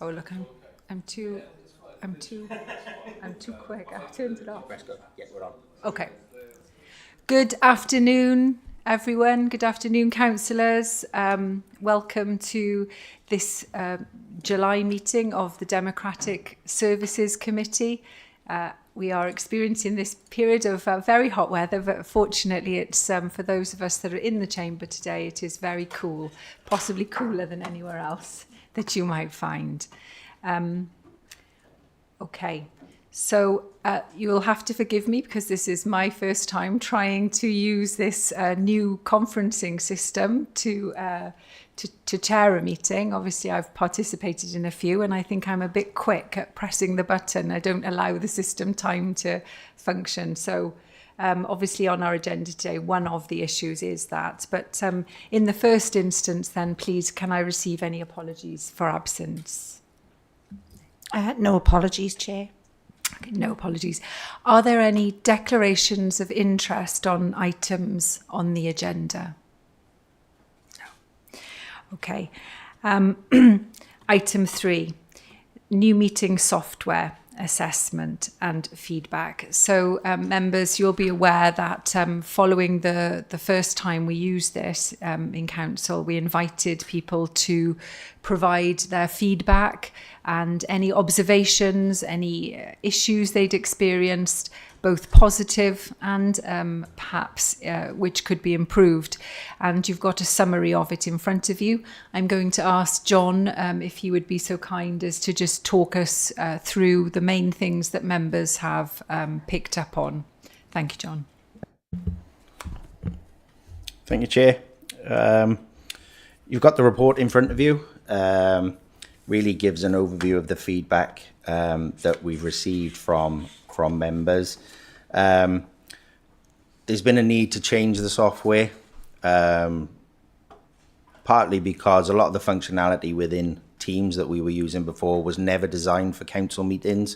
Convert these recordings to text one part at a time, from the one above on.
Oh look, I'm too quick. I've turned it off. Press go. Yeah, we're on. Okay. Good afternoon, everyone. Good afternoon, councillors. Welcome to this July meeting of the Democratic Services Committee. We are experiencing this period of very hot weather, but fortunately it's for those of us that are in the chamber today, it is very cool, possibly cooler than anywhere else that you might find. Okay, so you'll have to forgive me because this is my first time trying to use this new conferencing system to chair a meeting. Obviously, I've participated in a few, and I think I'm a bit quick at pressing the button. I don't allow the system time to function. So obviously on our agenda today, one of the issues is that. But in the first instance, then, please, can I receive any apologies for absence? No apologies, Chair. Okay, no apologies. Are there any declarations of interest on items on the agenda? No. Okay. Item 3, new meeting software assessment and feedback. So members, you'll be aware that following the first time we used this in council, we invited people to provide their feedback and any observations, any issues they'd experienced, both positive and perhaps which could be improved. And you've got a summary of it in front of you. I'm going to ask John if he would be so kind as to just talk us through the main things that members have picked up on. Thank you, John. Thank you, Chair. You've got the report in front of you. Really gives an overview of the feedback that we've received from members. There's been a need to change the software, partly because a lot of the functionality within Teams that we were using before was never designed for council meetings.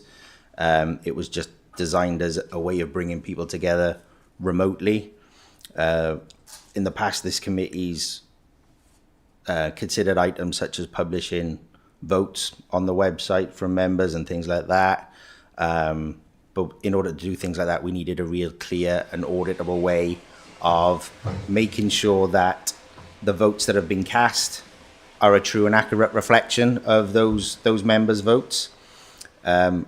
It was just designed as a way of bringing people together remotely. In the past, this committee's considered items such as publishing votes on the website from members and things like that. But in order to do things like that, we needed a real clear and auditable way of making sure that the votes that have been cast are a true and accurate reflection of those members' votes. With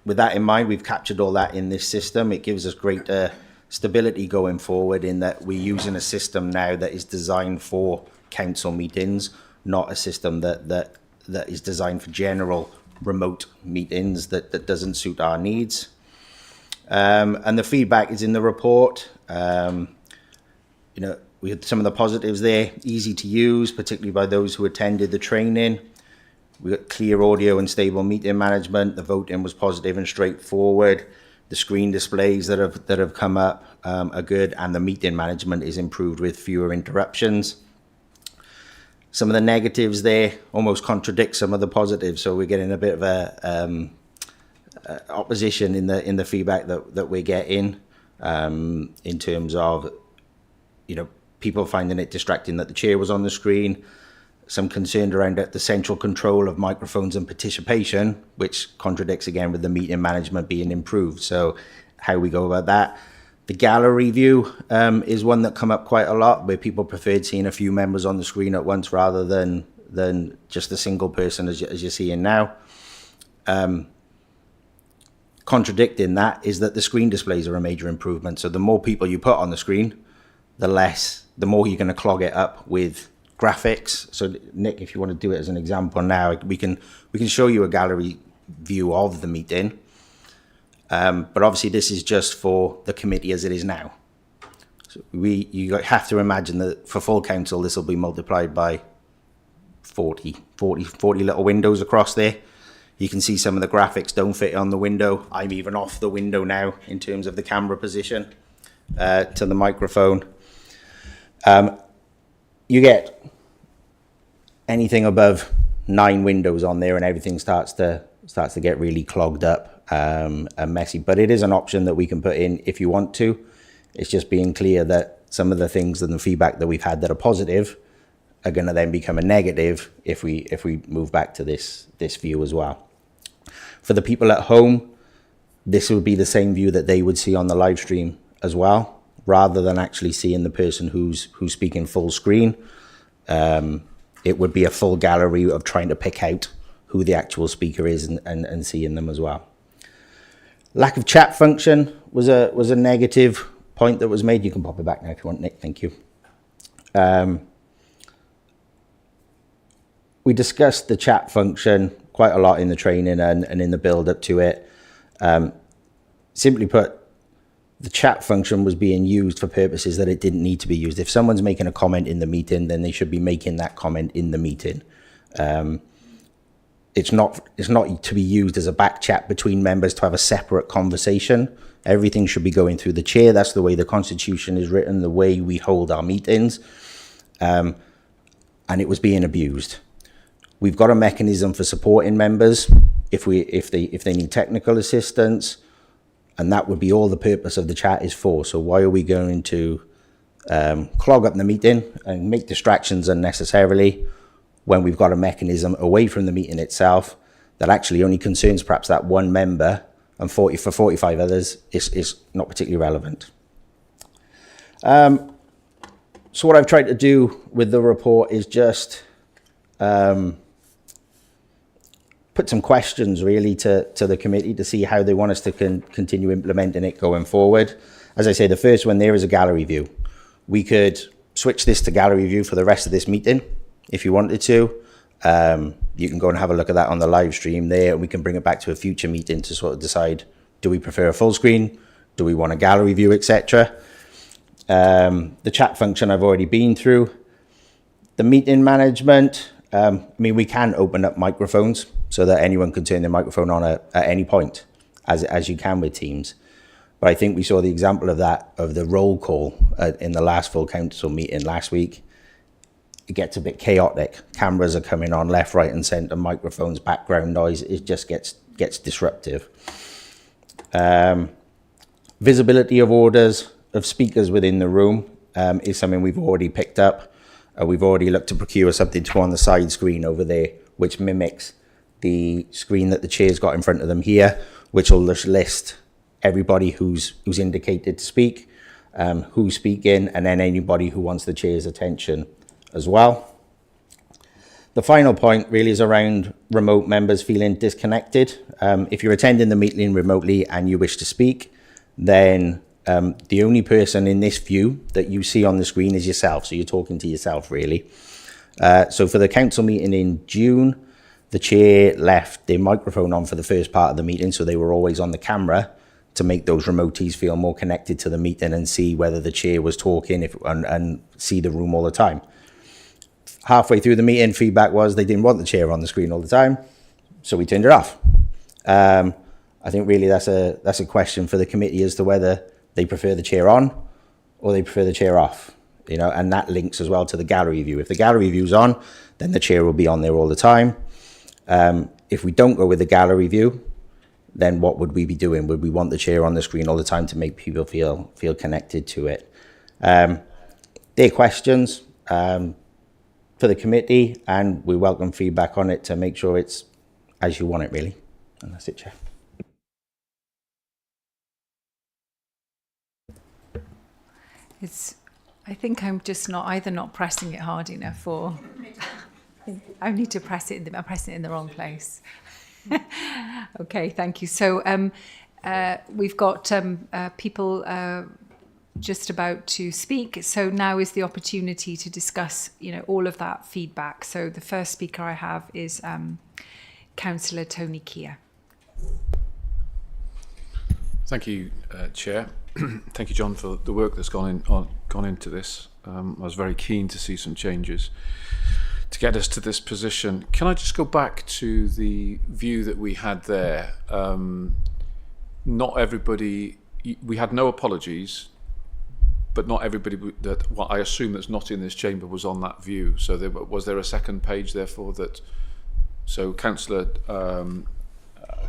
that in mind, we've captured all that in this system. It gives us greater stability going forward in that we're using a system now that is designed for council meetings, not a system that is designed for general remote meetings that doesn't suit our needs. And the feedback is in the report. We had some of the positives there, easy to use, particularly by those who attended the training. We got clear audio and stable meeting management. The voting was positive and straightforward. The screen displays that have come up are good, and the meeting management is improved with fewer interruptions. Some of the negatives there almost contradict some of the positives, so we're getting a bit of a opposition in the feedback that we're getting in terms of people finding it distracting that the chair was on the screen. Some concern around the central control of microphones and participation, which contradicts again with the meeting management being improved. So how we go about that. The gallery view is one that come up quite a lot, where people preferred seeing a few members on the screen at once rather than just a single person as you're seeing now. Contradicting that is that the screen displays are a major improvement. So the more people you put on the screen, the more you're going to clog it up with graphics. So Nick, if you want to do it as an example now, we can show you a gallery view of the meeting. But obviously this is just for the committee as it is now. So you have to imagine that for full council, this will be multiplied by 40 little windows across there. You can see some of the graphics don't fit on the window. I'm even off the window now in terms of the camera position to the microphone. You get anything above 9 windows on there and everything starts to get really clogged up and messy. But it is an option that we can put in if you want to. It's just being clear that some of the things and the feedback that we've had that are positive are going to then become a negative if we move back to this view as well. For the people at home, this would be the same view that they would see on the live stream as well, rather than actually seeing the person who's speaking full screen. It would be a full gallery of trying to pick out who the actual speaker is and seeing them as well. Lack of chat function was a negative point that was made. You can pop it back now if you want, Nick. Thank you. We discussed the chat function quite a lot in the training and in the build up to it. Simply put, the chat function was being used for purposes that it didn't need to be used. If someone's making a comment in the meeting, then they should be making that comment in the meeting. It's not to be used as a back chat between members to have a separate conversation. Everything should be going through the chair. That's the way the Constitution is written, the way we hold our meetings. And it was being abused. We've got a mechanism for supporting members if they need technical assistance, and that would be all the purpose of the chat is for. So why are we going to clog up the meeting and make distractions unnecessarily when we've got a mechanism away from the meeting itself that actually only concerns perhaps that one member, and for 45 others is not particularly relevant. So what I've tried to do with the report is just put some questions really to the committee to see how they want us to continue implementing it going forward. As I say, the first one there is a gallery view. We could switch this to gallery view for the rest of this meeting if you wanted to. You can go and have a look at that on the live stream there, and we can bring it back to a future meeting to sort of decide, do we prefer a full screen? Do we want a gallery view, etc.? The chat function I've already been through. The meeting management, I mean, we can open up microphones so that anyone can turn their microphone on at any point, as you can with Teams. But I think we saw the example of that, of the roll call in the last full council meeting last week. It gets a bit chaotic. Cameras are coming on left, right and centre, microphones, background noise. It just gets disruptive. Visibility of orders of speakers within the room is something we've already picked up. We've already looked to procure something to go on the side screen over there, which mimics the screen that the chair's got in front of them here, which will just list everybody who's indicated to speak, who's speaking, and then anybody who wants the chair's attention as well. The final point really is around remote members feeling disconnected. If you're attending the meeting remotely and you wish to speak, then the only person in this view that you see on the screen is yourself. So you're talking to yourself, really. So for the council meeting in June, the chair left their microphone on for the first part of the meeting, so they were always on the camera to make those remotees feel more connected to the meeting and see whether the chair was talking and see the room all the time. Halfway through the meeting, feedback was they didn't want the chair on the screen all the time, so we turned it off. I think really that's a question for the committee as to whether they prefer the chair on or they prefer the chair off, you know, and that links as well to the gallery view. If the gallery view's on, then the chair will be on there all the time. If we don't go with the gallery view, then what would we be doing? Would we want the chair on the screen all the time to make people feel connected to it? They're questions for the committee, and we welcome feedback on it to make sure it's as you want it, really. And that's it, Chair. I think I'm just not pressing it hard enough, or I need to press it. I'm pressing it in the wrong place. Okay, thank you. So we've got people just about to speak. So now is the opportunity to discuss, you know, all of that feedback. So the first speaker I have is Councillor Tony Keir. Thank you, Chair. Thank you, John, for the work that's gone into this. I was very keen to see some changes to get us to this position. Can I just go back to the view that we had there? Not everybody, we had no apologies, but not everybody that, well, I assume that's not in this chamber was on that view. So was there a second page, therefore, that, so Councillor,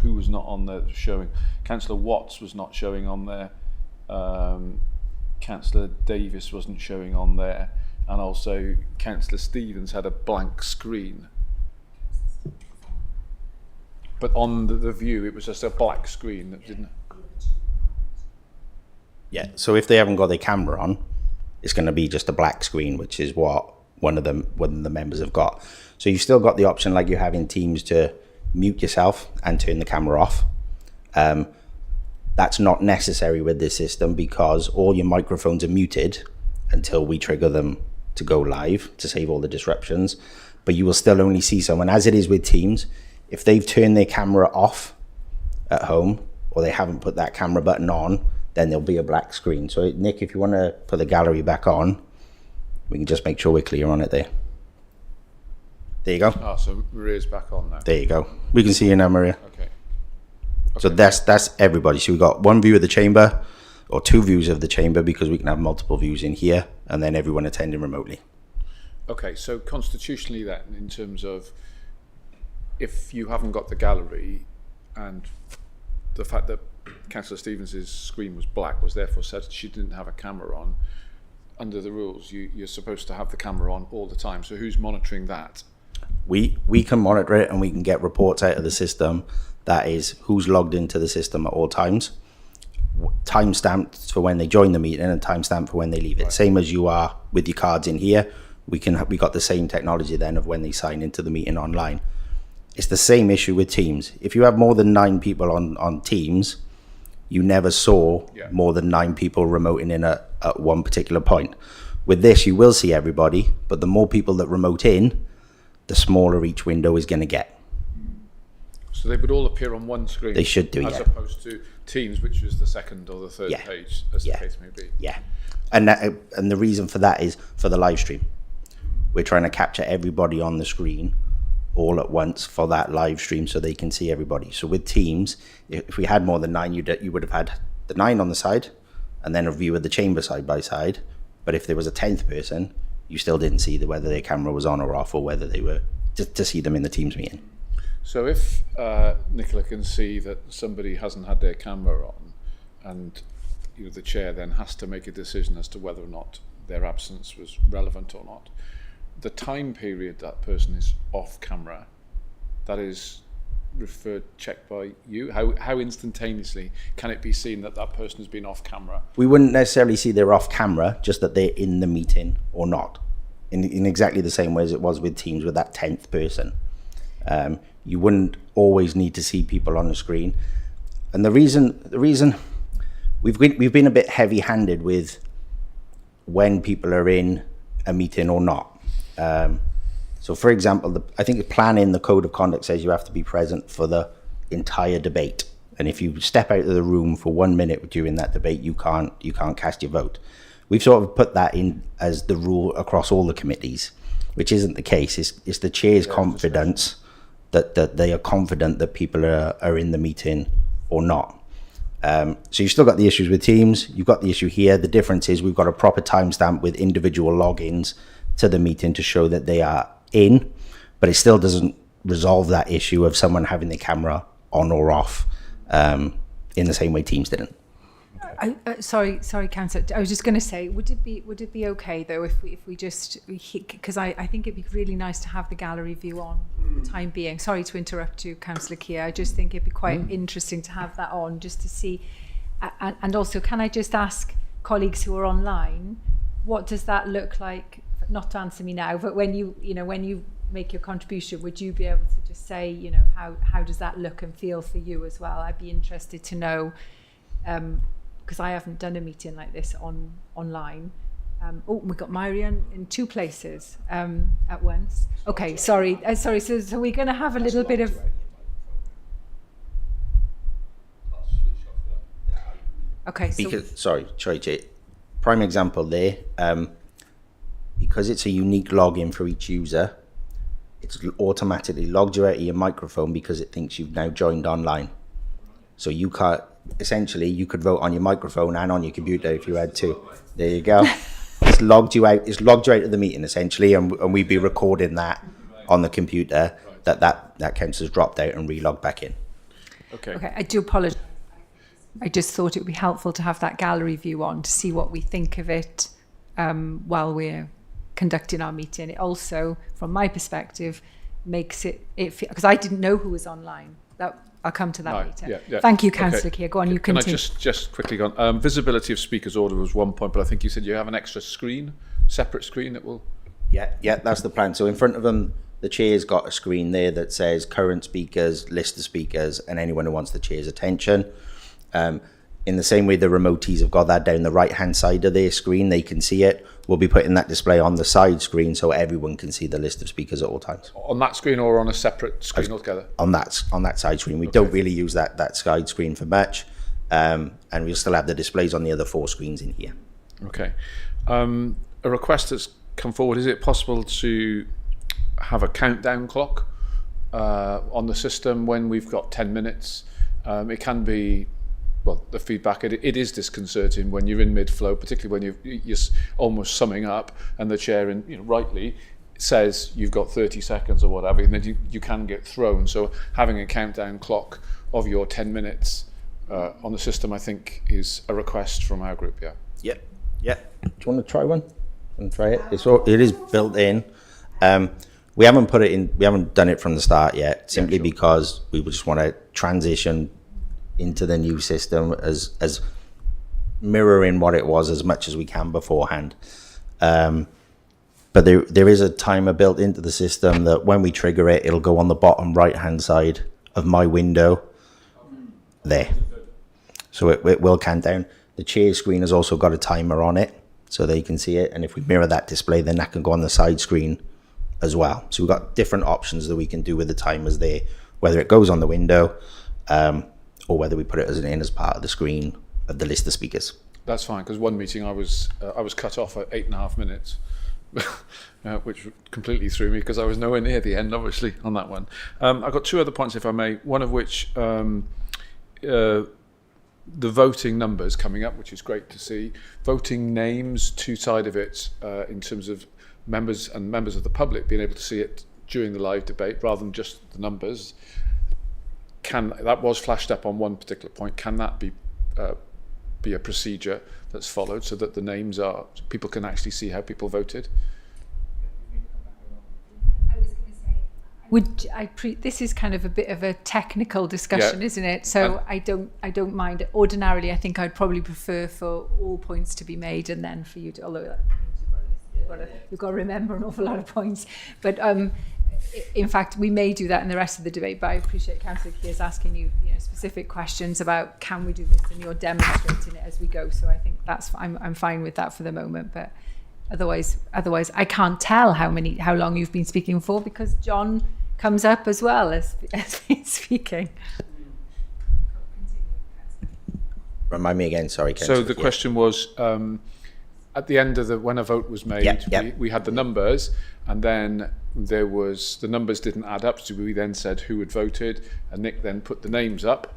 who was not on there showing? Councillor Watts was not showing on there. Councillor Davis wasn't showing on there. and also Councillor Stevens had a blank screen. But on the view, it was just a black screen that didn't. Yeah, so if they haven't got their camera on, it's going to be just a black screen, which is what one of the members have got. So you've still got the option, like you have in Teams, to mute yourself and turn the camera off. That's not necessary with this system because all your microphones are muted until we trigger them to go live to save all the disruptions. But you will still only see someone, as it is with Teams, if they've turned their camera off at home or they haven't put that camera button on, then there'll be a black screen. So Nick, if you want to put the gallery back on, we can just make sure we're clear on it there. There you go. Ah, so Maria's back on now. There you go. We can see you now, Maria. Okay. So that's everybody. So we've got one view of the chamber, or two views of the chamber, because we can have multiple views in here, and then everyone attending remotely. Okay, so constitutionally then, in terms of if you haven't got the gallery, and the fact that Councillor Stevens' screen was black was therefore said she didn't have a camera on, under the rules you're supposed to have the camera on all the time. So who's monitoring that? We can monitor it, and we can get reports out of the system. That is who's logged into the system at all times, timestamped for when they join the meeting and timestamped for when they leave it. Right. Same as you are with your cards in here. We got the same technology then of when they sign into the meeting online. It's the same issue with Teams. If you have more than 9 people on Teams, you never saw more than 9 people remoting in at one particular point. With this, you will see everybody, but the more people that remote in, the smaller each window is going to get. So they would all appear on one screen. They should do, as opposed to Teams, which is the second or the third page, as the case may be. Yeah, and the reason for that is for the live stream. We're trying to capture everybody on the screen all at once for that live stream, so they can see everybody. So with Teams, if we had more than 9, you would have had the 9 on the side, and then a view of the chamber side by side. But if there was a 10th person, you still didn't see whether their camera was on or off, or whether they were to see them in the Teams meeting. So if Nicola can see that somebody hasn't had their camera on, and the chair then has to make a decision as to whether or not their absence was relevant or not, the time period that person is off camera, that is checked by you? How instantaneously can it be seen that that person has been off camera? We wouldn't necessarily see they're off camera, just that they're in the meeting or not, in exactly the same way as it was with Teams with that 10th person. You wouldn't always need to see people on the screen, and the reason we've been a bit heavy-handed with when people are in a meeting or not. So, for example, I think the plan in the Code of Conduct says you have to be present for the entire debate, and if you step out of the room for 1 minute during that debate, you can't cast your vote. We've sort of put that in as the rule across all the committees, which isn't the case. It's the chair's confidence that they are confident that people are in the meeting or not. So you've still got the issues with Teams. You've got the issue here. The difference is we've got a proper timestamp with individual logins to the meeting to show that they are in, but it still doesn't resolve that issue of someone having the camera on or off in the same way Teams didn't. Sorry, Councillor. I was just going to say, would it be okay though if we just, because I think it'd be really nice to have the gallery view on for the time being. Sorry to interrupt you, Councillor Keir. I just think it'd be quite interesting to have that on, just to see. And also, can I just ask colleagues who are online, what does that look like? Not to answer me now, but when you make your contribution, would you be able to just say, how does that look and feel for you as well? I'd be interested to know. Because I haven't done a meeting like this online. We've got Marianne in 2 places at once. Okay, sorry. So we're going to have a little bit of. Okay. Sorry, Jay. Prime example there. Because it's a unique login for each user, it's automatically logged you out of your microphone because it thinks you've now joined online. So you can't. Essentially, you could vote on your microphone and on your computer if you had to. There you go. It's logged you out. It's logged you out of the meeting essentially, and we'd be recording that on the computer. That counts as dropped out and relogged back in. Okay. I do apologise. I just thought it would be helpful to have that gallery view on to see what we think of it while we're conducting our meeting. It also, from my perspective, makes it because I didn't know who was online. I'll come to that Right, later. yeah. Thank you, Councillor Okay. Keir. Go on, you Can I continue. just quickly go on? Visibility of speakers order was one point, but I think you said you have an extra screen, separate screen that will... Yeah, that's the plan. So in front of them, the chair's got a screen there that says current speakers, list of speakers, and anyone who wants the chair's attention. In the same way the remotees have got that down the right-hand side of their screen, they can see it. We'll be putting that display on the side screen so everyone can see the list of speakers at all times. On that screen or on a separate screen altogether? On that side screen. We don't really use that side screen for much. And we'll still have the displays on the other 4 screens in here. Okay. A request that's come forward, is it possible to have a countdown clock on the system when we've got 10 minutes? It can be, well, the feedback, it is disconcerting when you're in mid-flow, particularly when you're almost summing up and the chair, rightly, says you've got 30 seconds or whatever, and then you can get thrown. So having a countdown clock of your 10 minutes on the system, I think, is a request from our group, yeah. Yeah. Do you want to try one? And try it? It is built in. We haven't put it in. We haven't done it from the start yet, simply because we just want to transition into the new system as mirroring what it was as much as we can beforehand. But there is a timer built into the system that when we trigger it, it'll go on the bottom right hand side of my window there. So it will count down. The chair screen has also got a timer on it so they can see it. And if we mirror that display, then that can go on the side screen as well. So we've got different options that we can do with the timers there, whether it goes on the window or whether we put it as part of the screen of the list of speakers. That's fine, because one meeting I was cut off at 8.5 minutes, which completely threw me because I was nowhere near the end, obviously, on that one. I've got 2 other points, if I may. One of which, the voting numbers coming up, which is great to see. Voting names, 2 sides of it, in terms of members of the public being able to see it during the live debate rather than just the numbers. That was flashed up on one particular point. Can that be a procedure that's followed so that the names so people can actually see how people voted? This is kind of a bit of a technical discussion, isn't it? So I don't mind. Ordinarily, I think I'd probably prefer for all points to be made and then for you to, although you've got to remember an awful lot of points. But in fact, we may do that in the rest of the debate, but I appreciate Councillor Keir's asking you, specific questions about can we do this, and you're demonstrating it as we go. So I think I'm fine with that for the moment. But otherwise, I can't tell how long you've been speaking for because John comes up as well as been speaking. Remind me again, sorry. So the question was, at the end of when a vote was made, we had the numbers, and then there was the numbers didn't add up, so we then said who had voted, and Nick then put the names up.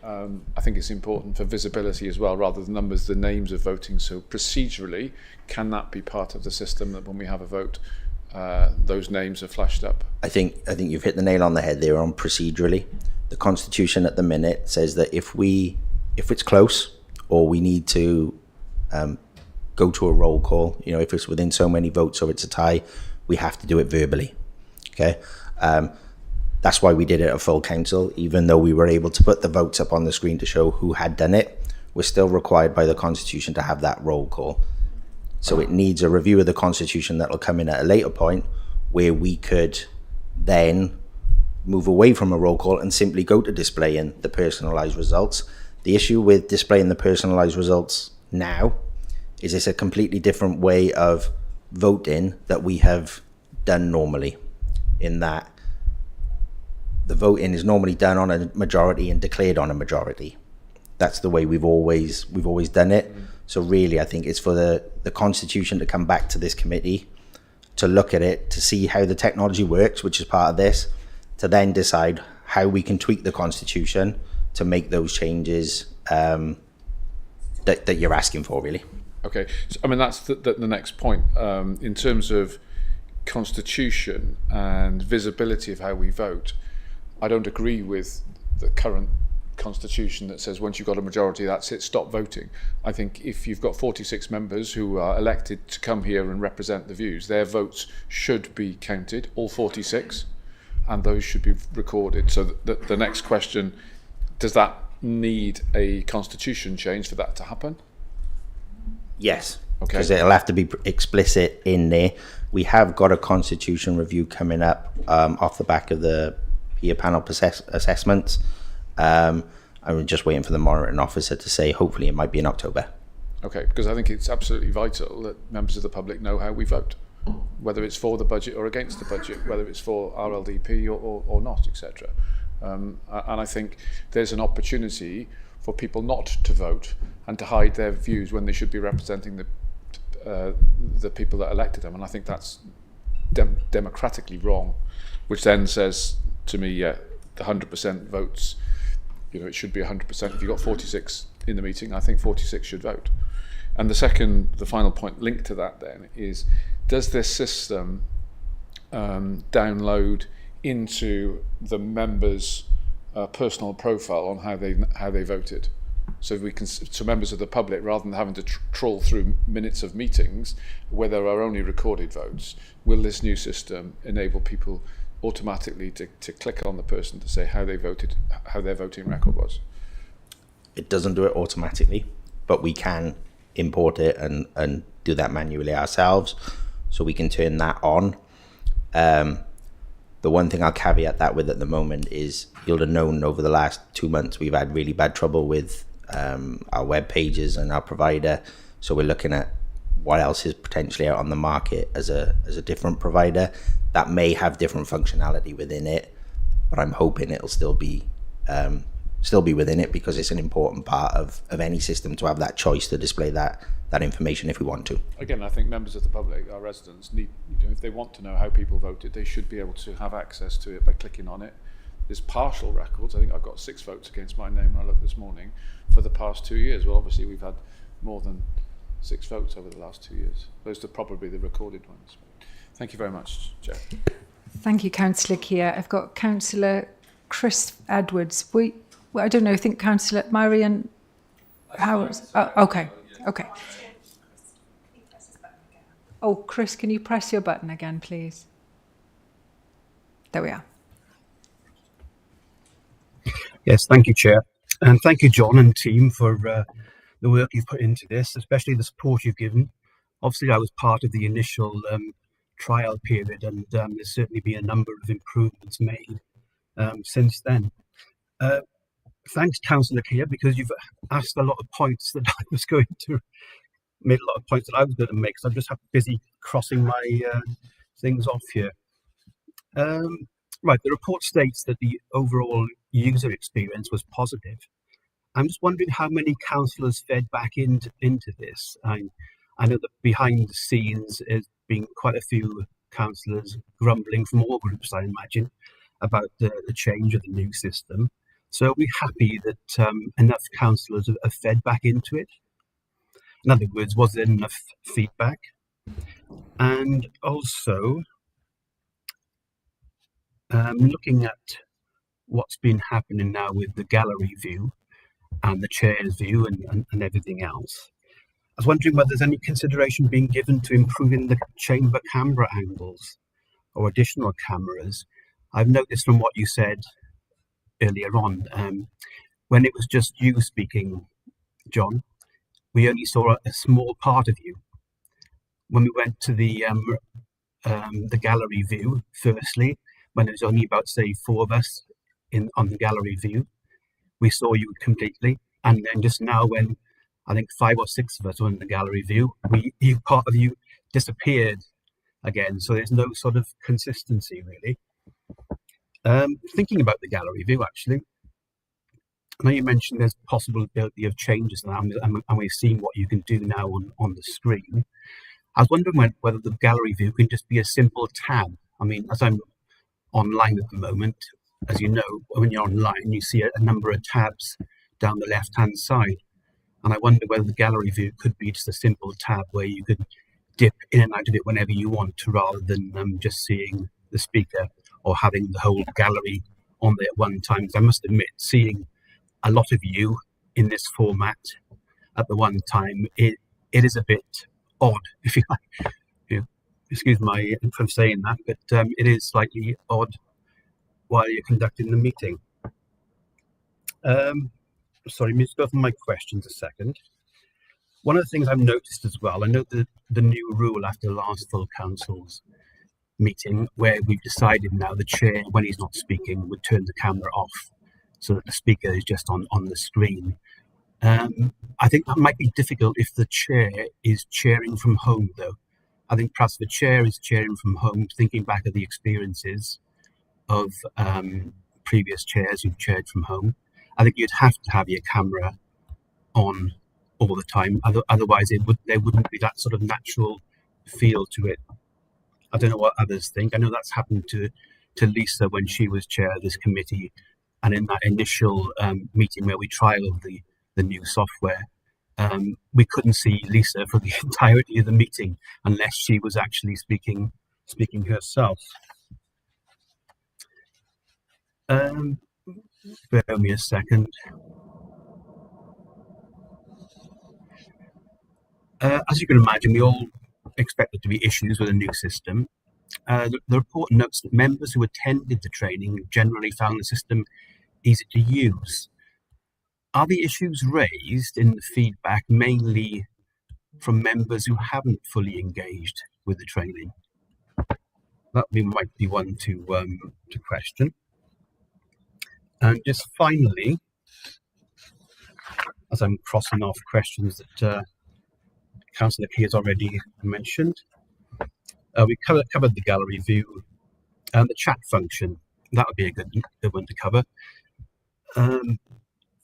I think it's important for visibility as well, rather than numbers, the names of voting. So procedurally, can that be part of the system that when we have a vote, those names are flashed up? I think you've hit the nail on the head there on procedurally. The Constitution at the minute says that if it's close or we need to go to a roll call, if it's within so many votes or it's a tie, we have to do it verbally. Okay. That's why we did it at full council. Even though we were able to put the votes up on the screen to show who had done it, we're still required by the Constitution to have that roll call. So it needs a review of the Constitution that will come in at a later point where we could then move away from a roll call and simply go to displaying the personalised results. The issue with displaying the personalised results now is it's a completely different way of voting that we have done normally, in that the voting is normally done on a majority and declared on a majority. That's the way we've always done it. So really, I think it's for the Constitution to come back to this committee to look at it, to see how the technology works, which is part of this, to then decide how we can tweak the Constitution to make those changes that you're asking for, really. Okay, so, that's the next point. In terms of Constitution and visibility of how we vote, I don't agree with the current constitution that says once you've got a majority, that's it, stop voting. I think if you've got 46 members who are elected to come here and represent the views, their votes should be counted, all 46, and those should be recorded. So the next question, does that need a constitution change for that to happen? Yes. Okay. Because it'll have to be explicit in there. We have got a constitution review coming up off the back of the peer panel assessments. I'm just waiting for the monitoring officer to say, hopefully it might be in October. Okay, because I think it's absolutely vital that members of the public know how we vote, whether it's for the budget or against the budget, whether it's for RLDP or not, etc. And I think there's an opportunity for people not to vote and to hide their views when they should be representing the people that elected them. And I think that's democratically wrong, which then says to me, the 100% votes, it should be 100%. If you've got 46 in the meeting, I think 46 should vote. And the final point linked to that then is, does this system download into the members' personal profile on how they voted? So members of the public, rather than having to trawl through minutes of meetings where there are only recorded votes, will this new system enable people automatically to click on the person to say how they voted, how their voting record was? It doesn't do it automatically, but we can import it and do that manually ourselves, so we can turn that on. The one thing I'll caveat that with at the moment is, you'll have known over the last 2 months we've had really bad trouble with our web pages and our provider, so we're looking at what else is potentially out on the market as a different provider that may have different functionality within it, but I'm hoping it'll still be within it, because it's an important part of any system to have that choice to display that information if we want to. Again, I think members of the public, our residents, need, if they want to know how people voted, they should be able to have access to it by clicking on it. There's partial records. I think I've got 6 votes against my name when I looked this morning for the past 2 years. Well, obviously we've had more than 6 votes over the last 2 years. Those are probably the recorded ones. Thank you very much, Chair. Thank you, Councillor Keir. I've got Councillor Chris Edwards. I don't know, I think Councillor Marion Howard. Okay. Oh, Chris, can you press your button again, please? There we are. Yes, thank you, Chair. And thank you, John and team, for the work you've put into this, especially the support you've given. Obviously, I was part of the initial trial period, and there's certainly been a number of improvements made since then. Thanks, Councillor Keir, because you've asked a lot of points that I was going to made a lot of points that I was going to make, so I'm just busy crossing my things off here. Right, the report states that the overall user experience was positive. I'm just wondering how many councillors fed back into this. I know that behind the scenes there's been quite a few councillors grumbling from all groups, I imagine, about the change of the new system. So are we happy that enough councillors have fed back into it? In other words, was there enough feedback? And also, looking at what's been happening now with the gallery view and the chair's view and everything else, I was wondering whether there's any consideration being given to improving the chamber camera angles or additional cameras. I've noticed from what you said earlier on, when it was just you speaking, John, we only saw a small part of you. When we went to the gallery view, firstly, when it was only about, say, 4 of us on the gallery view, we saw you completely. And then just now, when I think 5 or 6 of us were in the gallery view, part of you disappeared again. So there's no sort of consistency, really. Thinking about the gallery view, actually, I know you mentioned there's possibility of changes now, and we've seen what you can do now on the screen. I was wondering whether the gallery view can just be a simple tab. I mean, as I'm online at the moment, as you know, when you're online, you see a number of tabs down the left-hand side. And I wonder whether the gallery view could be just a simple tab where you could dip in and out of it whenever you want to, rather than just seeing the speaker or having the whole gallery on there at one time. Because I must admit, seeing a lot of you in this format at the one time, it is a bit odd, if you like. Excuse my from saying that, but it is slightly odd while you're conducting the meeting. Sorry, let me just go through my questions a second. One of the things I've noticed as well, I know the new rule after the last full council's meeting, where we've decided now the chair, when he's not speaking, would turn the camera off so that the speaker is just on the screen. I think that might be difficult if the chair is chairing from home, though. I think perhaps the chair is chairing from home, thinking back of the experiences of previous chairs who've chaired from home. I think you'd have to have your camera on all the time. Otherwise, there wouldn't be that sort of natural feel to it. I don't know what others think. I know that's happened to Lisa when she was chair of this committee, and in that initial meeting where we trialed the new software, we couldn't see Lisa for the entirety of the meeting unless she was actually speaking herself. Bear with me a second. As you can imagine, we all expect there to be issues with a new system. The report notes that members who attended the training generally found the system easy to use. Are the issues raised in the feedback mainly from members who haven't fully engaged with the training? That might be one to question. And just finally, as I'm crossing off questions that Councillor Key has already mentioned, we covered the gallery view and the chat function. That would be a good one to cover.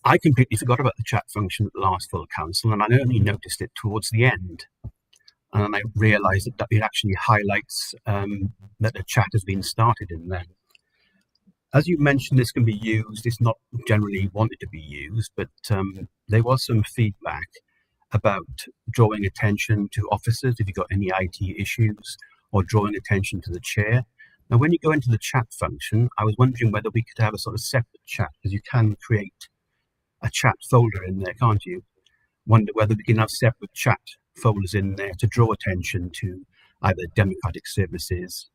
I completely forgot about the chat function at the last full council, and I only noticed it towards the end. And I realised that it actually highlights that a chat has been started in there. As you mentioned, this can be used. It's not generally wanted to be used, but there was some feedback about drawing attention to officers if you've got any IT issues, or drawing attention to the chair. Now, when you go into the chat function, I was wondering whether we could have a sort of separate chat, because you can create a chat folder in there, can't you? Wonder whether we can have separate chat folders in there to draw attention to either democratic services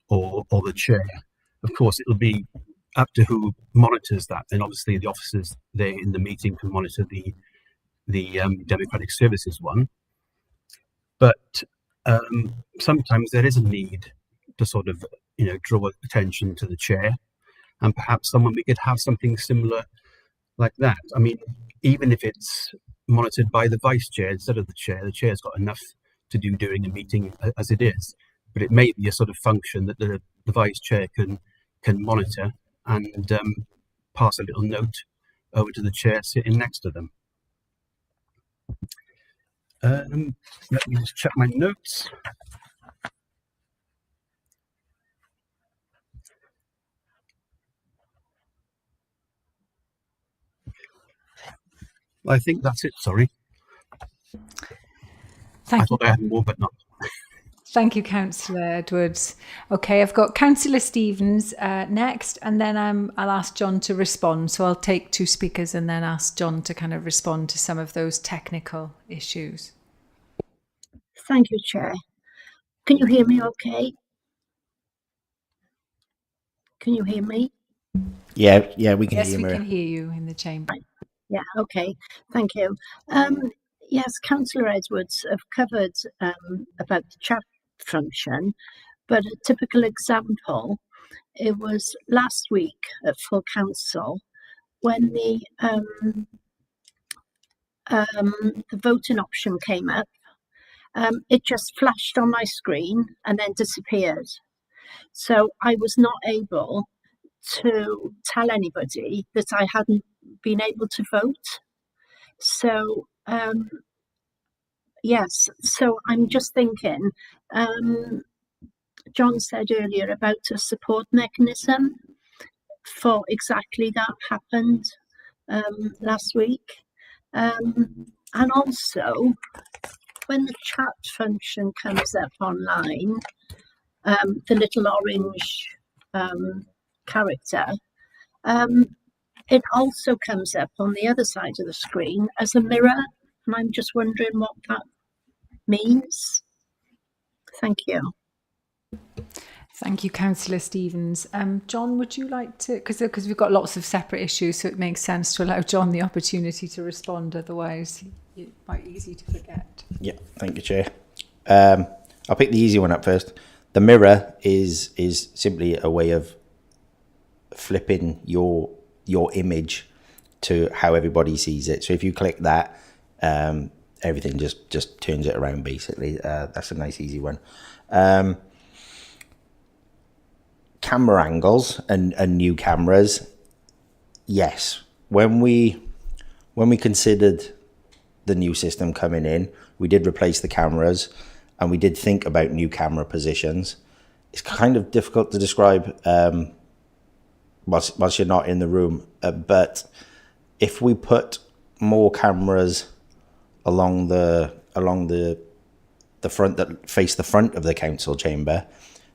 or the chair. Of course, it'll be up to who monitors that. And obviously the officers there in the meeting can monitor the democratic services one. But sometimes there is a need to sort of, draw attention to the chair, and perhaps we could have something similar like that. I mean, even if it's monitored by the vice chair instead of the chair's got enough to do during a meeting as it is, but it may be a sort of function that the vice chair can monitor and pass a little note over to the chair sitting next to them. Let me just check my notes. I think that's it, sorry. I thought I had more, but not. Thank you, Councillor Edwards. Okay, I've got Councillor Stevens next, and then I'll ask John to respond. So I'll take two speakers and then ask John to kind of respond to some of those technical issues. Thank you, Chair. Can you hear me okay? Can you hear me? Yeah, we can hear you, Yes, we Maria. can hear you in the chamber. Yeah, okay. Thank you. Yes, Councillor Edwards have covered about the chat function, but a typical example, it was last week at full council when the voting option came up. It just flashed on my screen and then disappeared. So I was not able to tell anybody that I hadn't been able to vote. So yes, so I'm just thinking, John said earlier about a support mechanism for exactly that happened last week. And also, when the chat function comes up online, the little orange character, it also comes up on the other side of the screen as a mirror, and I'm just wondering what that means. Thank you. Thank you, Councillor Stevens. John, would you like to, because we've got lots of separate issues, so it makes sense to allow John the opportunity to respond, otherwise it might be easy to forget. Yeah, thank you, Chair. I'll pick the easy one up first. The mirror is simply a way of flipping your image to how everybody sees it. So if you click that, everything just turns it around, basically. That's a nice, easy one. Camera angles and new cameras. Yes, when we considered the new system coming in, we did replace the cameras and we did think about new camera positions. It's kind of difficult to describe whilst you're not in the room, but if we put more cameras along the front that face the front of the council chamber,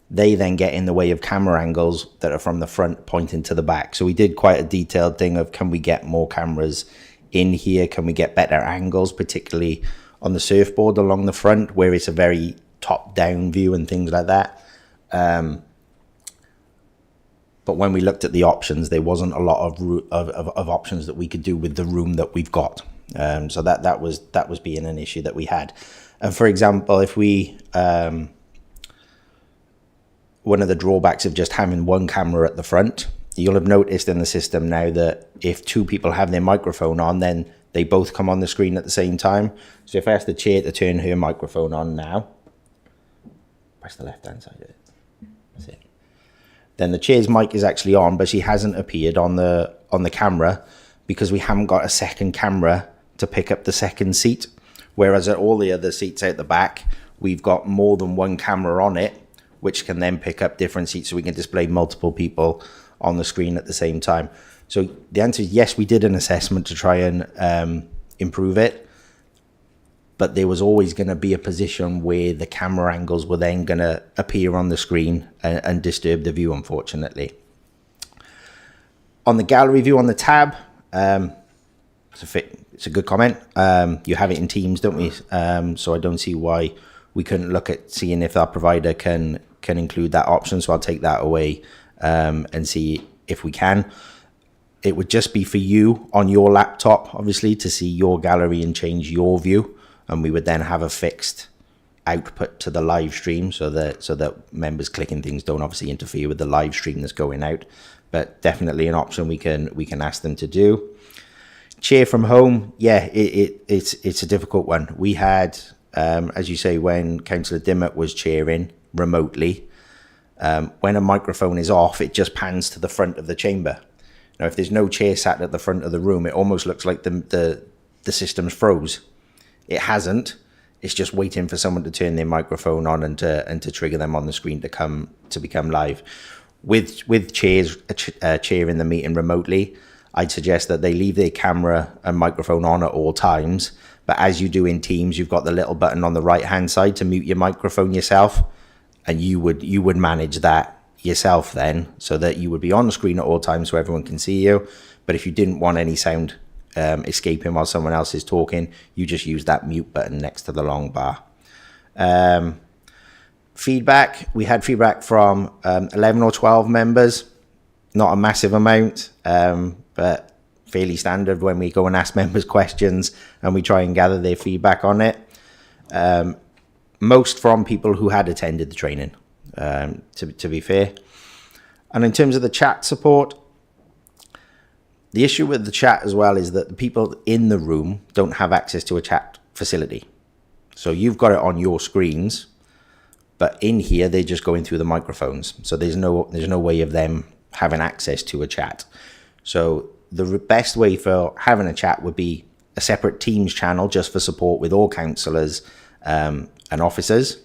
they then get in the way of camera angles that are from the front pointing to the back. So we did quite a detailed thing of, can we get more cameras in here? Can we get better angles, particularly on the surfboard along the front where it's a very top down view and things like that. But when we looked at the options, there wasn't a lot of options that we could do with the room that we've got. So that was being an issue that we had. And for example, if we one of the drawbacks of just having one camera at the front, you'll have noticed in the system now that if two people have their microphone on, then they both come on the screen at the same time. So if I ask the chair to turn her microphone on now, press the left-hand side of it. That's it. Then the chair's mic is actually on, but she hasn't appeared on the camera because we haven't got a second camera to pick up the second seat. Whereas at all the other seats out the back, we've got more than one camera on it, which can then pick up different seats so we can display multiple people on the screen at the same time. So the answer is yes, we did an assessment to try and improve it, but there was always going to be a position where the camera angles were then going to appear on the screen and disturb the view, unfortunately. On the gallery view on the tab, it's a good comment. You have it in Teams, don't we? So I don't see why we couldn't look at seeing if our provider can include that option. So I'll take that away and see if we can. It would just be for you on your laptop, obviously, to see your gallery and change your view. And we would then have a fixed output to the live stream so that members clicking things don't obviously interfere with the live stream that's going out. But definitely an option we can ask them to do. Chair from home, yeah, it's a difficult one. We had, as you say, when Councillor Dimmock was chairing remotely, when a microphone is off, it just pans to the front of the chamber. Now, if there's no chair sat at the front of the room, it almost looks like the system's froze. It hasn't. It's just waiting for someone to turn their microphone on and to trigger them on the screen to become live. With chairs, a chair in the meeting remotely, I'd suggest that they leave their camera and microphone on at all times. But as you do in Teams, you've got the little button on the right-hand side to mute your microphone yourself, and you would manage that yourself then, so that you would be on the screen at all times so everyone can see you. But if you didn't want any sound escaping while someone else is talking, you just use that mute button next to the long bar. Feedback, we had feedback from 11 or 12 members, not a massive amount, but fairly standard when we go and ask members questions and we try and gather their feedback on it. Most from people who had attended the training, to be fair. And in terms of the chat support, the issue with the chat as well is that the people in the room don't have access to a chat facility. So you've got it on your screens, but in here they're just going through the microphones. So there's no way of them having access to a chat. So the best way for having a chat would be a separate Teams channel just for support with all councillors and officers.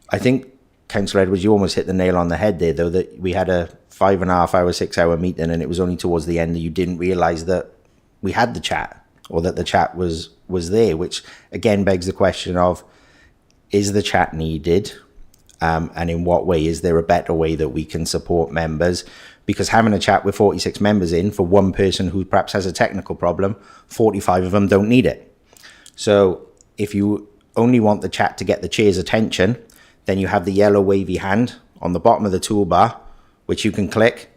I think, Councillor Edwards, you almost hit the nail on the head there, though, that we had a 5.5 hour, 6 hour meeting, and it was only towards the end that you didn't realise that we had the chat, or that the chat was there, which again begs the question of, is the chat needed? and in what way is there a better way that we can support members? Because having a chat with 46 members in for one person who perhaps has a technical problem, 45 of them don't need it. So if you only want the chat to get the chair's attention, then you have the yellow wavy hand on the bottom of the toolbar, which you can click.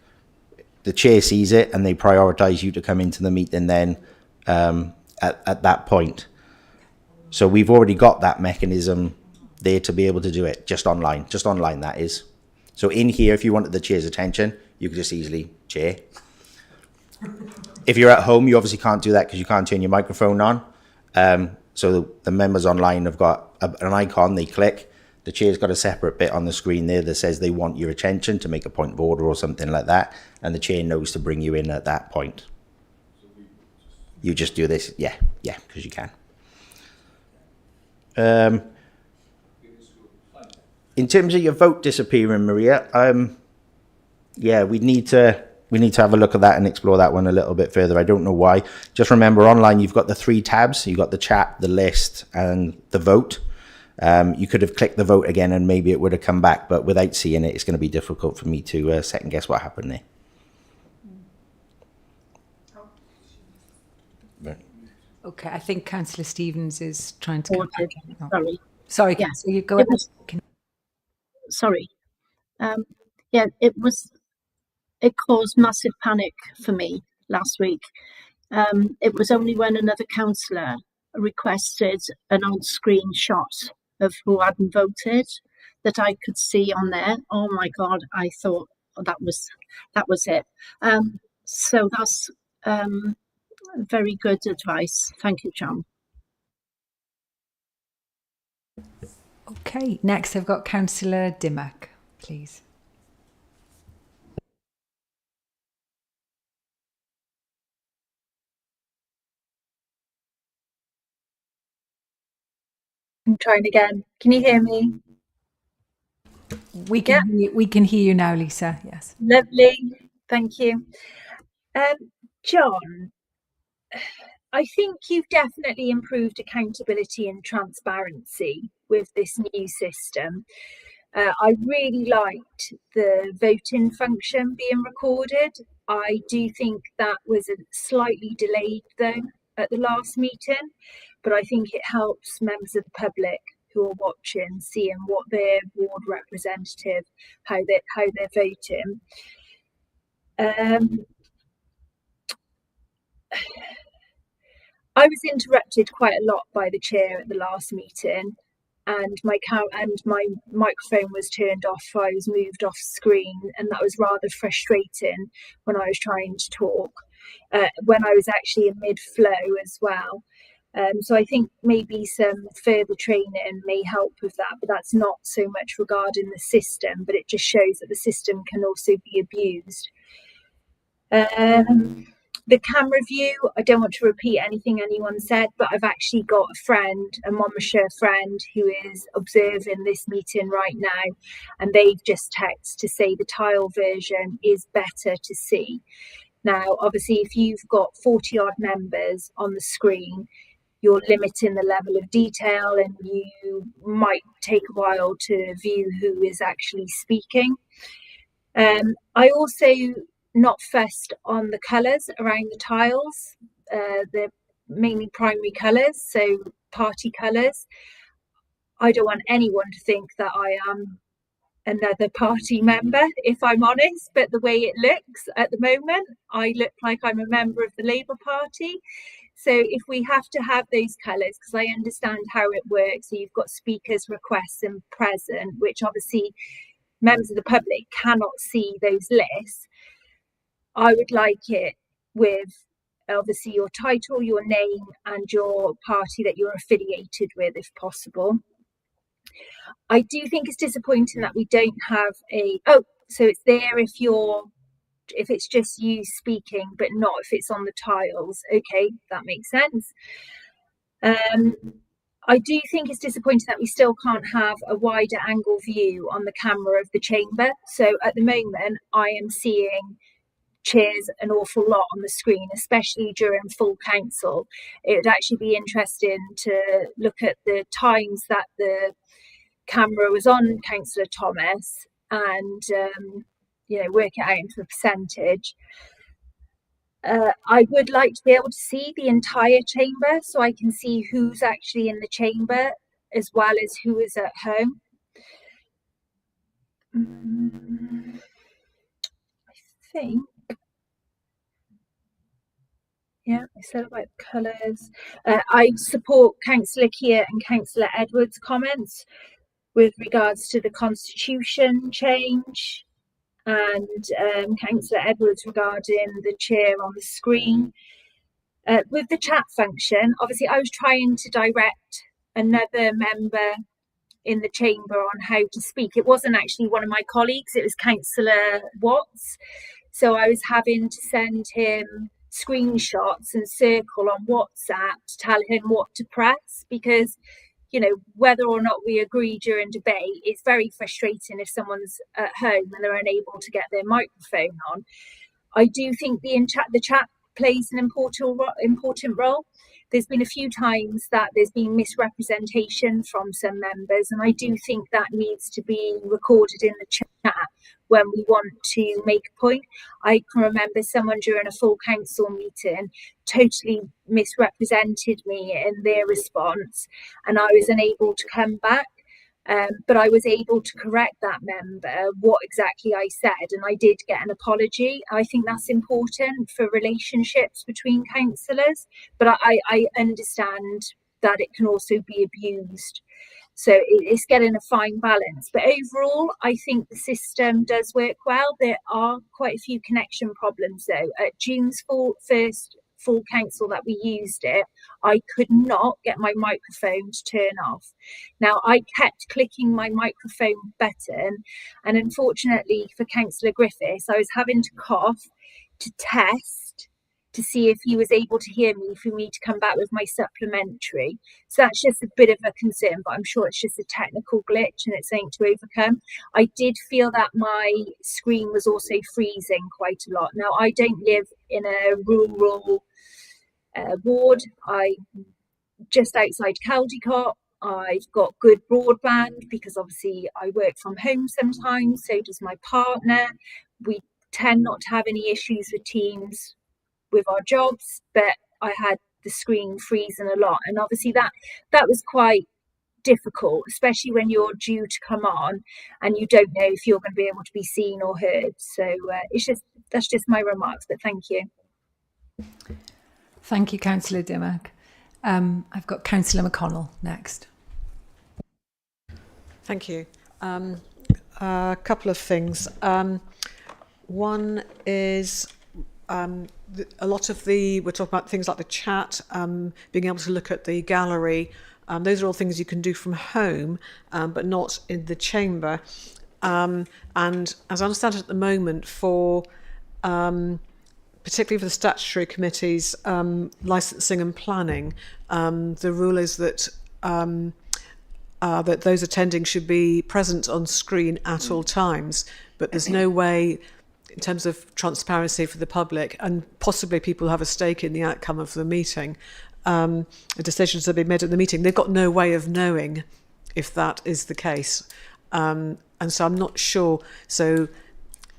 The chair sees it and they prioritize you to come into the meeting then at that point. So we've already got that mechanism there to be able to do it just online that is. So in here, if you wanted the chair's attention, you could just easily chair. If you're at home, you obviously can't do that because you can't turn your microphone on. So the members online have got an icon, they click. The chair's got a separate bit on the screen there that says they want your attention to make a point of order or something like that. And the chair knows to bring you in at that point. You just do this, yeah, because you can. In terms of your vote disappearing, Maria, yeah, we need to have a look at that and explore that one a little bit further. I don't know why. Just remember, online you've got the 3 tabs. You've got the chat, the list, and the vote. You could have clicked the vote again and maybe it would have come back, but without seeing it, it's going to be difficult for me to second guess what happened there. Okay, I think Councillor Stevens is trying to. Sorry. Sorry, so you go ahead. Sorry. Yeah, it caused massive panic for me last week. It was only when another councillor requested an on-screen shot of who hadn't voted that I could see on there. Oh my God, I thought that was it. So that's very good advice. Thank you, John. Okay, next I've got Councillor Dimmock, please. I'm trying again. Can you hear me? We can hear you now, Lisa. Yes. Lovely. Thank you. John, I think you've definitely improved accountability and transparency with this new system. I really liked the voting function being recorded. I do think that was slightly delayed though at the last meeting, but I think it helps members of the public who are watching seeing what their ward representative, how they're voting. I was interrupted quite a lot by the chair at the last meeting, and my microphone was turned off. I was moved off screen, and that was rather frustrating when I was trying to talk, when I was actually in mid-flow as well. So I think maybe some further training may help with that, but that's not so much regarding the system, but it just shows that the system can also be abused. The camera view, I don't want to repeat anything anyone said, but I've actually got a friend, a Monmouthshire friend, who is observing this meeting right now, and they've just texted to say the tile version is better to see. Now, obviously, if you've got 40 odd members on the screen, you're limiting the level of detail and you might take a while to view who is actually speaking. I also not fussed on the colours around the tiles. They're mainly primary colours, so party colours. I don't want anyone to think that I am another party member, if I'm honest, but the way it looks at the moment, I look like I'm a member of the Labour Party. So if we have to have those colours, because I understand how it works, so you've got speakers, requests and present, which obviously members of the public cannot see those lists. I would like it with obviously your title, your name and your party that you're affiliated with, if possible. I do think it's disappointing that we don't have so it's there if it's just you speaking, but not if it's on the tiles. Okay, that makes sense. I do think it's disappointing that we still can't have a wider angle view on the camera of the chamber. So at the moment, I am seeing chairs an awful lot on the screen, especially during full council. It would actually be interesting to look at the times that the camera was on Councillor Thomas and, work it out into a percentage. I would like to be able to see the entire chamber so I can see who's actually in the chamber as well as who is at home. I think, yeah, I said about colours. I support Councillor Keir and Councillor Edwards' comments with regards to the constitution change, and Councillor Edwards regarding the chair on the screen. With the chat function, obviously I was trying to direct another member in the chamber on how to speak. It wasn't actually one of my colleagues, it was Councillor Watts. So I was having to send him screenshots and circle on WhatsApp to tell him what to press, because whether or not we agree during debate, it's very frustrating if someone's at home and they're unable to get their microphone on. I do think the chat plays an important role. There's been a few times that there's been misrepresentation from some members, and I do think that needs to be recorded in the chat when we want to make a point. I can remember someone during a full council meeting totally misrepresented me in their response, and I was unable to come back. But I was able to correct that member what exactly I said, and I did get an apology. I think that's important for relationships between councillors, but I understand that it can also be abused. So it's getting a fine balance. But overall, I think the system does work well. There are quite a few connection problems though. At June's first full council that we used it, I could not get my microphone to turn off. Now, I kept clicking my microphone button, and unfortunately for Councillor Griffiths, I was having to cough to test to see if he was able to hear me for me to come back with my supplementary. So that's just a bit of a concern, but I'm sure it's just a technical glitch and it's something to overcome. I did feel that my screen was also freezing quite a lot. Now, I don't live in a rural ward. I'm just outside Caldecott. I've got good broadband because obviously I work from home sometimes, so does my partner. We tend not to have any issues with Teams with our jobs, but I had the screen freezing a lot, and obviously that was quite difficult, especially when you're due to come on and you don't know if you're going to be able to be seen or heard. So that's just my remarks, but thank you. Thank you, Councillor Dimmock. I've got Councillor McConnell next. Thank you. A couple of things. One is a lot of we're talking about things like the chat, being able to look at the gallery. Those are all things you can do from home, but not in the chamber. And as I understand it at the moment, for particularly for the statutory committees, licensing and planning, the rule is that that those attending should be present on screen at all times, but there's no way in terms of transparency for the public, and possibly people have a stake in the outcome of the meeting, decisions that be made at the meeting, they've got no way of knowing if that is the case. And so I'm not sure. So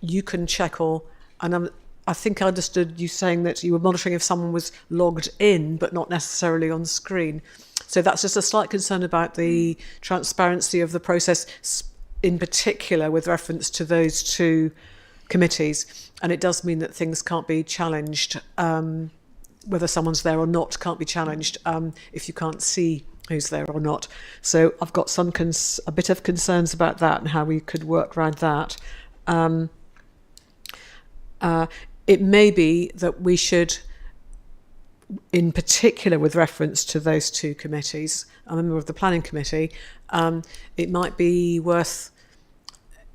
you can check all, and I think I understood you saying that you were monitoring if someone was logged in, but not necessarily on screen. So that's just a slight concern about the transparency of the process, in particular with reference to those two committees. And it does mean that things can't be challenged, whether someone's there or not can't be challenged if you can't see who's there or not. So I've got a bit of concerns about that and how we could work around that. It may be that we should, in particular with reference to those two committees, I'm a member of the planning committee, it might be worth,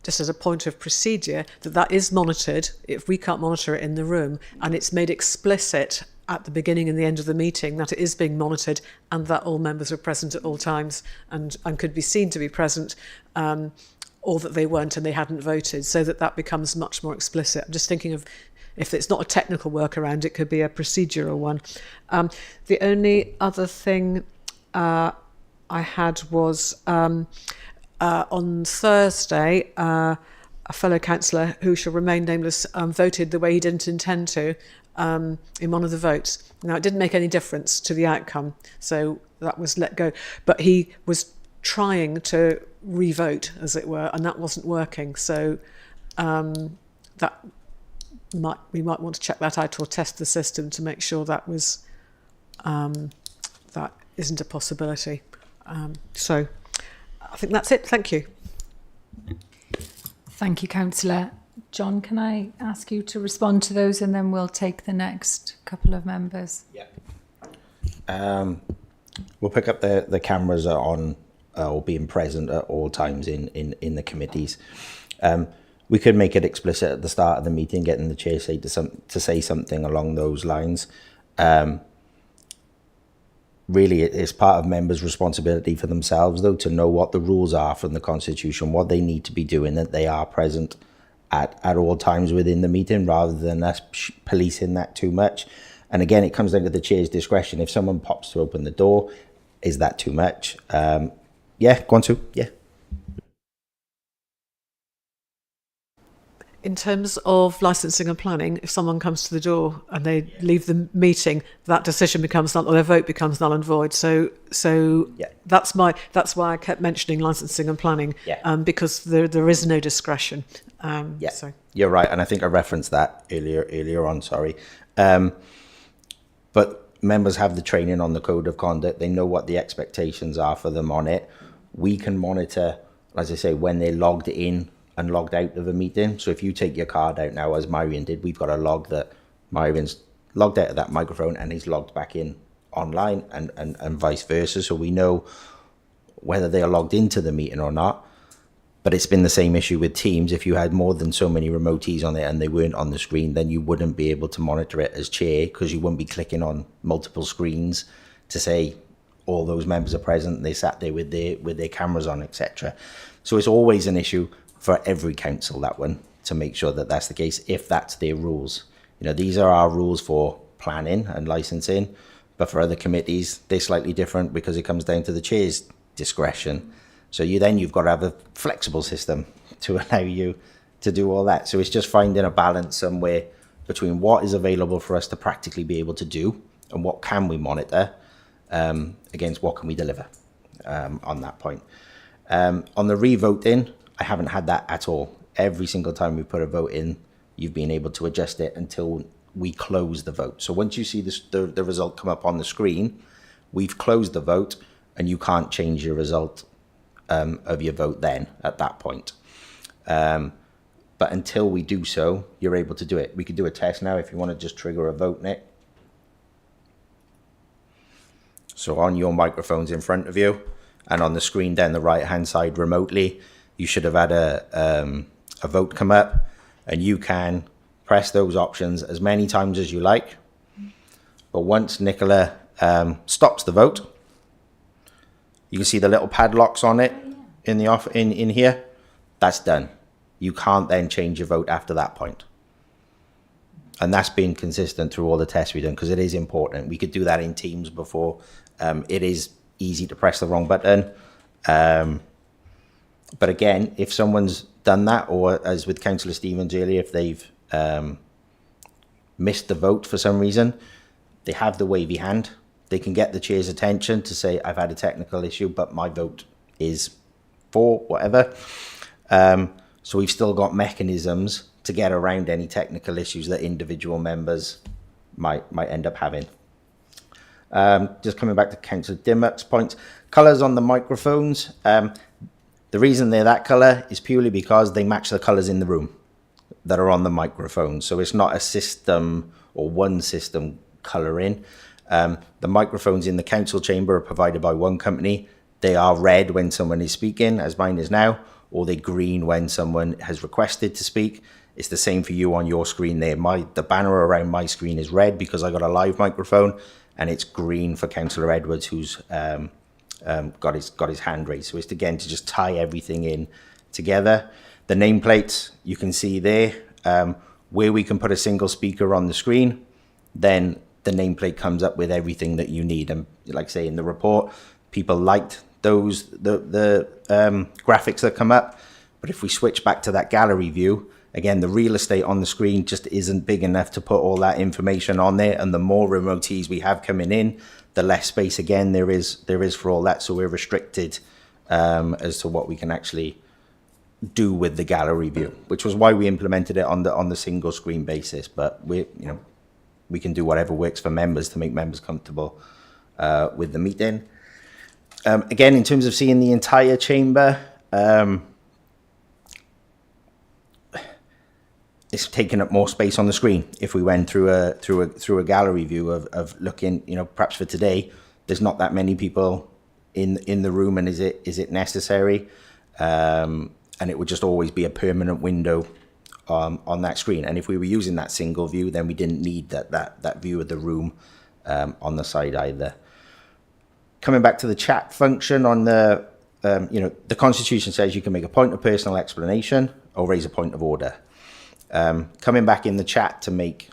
just as a point of procedure, that is monitored if we can't monitor it in the room, and it's made explicit at the beginning and the end of the meeting that it is being monitored and that all members are present at all times and could be seen to be present, or that they weren't and they hadn't voted, so that becomes much more explicit. I'm just thinking of, if it's not a technical workaround, it could be a procedural one. The only other thing I had was on Thursday, a fellow councillor who shall remain nameless voted the way he didn't intend to in one of the votes. Now, it didn't make any difference to the outcome, so that was let go. But he was trying to re-vote, as it were, and that wasn't working. So that we might want to check that out or test the system to make sure that was that isn't a possibility. So I think that's it. Thank you. Thank you, Councillor. John, can I ask you to respond to those, and then we'll take the next couple of members? Yeah. We'll pick up the cameras are on or being present at all times in the committees. We could make it explicit at the start of the meeting, getting the chair to say something along those lines. Really, it's part of members' responsibility for themselves, though, to know what the rules are from the Constitution, what they need to be doing, that they are present at all times within the meeting, rather than us policing that too much. And again, it comes down to the chair's discretion. If someone pops to open the door, is that too much? Yeah, go on to, yeah. In terms of licensing and planning, if someone comes to the door and they leave the meeting, that decision becomes null, or their vote becomes null and void. So Yeah. that's why I kept mentioning licensing and planning, Yeah. because there is no discretion. Yeah, So you're right, and I think I referenced that earlier on. Sorry, but members have the training on the code of conduct. They know what the expectations are for them on it. We can monitor, as I say, when they're logged in and logged out of a meeting. So if you take your card out now, as Myrian did, we've got a log that Myrian's logged out of that microphone and he's logged back in online, and vice versa. So we know whether they are logged into the meeting or not. But it's been the same issue with Teams. If you had more than so many remotees on it and they weren't on the screen, then you wouldn't be able to monitor it as chair, because you wouldn't be clicking on multiple screens to say all those members are present, they sat there with their cameras on, etc. So it's always an issue for every council, that one, to make sure that that's the case, if that's their rules. You know, these are our rules for planning and licensing, but for other committees, they're slightly different because it comes down to the chair's discretion. So you've got to have a flexible system to allow you to do all that. So it's just finding a balance somewhere between what is available for us to practically be able to do and what can we monitor against what can we deliver on that point. On the re-voting, I haven't had that at all. Every single time we put a vote in, you've been able to adjust it until we close the vote. So once you see the result come up on the screen, we've closed the vote and you can't change your result of your vote then at that point. But until we do so, you're able to do it. We could do a test now if you want to just trigger a vote, Nick. So on your microphones in front of you and on the screen down the right-hand side remotely, you should have had a vote come up, and you can press those options as many times as you like. But once Nicola stops the vote, you can see the little padlocks on it in the in here. That's done. You can't then change your vote after that point. And that's been consistent through all the tests we've done, because it is important. We could do that in Teams before. It is easy to press the wrong button. But again, if someone's done that, or as with Councillor Stevens earlier, if they've missed the vote for some reason, they have the wavy hand. They can get the chair's attention to say, I've had a technical issue, but my vote is for whatever. So we've still got mechanisms to get around any technical issues that individual members might end up having. Just coming back to Councillor Dimmock's points, colours on the microphones. The reason they're that colour is purely because they match the colours in the room that are on the microphone. So it's not a system or one system colouring. The microphones in the council chamber are provided by one company. They are red when someone is speaking, as mine is now, or they're green when someone has requested to speak. It's the same for you on your screen there. The banner around my screen is red because I got a live microphone, and it's green for Councillor Edwards, who's got his hand raised. So it's again to just tie everything in together. The nameplates you can see there, where we can put a single speaker on the screen, then the nameplate comes up with everything that you need. And like I say in the report, people liked the graphics that come up. But if we switch back to that gallery view, again, the real estate on the screen just isn't big enough to put all that information on there. And the more remotees we have coming in, the less space again there is for all that. So we're restricted as to what we can actually do with the gallery view, which was why we implemented it on the single screen basis. But we can do whatever works for members to make members comfortable with the meeting. Again, in terms of seeing the entire chamber, it's taking up more space on the screen. If we went through a gallery view of looking, perhaps for today, there's not that many people in the room, and is it necessary? And it would just always be a permanent window on that screen. And if we were using that single view, then we didn't need that view of the room on the side either. Coming back to the chat function on the Constitution says you can make a point of personal explanation or raise a point of order. Coming back in the chat to make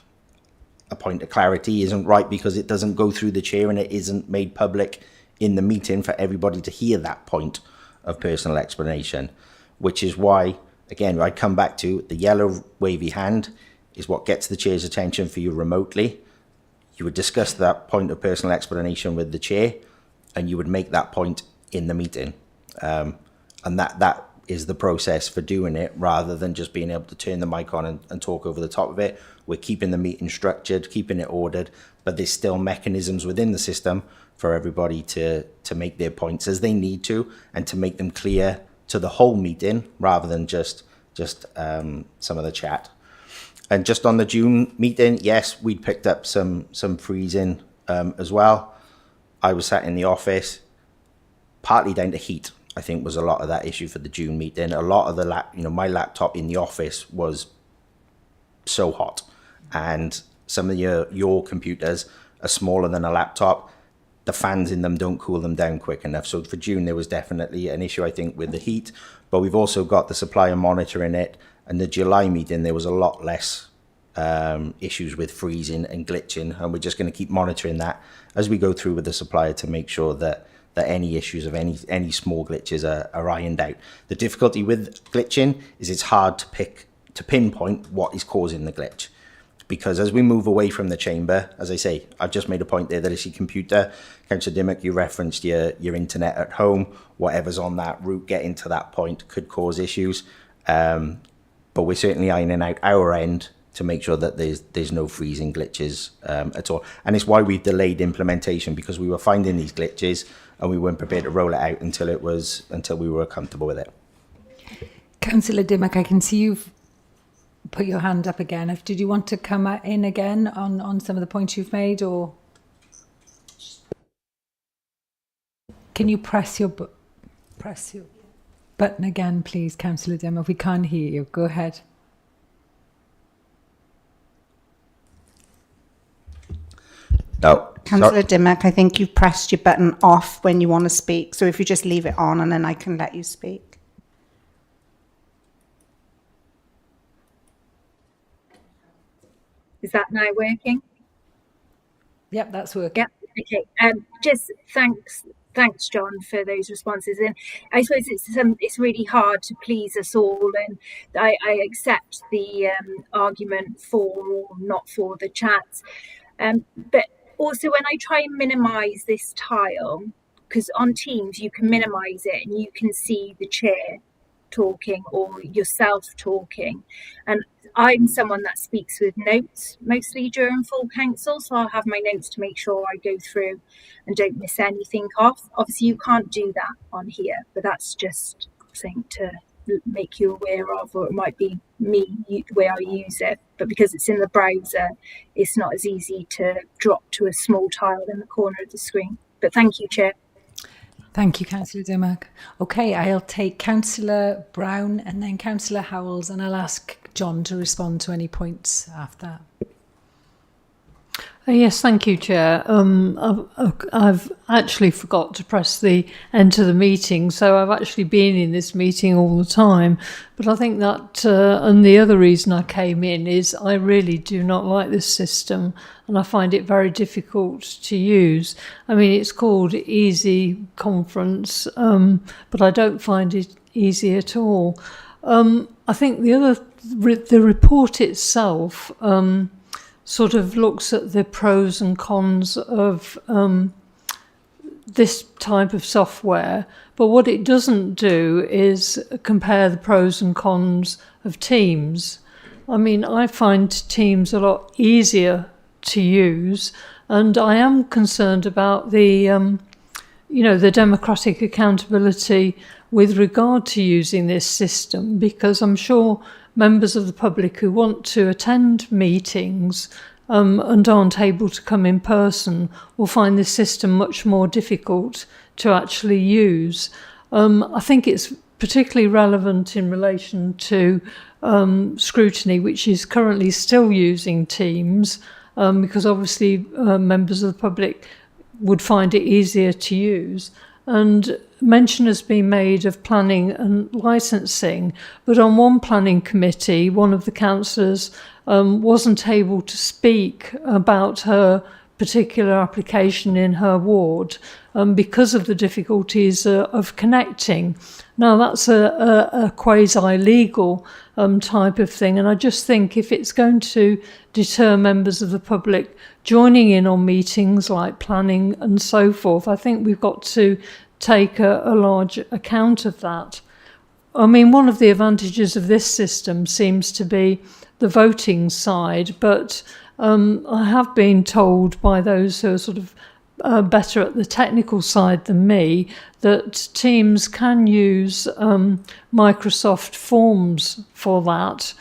a point of clarity isn't right, because it doesn't go through the chair and it isn't made public in the meeting for everybody to hear that point of personal explanation, which is why, again, I come back to the yellow wavy hand is what gets the chair's attention for you remotely. You would discuss that point of personal explanation with the chair, and you would make that point in the meeting. And that is the process for doing it, rather than just being able to turn the mic on and talk over the top of it. We're keeping the meeting structured, keeping it ordered, but there's still mechanisms within the system for everybody to make their points as they need to, and to make them clear to the whole meeting rather than just some of the chat. And just on the June meeting, yes, we'd picked up some freezing as well. I was sat in the office, partly down to heat, I think, was a lot of that issue for the June meeting. A lot of the my laptop in the office was so hot, and some of your computers are smaller than a laptop. The fans in them don't cool them down quick enough. So for June, there was definitely an issue, I think, with the heat. But we've also got the supplier monitoring it. And the July meeting, there was a lot less issues with freezing and glitching. And we're just going to keep monitoring that as we go through with the supplier to make sure that any issues of any small glitches are ironed out. The difficulty with glitching is it's hard to pinpoint what is causing the glitch. Because as we move away from the chamber, as I say, I've just made a point there that it's your computer. Councillor Dimmock, you referenced your internet at home. Whatever's on that route getting to that point could cause issues. But we're certainly ironing out our end to make sure that there's no freezing glitches at all. And it's why we've delayed implementation, because we were finding these glitches and we weren't prepared to roll it out until we were comfortable with it. Councillor Dimmock, I can see you've put your hand up again. Did you want to come in again on some of the points you've made, or can you press your button again, please, Councillor Dimmock? We can't hear you. Go ahead. No. Councillor Dimmock, I think you've pressed your button off when you want to speak. So if you just leave it on, and then I can let you speak. Is that now working? Yep, that's working. Yep. Okay. Just thanks, John, for those responses. And I suppose it's really hard to please us all, and I accept the argument for or not for the chats. But also, when I try and minimise this tile, because on Teams you can minimise it and you can see the chair talking or yourself talking, and I'm someone that speaks with notes mostly during full council, so I'll have my notes to make sure I go through and don't miss anything off. Obviously you can't do that on here, but that's just something to make you aware of, or it might be me where I use it, but because it's in the browser it's not as easy to drop to a small tile in the corner of the screen. But thank you, Chair. Thank you, Councillor Dimmock. Okay, I'll take Councillor Brown and then Councillor Howells, and I'll ask John to respond to any points after that. Yes, thank you, Chair. I've actually forgot to press the enter the meeting, so I've actually been in this meeting all the time. But I think that, and the other reason I came in is I really do not like this system, and I find it very difficult to use. I mean, it's called Easy Conference, but I don't find it easy at all. I think the report itself sort of looks at the pros and cons of this type of software, but what it doesn't do is compare the pros and cons of Teams. I mean, I find Teams a lot easier to use, and I am concerned about the the democratic accountability with regard to using this system, because I'm sure members of the public who want to attend meetings and aren't able to come in person will find this system much more difficult to actually use. I think it's particularly relevant in relation to scrutiny, which is currently still using Teams, because obviously members of the public would find it easier to use. And mention has been made of planning and licensing, but on one planning committee, one of the councillors wasn't able to speak about her particular application in her ward because of the difficulties of connecting. Now, that's a quasi-legal type of thing, and I just think if it's going to deter members of the public joining in on meetings like planning and so forth, I think we've got to take a large account of that. I mean, one of the advantages of this system seems to be the voting side, but I have been told by those who are sort of better at the technical side than me that Teams can use Microsoft Forms for that,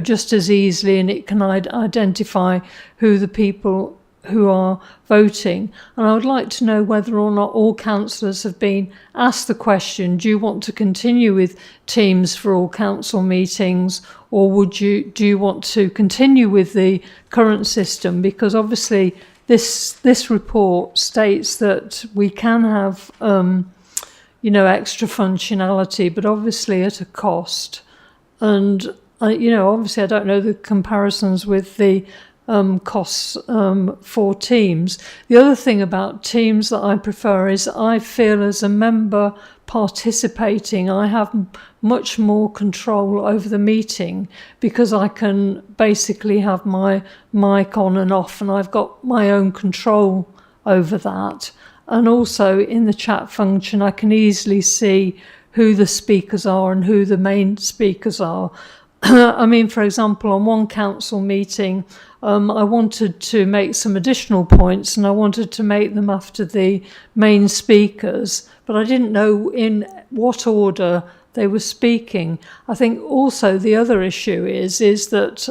just as easily, and it can identify who the people who are voting. And I would like to know whether or not all councillors have been asked the question, do you want to continue with Teams for all council meetings, or do you want to continue with the current system? Because obviously this report states that we can have extra functionality, but obviously at a cost. And obviously I don't know the comparisons with the costs for Teams. The other thing about Teams that I prefer is I feel as a member participating, I have much more control over the meeting because I can basically have my mic on and off, and I've got my own control over that. And also in the chat function, I can easily see who the speakers are and who the main speakers are. I mean, for example, on one council meeting, I wanted to make some additional points, and I wanted to make them after the main speakers, but I didn't know in what order they were speaking. I think also the other issue is that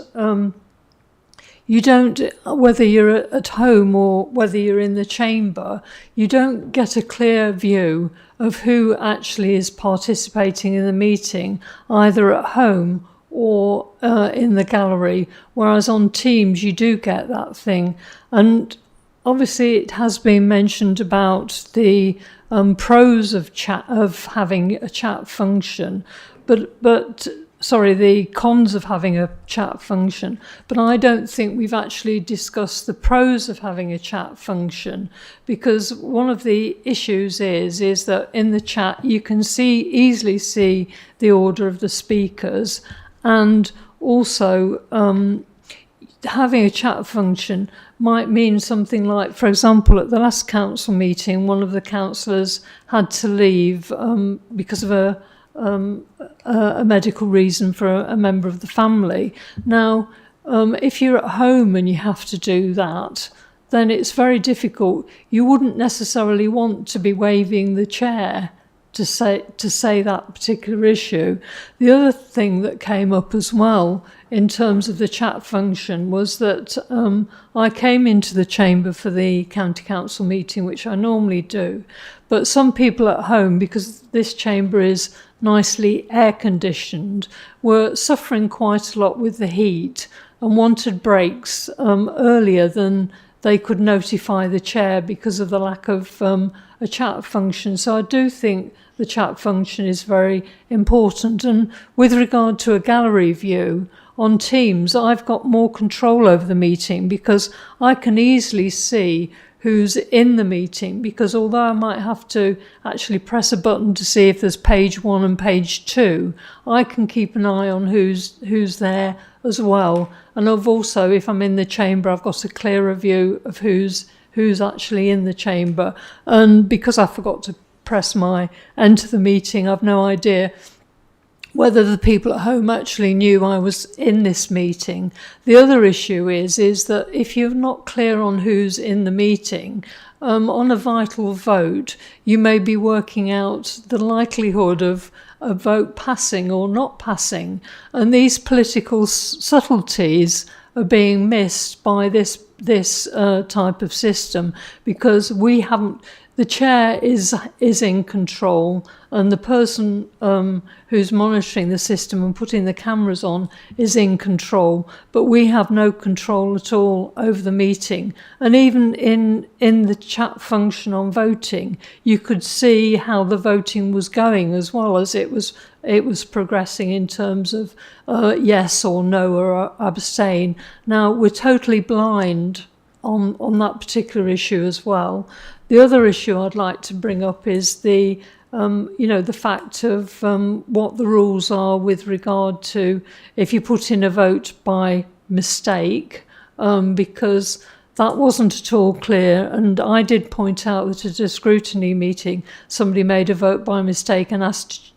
you don't, whether you're at home or whether you're in the chamber, you don't get a clear view of who actually is participating in the meeting, either at home or in the gallery, whereas on Teams you do get that thing. And obviously it has been mentioned about the pros of having a chat function, but the cons of having a chat function, but I don't think we've actually discussed the pros of having a chat function, because one of the issues is that in the chat you can easily see the order of the speakers. And also having a chat function might mean something like, for example, at the last council meeting, one of the councillors had to leave because of a medical reason for a member of the family. Now, if you're at home and you have to do that, then it's very difficult. You wouldn't necessarily want to be waving the chair to say that particular issue. The other thing that came up as well in terms of the chat function was that I came into the chamber for the county council meeting, which I normally do, but some people at home, because this chamber is nicely air conditioned, were suffering quite a lot with the heat. and wanted breaks earlier than they could notify the chair because of the lack of a chat function. So I do think the chat function is very important. And with regard to a gallery view on Teams, I've got more control over the meeting because I can easily see who's in the meeting, because although I might have to actually press a button to see if there's page 1 and page 2, I can keep an eye on who's there as well. And I've also, if I'm in the chamber, I've got a clearer view of who's actually in the chamber. And because I forgot to press my enter the meeting, I've no idea whether the people at home actually knew I was in this meeting. The other issue is that if you're not clear on who's in the meeting, on a vital vote, you may be working out the likelihood of a vote passing or not passing. And these political subtleties are being missed by this type of system, because the chair is in control, and the person who's monitoring the system and putting the cameras on is in control, but we have no control at all over the meeting. And even in the chat function on voting, you could see how the voting was going, as well as it was progressing in terms of yes or no or abstain. Now, we're totally blind on that particular issue as well. The other issue I'd like to bring up is the fact of what the rules are with regard to if you put in a vote by mistake, because that wasn't at all clear. And I did point out that at a scrutiny meeting, somebody made a vote by mistake and asked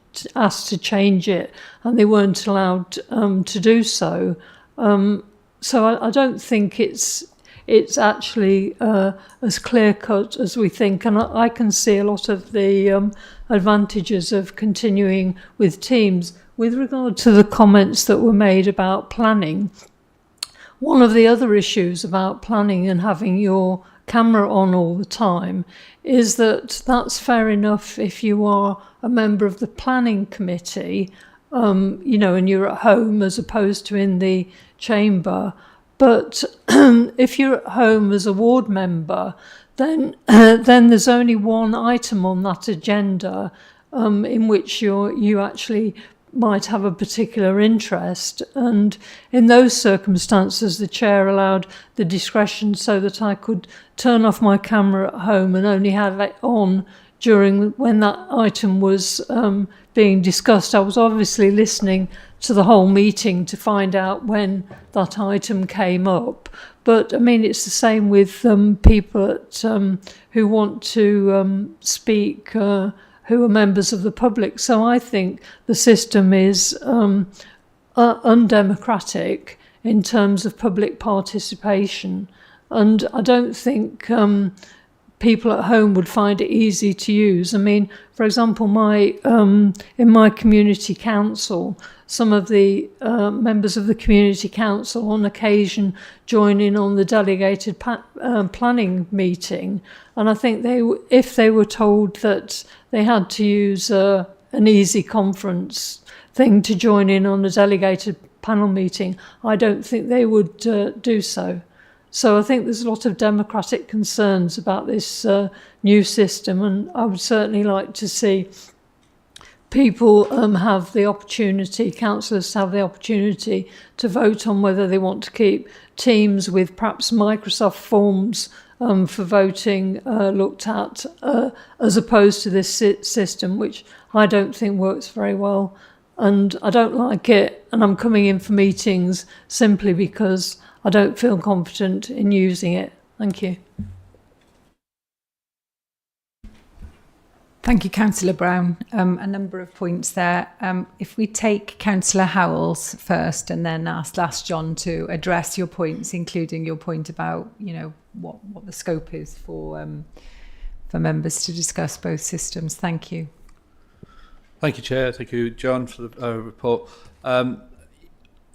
to change it, and they weren't allowed to do so. So I don't think it's actually as clear-cut as we think. And I can see a lot of the advantages of continuing with Teams. With regard to the comments that were made about planning, one of the other issues about planning and having your camera on all the time is that that's fair enough if you are a member of the planning committee, and you're at home as opposed to in the chamber. But if you're at home as a ward member, then there's only one item on that agenda in which you actually might have a particular interest. And in those circumstances, the chair allowed the discretion so that I could turn off my camera at home and only have it on when that item was being discussed. I was obviously listening to the whole meeting to find out when that item came up. But I mean, it's the same with people who want to speak, who are members of the public. So I think the system is undemocratic in terms of public participation. And I don't think people at home would find it easy to use. I mean, for example, in my community council, some of the members of the community council on occasion join in on the delegated planning meeting. And I think if they were told that they had to use an easy conference thing to join in on a delegated panel meeting, I don't think they would do so. So I think there's a lot of democratic concerns about this new system, and I would certainly like to see people have the opportunity, councillors have the opportunity to vote on whether they want to keep Teams with perhaps Microsoft Forms for voting looked at, as opposed to this system, which I don't think works very well. And I don't like it, and I'm coming in for meetings simply because I don't feel confident in using it. Thank you. Thank you, Councillor Brown. A number of points there. If we take Councillor Howells first and then ask John to address your points, including your point about, what the scope is for members to discuss both systems. Thank you. Thank you, Chair. Thank you, John, for the report.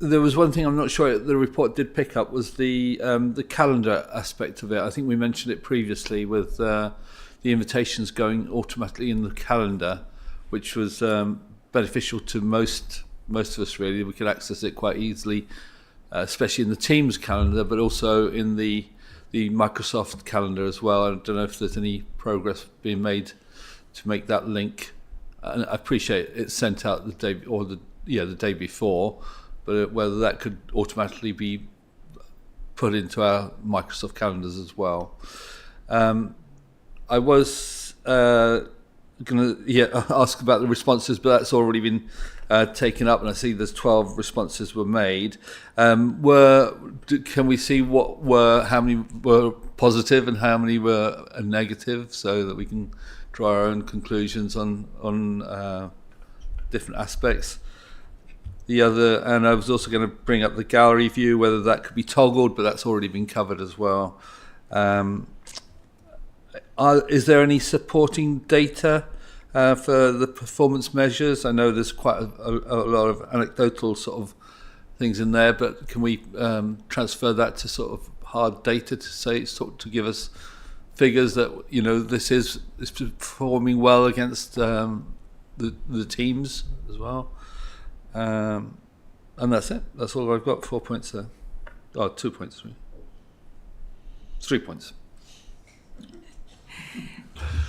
There was one thing I'm not sure the report did pick up was the calendar aspect of it. I think we mentioned it previously with the invitations going automatically in the calendar, which was beneficial to most of us, really. We could access it quite easily especially in the Teams calendar, but also in the Microsoft calendar as well. I don't know if there's any progress being made to make that link. And I appreciate it's sent out the day or the day before, but whether that could automatically be put into our Microsoft calendars as well. I was going to ask about the responses, but that's already been taken up, and I see there's 12 responses were made. Can we see how many were positive and how many were negative, so that we can draw our own conclusions on different aspects? And I was also going to bring up the gallery view, whether that could be toggled, but that's already been covered as well. Is there any supporting data for the performance measures? I know there's quite a lot of anecdotal sort of things in there, but can we transfer that to sort of hard data to give us figures that this is performing well against the teams as well? And that's it. That's all I've got. 4 points there. 2 points. 3 points.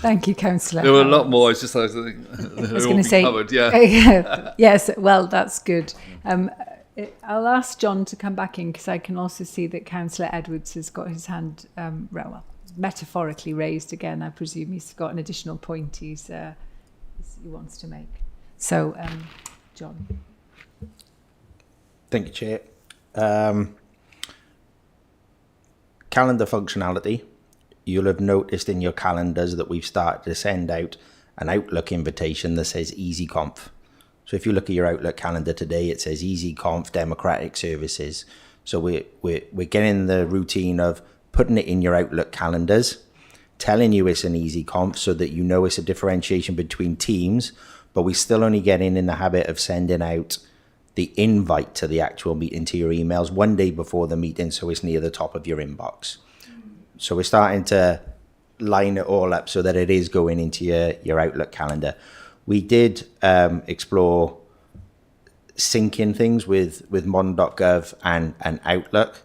Thank you, Councillor. There were a lot more. It's just I was going to say, covered. Yeah. Yes. Well, that's good. I'll ask John to come back in, because I can also see that Councillor Edwards has got his hand metaphorically raised again. I presume he's got an additional point he wants to make. So, John. Thank you, Chair. Calendar functionality. You'll have noticed in your calendars that we've started to send out an Outlook invitation that says EasyConf. So if you look at your Outlook calendar today, it says EasyConf Democratic Services. So we're getting the routine of putting it in your Outlook calendars, telling you it's an EasyConf so that you know it's a differentiation between teams, but we're still only getting in the habit of sending out the invite to the actual meeting to your emails one day before the meeting, so it's near the top of your inbox. So we're starting to line it all up so that it is going into your Outlook calendar. We did explore syncing things with modern.gov and Outlook.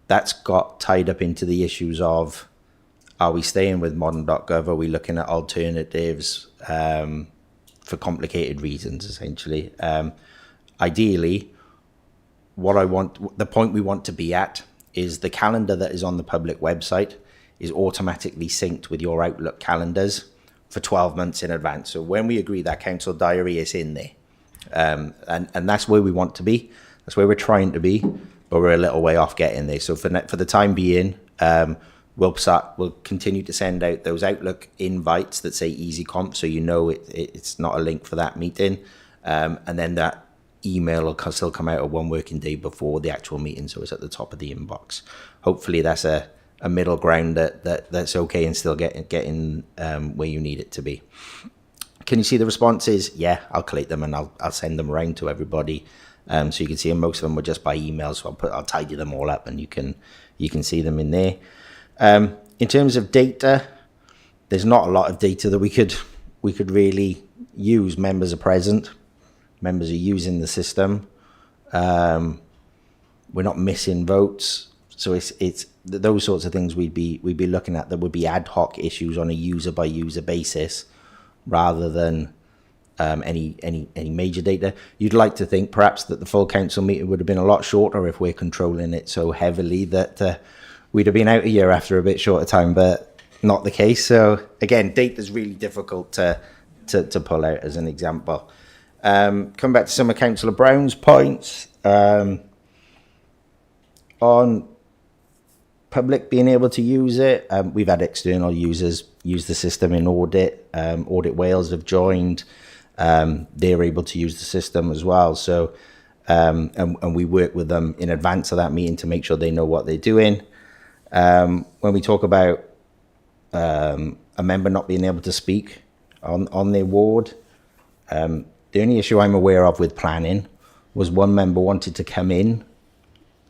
That's got tied up into the issues of, are we staying with modern.gov? Are we looking at alternatives for complicated reasons, essentially? Ideally, the point we want to be at is the calendar that is on the public website is automatically synced with your Outlook calendars for 12 months in advance. So when we agree that council diary is in there, and that's where we want to be. That's where we're trying to be, but we're a little way off getting there. So for the time being, we'll continue to send out those Outlook invites that say EasyConf, so you know it's not a link for that meeting, and then that email will still come out 1 working day before the actual meeting, so it's at the top of the inbox. Hopefully that's a middle ground that's okay and still getting where you need it to be. Can you see the responses? Yeah, I'll collate them and I'll send them around to everybody, so you can see them. Most of them were just by email, so I'll tidy them all up and you can see them in there. In terms of data, there's not a lot of data that we could really use. Members are present. Members are using the system. We're not missing votes, so it's those sorts of things we'd be looking at. That would be ad hoc issues on a user by user basis, rather than any major data. You'd like to think perhaps that the full council meeting would have been a lot shorter if we're controlling it so heavily that we'd have been out a year after a bit shorter time, but not the case. So again, data is really difficult to pull out as an example. Come back to some of Councillor Brown's points on public being able to use it. We've had external users use the system in audit. Audit Wales have joined. They're able to use the system as well. So, and we work with them in advance of that meeting to make sure they know what they're doing. When we talk about a member not being able to speak on their ward, the only issue I'm aware of with planning was one member wanted to come in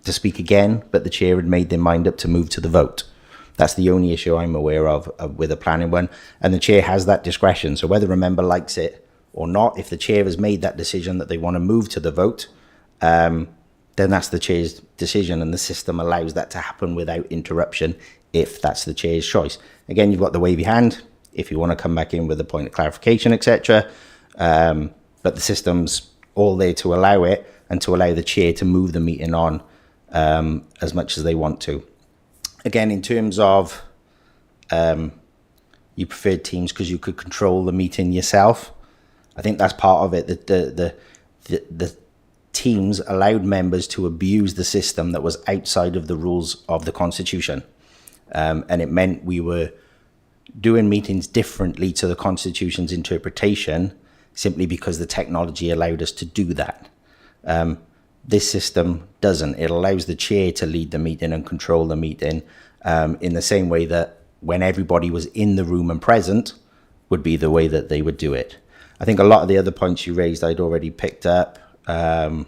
to speak again, but the chair had made their mind up to move to the vote. That's the only issue I'm aware of with a planning one. And the chair has that discretion. So whether a member likes it or not, if the chair has made that decision that they want to move to the vote, then that's the chair's decision, and the system allows that to happen without interruption if that's the chair's choice. Again, you've got the wavy hand if you want to come back in with a point of clarification, etc. But the system's all there to allow it and to allow the chair to move the meeting on as much as they want to. Again, in terms of you preferred Teams because you could control the meeting yourself, I think that's part of it. The Teams allowed members to abuse the system that was outside of the rules of the Constitution. And it meant we were doing meetings differently to the Constitution's interpretation simply because the technology allowed us to do that. This system doesn't. It allows the chair to lead the meeting and control the meeting in the same way that when everybody was in the room and present would be the way that they would do it. I think a lot of the other points you raised I'd already picked up, and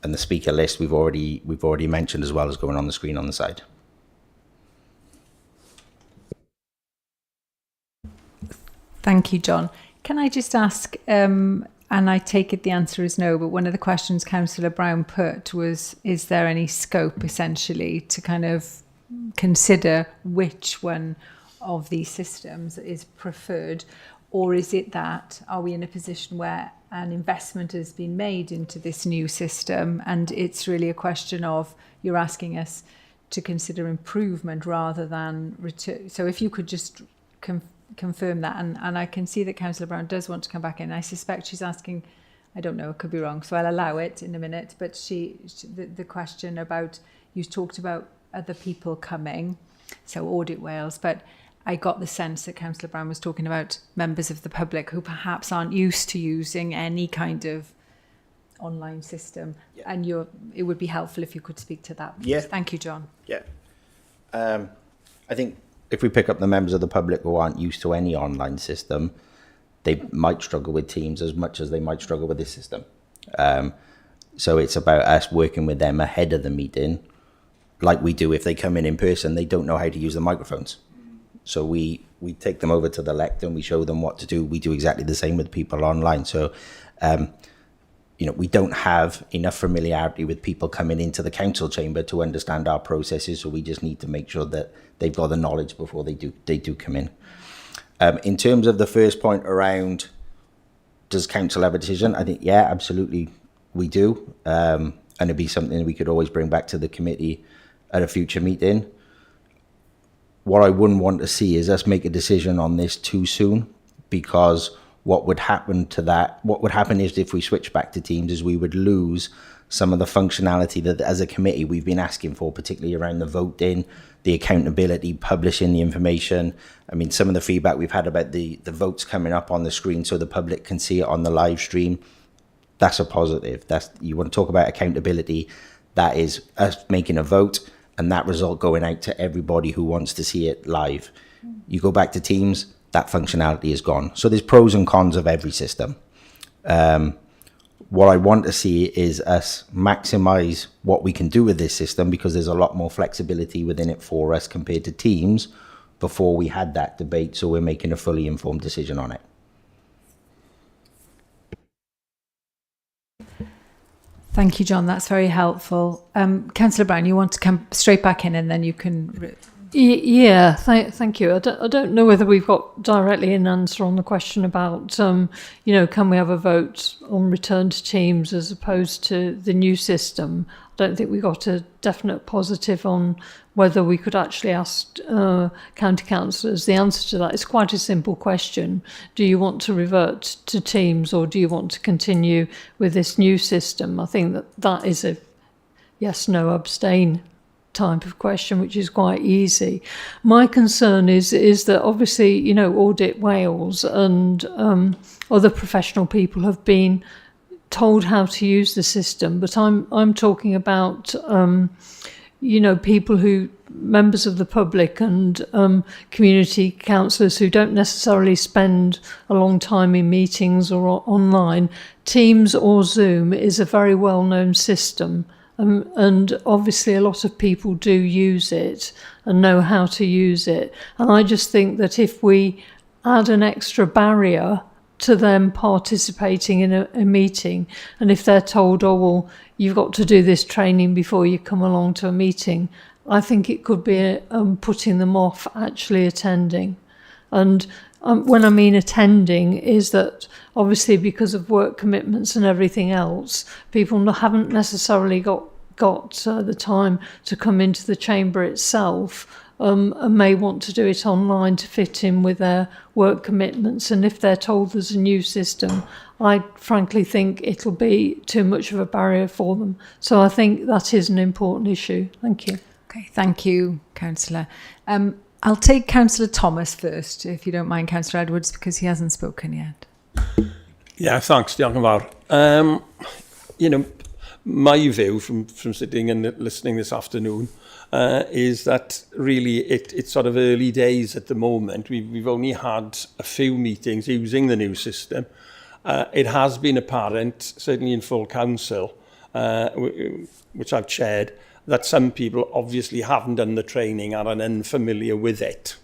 the speaker list we've already mentioned, as well as going on the screen on the side. Thank you, John. Can I just ask, and I take it the answer is no, but one of the questions Councillor Brown put was, is there any scope essentially to kind of consider which one of these systems is preferred? Or is it that, are we in a position where an investment has been made into this new system and it's really a question of, you're asking us to consider improvement rather than return? So if you could just confirm that, and I can see that Councillor Brown does want to come back in. I suspect she's asking, I don't know, it could be wrong, so I'll allow it in a minute, but the question about, you talked about other people coming, so Audit Wales, but I got the sense that Councillor Brown was talking about members of the public who perhaps aren't used to using any kind of online system. Yeah. And it would be helpful if you could speak to that. Please. Yeah. Thank you, John. Yeah. I think if we pick up the members of the public who aren't used to any online system, they might struggle with Teams as much as they might struggle with this system. So it's about us working with them ahead of the meeting, like we do if they come in person, they don't know how to use the microphones. So we take them over to the lectern, we show them what to do. We do exactly the same with people online. So, we don't have enough familiarity with people coming into the council chamber to understand our processes. So we just need to make sure that they've got the knowledge before they do come in. In terms of the first point around, does council have a decision? I think, yeah, absolutely we do. And it'd be something we could always bring back to the committee at a future meeting. What I wouldn't want to see is us make a decision on this too soon, because what would happen is if we switch back to Teams is we would lose some of the functionality that as a committee we've been asking for, particularly around the voting, the accountability, publishing the information. I mean, some of the feedback we've had about the votes coming up on the screen so the public can see it on the live stream, that's a positive. You want to talk about accountability, that is us making a vote and that result going out to everybody who wants to see it live. You go back to Teams, that functionality is gone. So there's pros and cons of every system. What I want to see is us maximize what we can do with this system, because there's a lot more flexibility within it for us compared to Teams before we had that debate. So we're making a fully informed decision on it. Thank you, John. That's very helpful. Councillor Brown, you want to come straight back in and then you can... Yeah, thank you. I don't know whether we've got directly an answer on the question about, can we have a vote on return to Teams as opposed to the new system? I don't think we got a definite positive on whether we could actually ask county councillors. The answer to that is quite a simple question. Do you want to revert to Teams or do you want to continue with this new system? I think that is a yes, no, abstain type of question, which is quite easy. My concern is that obviously, Audit Wales and other professional people have been told how to use the system, but I'm talking about people members of the public and community councillors who don't necessarily spend a long time in meetings or online. Teams or Zoom is a very well-known system. And obviously a lot of people do use it and know how to use it. And I just think that if we add an extra barrier to them participating in a meeting. And if they're told, oh, well, you've got to do this training before you come along to a meeting, I think it could be putting them off actually attending. And when I mean attending is that obviously because of work commitments and everything else, people haven't necessarily got the time to come into the chamber itself, and may want to do it online to fit in with their work commitments. And if they're told there's a new system, I frankly think it'll be too much of a barrier for them. So I think that is an important issue. Thank you. Okay, thank you, Councillor. I'll take Councillor Thomas first, if you don't mind, Councillor Edwards, because he hasn't spoken yet. Yeah, thanks, diolch yn fawr. My view from sitting and listening this afternoon is that really it's sort of early days at the moment. We've only had a few meetings using the new system. It has been apparent, certainly in full council, which I've chaired, that some people obviously haven't done the training and are unfamiliar with it.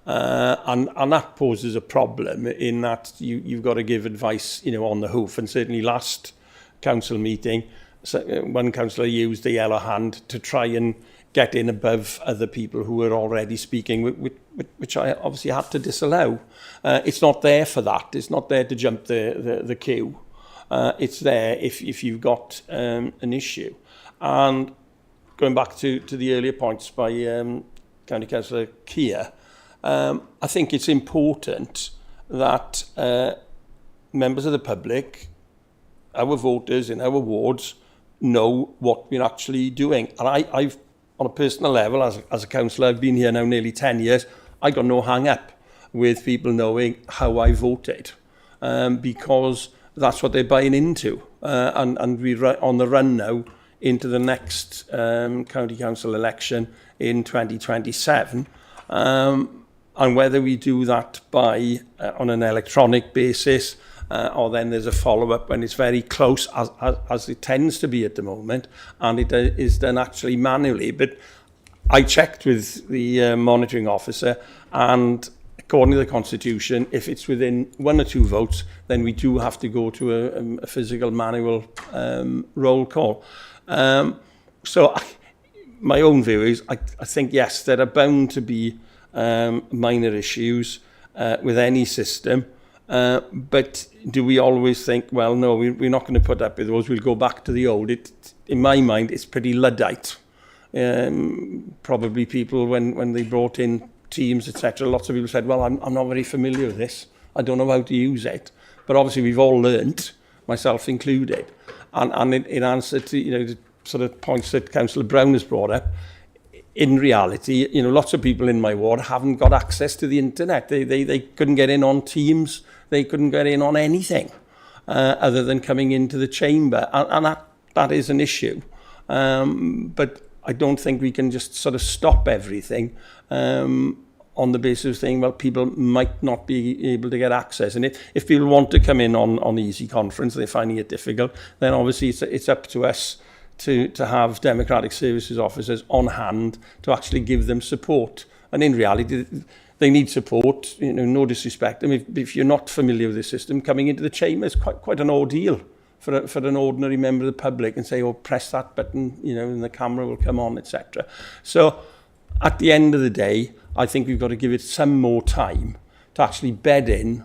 And that poses a problem in that you've got to give advice, on the hoof. And certainly last council meeting, one councillor used the yellow hand to try and get in above other people who were already speaking, which I obviously had to disallow. It's not there for that. It's not there to jump the queue. It's there if you've got an issue. And going back to the earlier points by County Councillor Keir, I think it's important that members of the public, our voters in our wards, know what we're actually doing. And I've, on a personal level, as a councillor, I've been here now nearly 10 years, I got no hang up with people knowing how I voted, because that's what they're buying into. And we're on the run now into the next county council election in 2027. And whether we do that by on an electronic basis, or then there's a follow-up when it's very close, as it tends to be at the moment, and it is done actually manually. But I checked with the monitoring officer, and according to the Constitution, if it's within 1 or 2 votes, then we do have to go to a physical manual roll call. So my own view is, I think, yes, there are bound to be minor issues with any system. But do we always think, well, no, we're not going to put up with those, we'll go back to the old? In my mind, it's pretty Luddite. Probably people, when they brought in Teams, etc., lots of people said, well, I'm not very familiar with this. I don't know how to use it. But obviously, we've all learnt, myself included. And in answer to, the sort of points that Councillor Brown has brought up, in reality, lots of people in my ward haven't got access to the internet. They couldn't get in on Teams. They couldn't get in on anything other than coming into the chamber. And that is an issue. But I don't think we can just sort of stop everything on the basis of saying, well, people might not be able to get access. And if people want to come in on the Easy Conference, they're finding it difficult, then obviously it's up to us to have Democratic Services officers on hand to actually give them support. And in reality, they need support, no disrespect. I mean, if you're not familiar with the system, coming into the chamber is quite an ordeal for an ordinary member of the public, and say, oh, press that button, and the camera will come on, etc. So at the end of the day, I think we've got to give it some more time to actually bed in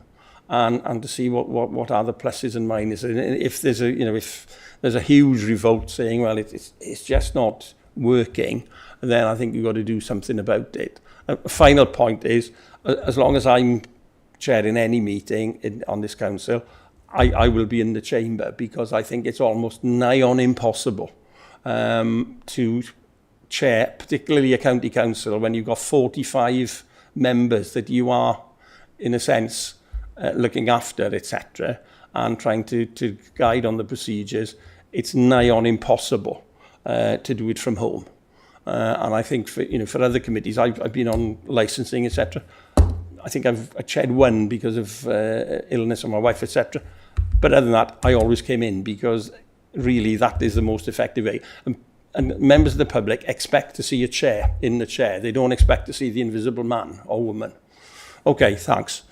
and to see what are the pluses and minuses. And if there's if there's a huge revolt saying, well, it's just not working, then I think we've got to do something about it. A final point is, as long as I'm chairing any meeting on this council, I will be in the chamber, because I think it's almost nigh on impossible to chair, particularly a county council, when you've got 45 members that you are, in a sense, looking after, etc., and trying to guide on the procedures. It's nigh on impossible to do it from home. And I think for other committees, I've been on licensing, etc. I think I chaired one because of illness of my wife, etc. But other than that, I always came in, because really that is the most effective way. And members of the public expect to see a chair in the chair. They don't expect to see the invisible man or woman. Okay, thanks.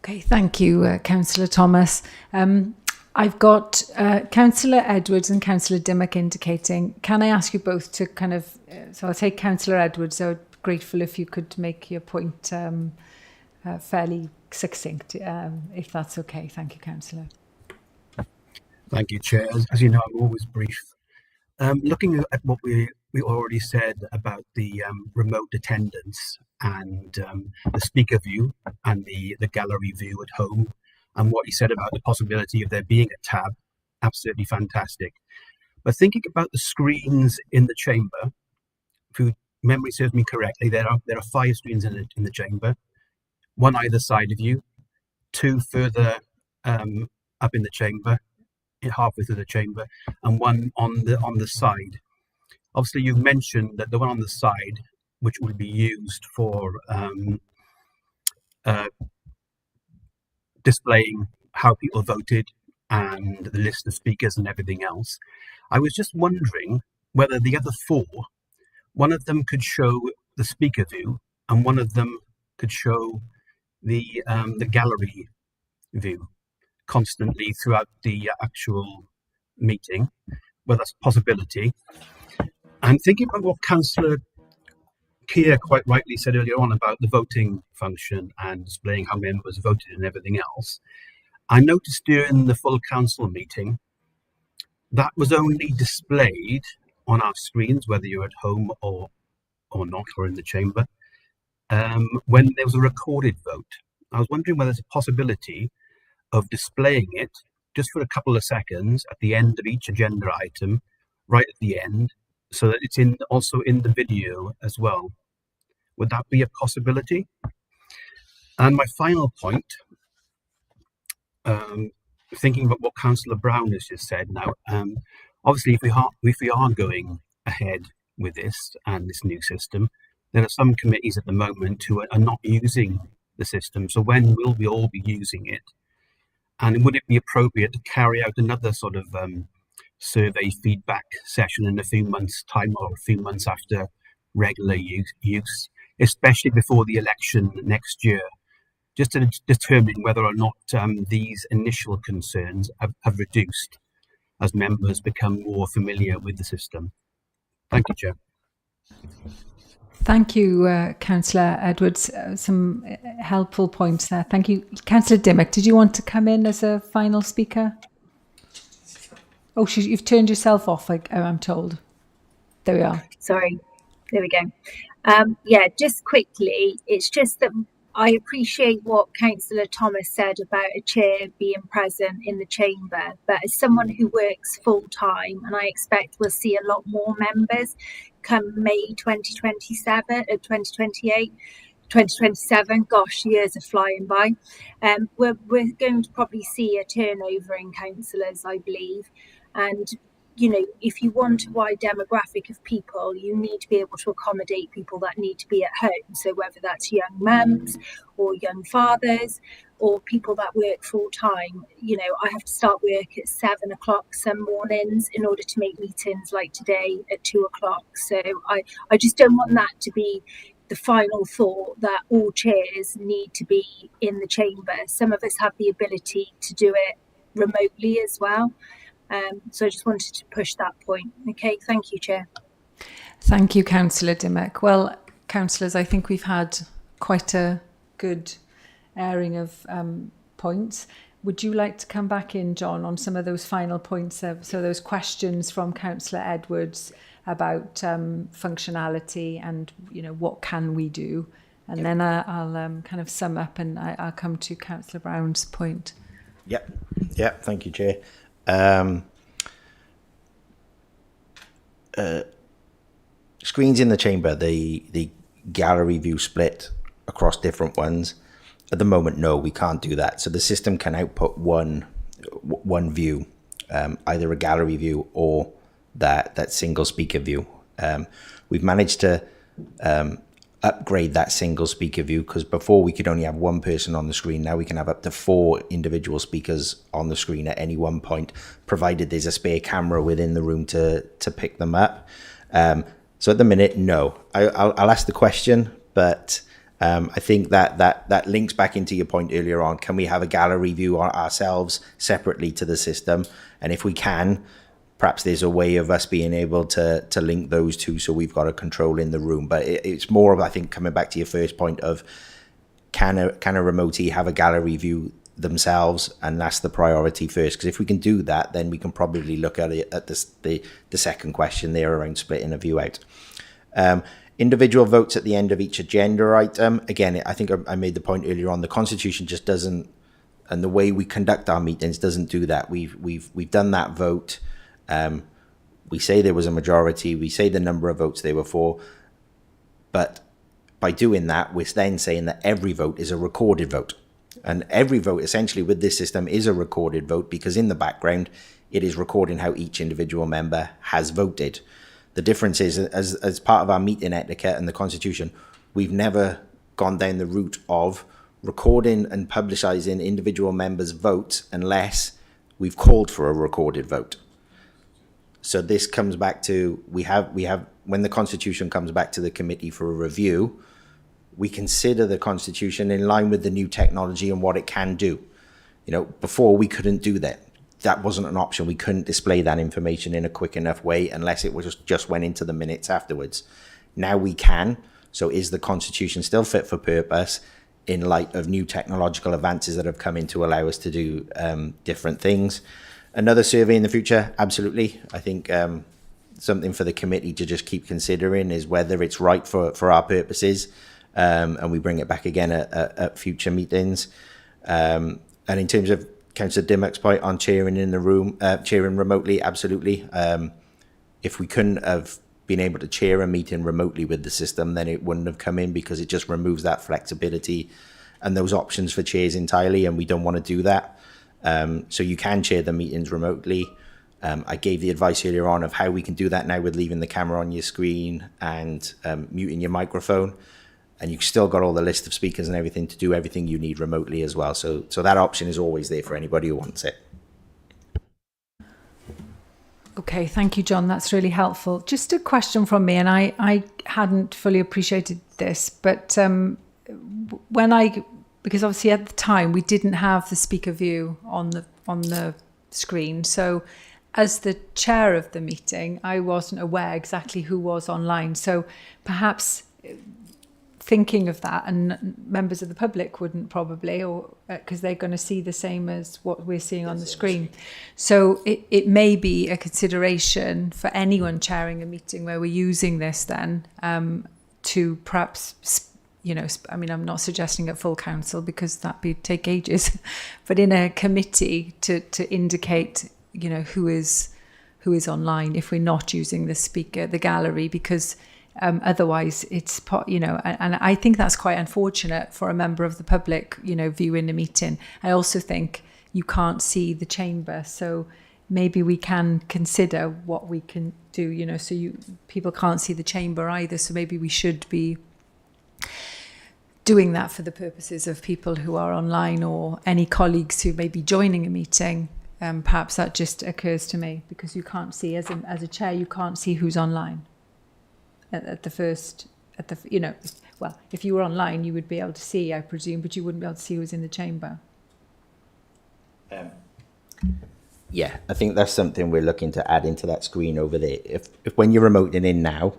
Okay, thank you, Councillor Thomas. I've got Councillor Edwards and Councillor Dimmock indicating. Can I ask you both to kind of, so I'll take Councillor Edwards. I would be grateful if you could make your point fairly succinct, if that's okay. Thank you, Councillor. Thank you, Chair. As you know, I'm always brief. Looking at what we already said about the remote attendance and the speaker view and the gallery view at home, and what you said about the possibility of there being a tab, absolutely fantastic. But thinking about the screens in the chamber, if memory serves me correctly, there are 5 screens in the chamber, 1 either side of you, 2 further up in the chamber, halfway through the chamber, and 1 on the side. Obviously, you've mentioned that the one on the side, which will be used for displaying how people voted and the list of speakers and everything else. I was just wondering whether the other 4, one of them could show the speaker view and one of them could show the gallery view constantly throughout the actual meeting, whether that's a possibility. And thinking about what Councillor Keir quite rightly said earlier on about the voting function and displaying how members voted and everything else, I noticed during the full council meeting that was only displayed on our screens, whether you're at home or not, or in the chamber, when there was a recorded vote. I was wondering whether there's a possibility of displaying it just for a couple of seconds at the end of each agenda item, right at the end, so that it's also in the video as well. Would that be a possibility? And my final point, thinking about what Councillor Brown has just said now, obviously if we are going ahead with this and this new system, there are some committees at the moment who are not using the system. So when will we all be using it? And would it be appropriate to carry out another sort of survey feedback session in a few months' time, or a few months after regular use, especially before the election next year, just to determine whether or not these initial concerns have reduced as members become more familiar with the system? Thank you, Chair. Thank you, Councillor Edwards. Some helpful points there. Thank you. Councillor Dimmock, did you want to come in as a final speaker? Oh, you've turned yourself off, I'm told. There we are. Sorry. There we go. Yeah, just quickly, it's just that I appreciate what Councillor Thomas said about a chair being present in the chamber, but as someone who works full time, and I expect we'll see a lot more members come May 2027, gosh, years are flying by. We're going to probably see a turnover in councillors, I believe. And, you know, if you want a wide demographic of people, you need to be able to accommodate people that need to be at home. So whether that's young mums or young fathers or people that work full time, you know, I have to start work at 7 o'clock some mornings in order to make meetings like today at 2 o'clock. So I just don't want that to be the final thought, that all chairs need to be in the chamber. Some of us have the ability to do it remotely as well. So I just wanted to push that point. Okay, thank you, Chair. Thank you, Councillor Dimmock. Well, councillors, I think we've had quite a good airing of points. Would you like to come back in, John, on some of those final points? So those questions from Councillor Edwards about functionality and, you know, what can we do? And then I'll kind of sum up and I'll come to Councillor Brown's point. Yeah, thank you, Chair. Screens in the chamber, the gallery view split across different ones. At the moment, no, we can't do that. So the system can output one view, either a gallery view or that single speaker view. We've managed to upgrade that single speaker view, because before we could only have one person on the screen. Now we can have up to 4 individual speakers on the screen at any one point, provided there's a spare camera within the room to pick them up. So at the minute, no. I'll ask the question, but I think that links back into your point earlier on. Can we have a gallery view ourselves separately to the system? And if we can, perhaps there's a way of us being able to link those two, so we've got a control in the room. But it's more of, I think, coming back to your first point of, can a remotee have a gallery view themselves, and that's the priority first. Because if we can do that, then we can probably look at it at the second question there around splitting a view out. Individual votes at the end of each agenda item. Again, I think I made the point earlier on, the Constitution just doesn't, and the way we conduct our meetings doesn't do that. We've done that vote. We say there was a majority. We say the number of votes they were for. But by doing that, we're then saying that every vote is a recorded vote. And every vote essentially with this system is a recorded vote, because in the background, it is recording how each individual member has voted. The difference is, as part of our meeting etiquette and the Constitution, we've never gone down the route of recording and publicizing individual members' votes unless we've called for a recorded vote. So this comes back to, we have when the Constitution comes back to the committee for a review, we consider the Constitution in line with the new technology and what it can do. You know, before we couldn't do that. That wasn't an option. We couldn't display that information in a quick enough way unless it was just went into the minutes afterwards. Now we can. So is the Constitution still fit for purpose in light of new technological advances that have come in to allow us to do different things? Another survey in the future? Absolutely. I think something for the committee to just keep considering is whether it's right for our purposes, and we bring it back again at future meetings. And in terms of Councillor Dimmock's point on chairing in the room, chairing remotely, absolutely. If we couldn't have been able to chair a meeting remotely with the system, then it wouldn't have come in, because it just removes that flexibility and those options for chairs entirely, and we don't want to do that. So you can chair the meetings remotely. I gave the advice earlier on of how we can do that now with leaving the camera on your screen and muting your microphone. And you've still got all the list of speakers and everything to do everything you need remotely as well. So that option is always there for anybody who wants it. Okay, thank you, John. That's really helpful. Just a question from me, and I hadn't fully appreciated this, but because obviously at the time we didn't have the speaker view on the screen, so as the chair of the meeting, I wasn't aware exactly who was online. So perhaps thinking of that, and members of the public wouldn't probably, or because they're going to see the same as what we're seeing on the screen. So it may be a consideration for anyone chairing a meeting where we're using this then to perhaps, you know, I mean, I'm not suggesting at full council because that'd take ages, but in a committee to indicate, you know, who is online if we're not using the speaker, the gallery, because otherwise it's, you know, and I think that's quite unfortunate for a member of the public, you know, viewing a meeting. I also think you can't see the chamber, so maybe we can consider what we can do, you know, so people can't see the chamber either, so maybe we should be doing that for the purposes of people who are online or any colleagues who may be joining a meeting. Perhaps that just occurs to me, because you can't see, as a chair, you can't see who's online. You know, well, if you were online, you would be able to see, I presume, but you wouldn't be able to see who was in the chamber. Yeah, I think that's something we're looking to add into that screen over there. If when you're remoting in now,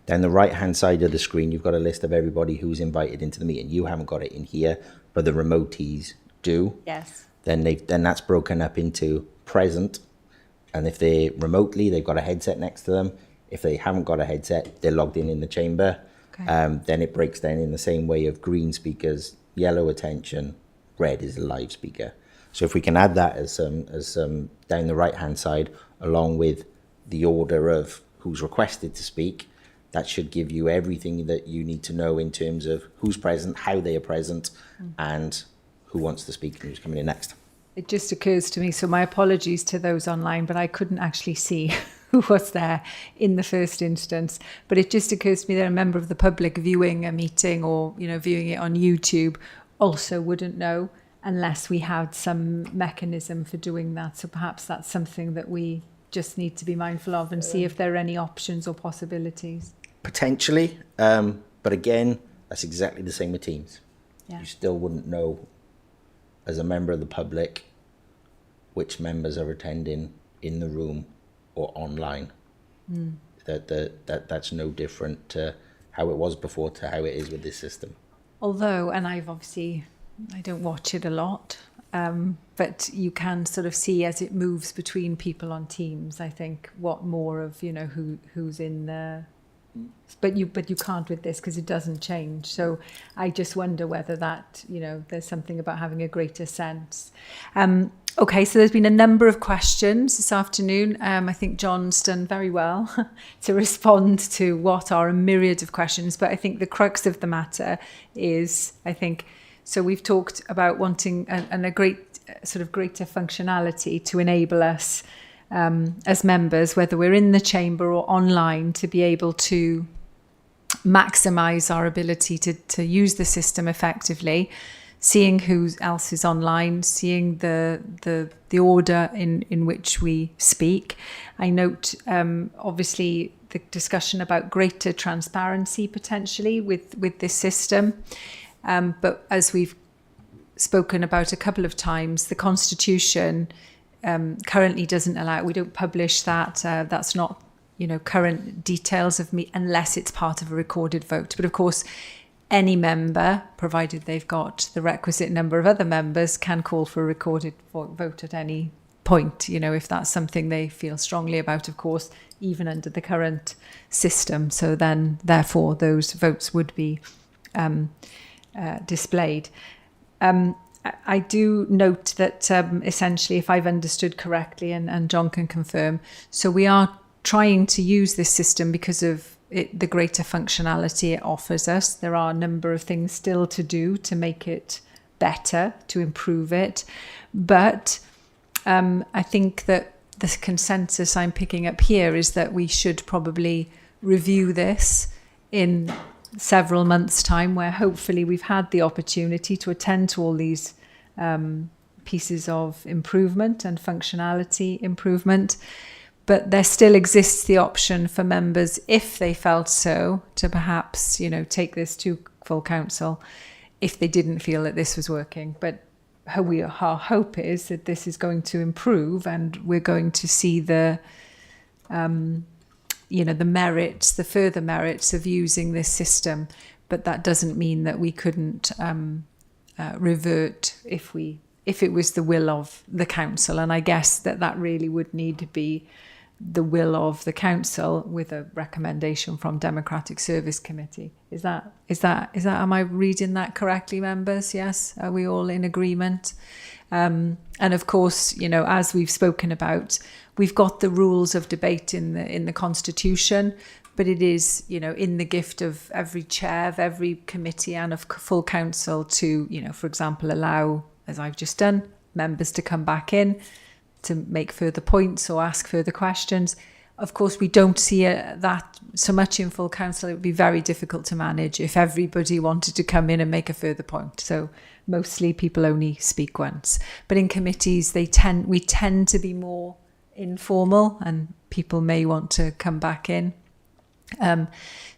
down the right-hand side of the screen, you've got a list of everybody who's invited into the meeting. You haven't got it in here, but the remotees do. Yes. Then that's broken up into present, and if they're remotely, they've got a headset next to them. If they haven't got a headset, they're logged in the chamber. Okay. Then it breaks down in the same way of green speakers, yellow attention, red is a live speaker. So if we can add that as down the right-hand side, along with the order of who's requested to speak, that should give you everything that you need to know in terms of who's present, how they are present, and who wants to speak and who's coming in next. It just occurs to me, so my apologies to those online, but I couldn't actually see who was there in the first instance. But it just occurs to me that a member of the public viewing a meeting, or, you know, viewing it on YouTube, also wouldn't know unless we had some mechanism for doing that. So perhaps that's something that we just need to be mindful of and see if there are any options or possibilities. Potentially, but again, That's exactly the same with Teams. Yeah. You still wouldn't know, as a member of the public, which members are attending in the room or online. That's no different to how it was before to how it is with this system. Although, and I don't watch it a lot, but you can sort of see as it moves between people on Teams, I think, what more of, who's in there. But you can't with this because it doesn't change. So I just wonder whether that, there's something about having a greater sense. Okay, so there's been a number of questions this afternoon. I think John's done very well to respond to what are a myriad of questions. But I think the crux of the matter is, so we've talked about wanting a great sort of greater functionality to enable us as members, whether we're in the chamber or online, to be able to maximise our ability to use the system effectively, seeing who else is online, seeing the order in which we speak. I note, obviously, the discussion about greater transparency potentially with this system. But as we've spoken about a couple of times, the Constitution currently doesn't allow, we don't publish that. That's not, current details of me unless it's part of a recorded vote. But of course, any member, provided they've got the requisite number of other members, can call for a recorded vote at any point, if that's something they feel strongly about, of course, even under the current system. So then, therefore, those votes would be displayed. I do note that essentially, if I've understood correctly, and John can confirm, so we are trying to use this system because of the greater functionality it offers us. There are a number of things still to do to make it better, to improve it. But I think that the consensus I'm picking up here is that we should probably review this in several months' time, where hopefully we've had the opportunity to attend to all these pieces of improvement and functionality improvement. But there still exists the option for members, if they felt so, to perhaps, take this to full council if they didn't feel that this was working. But our hope is that this is going to improve, and we're going to see the merits, the further merits of using this system. But that doesn't mean that we couldn't revert if it was the will of the council. And I guess that really would need to be the will of the council with a recommendation from Democratic Service Committee. Is that am I reading that correctly, members? Yes, are we all in agreement? And of course, as we've spoken about, we've got the rules of debate in the Constitution, but it is, in the gift of every chair of every committee and of full council to, for example, allow, as I've just done, members to come back in to make further points or ask further questions. Of course, we don't see that so much in full council. It would be very difficult to manage if everybody wanted to come in and make a further point. So mostly people only speak once. But in committees, we tend to be more informal, and people may want to come back in.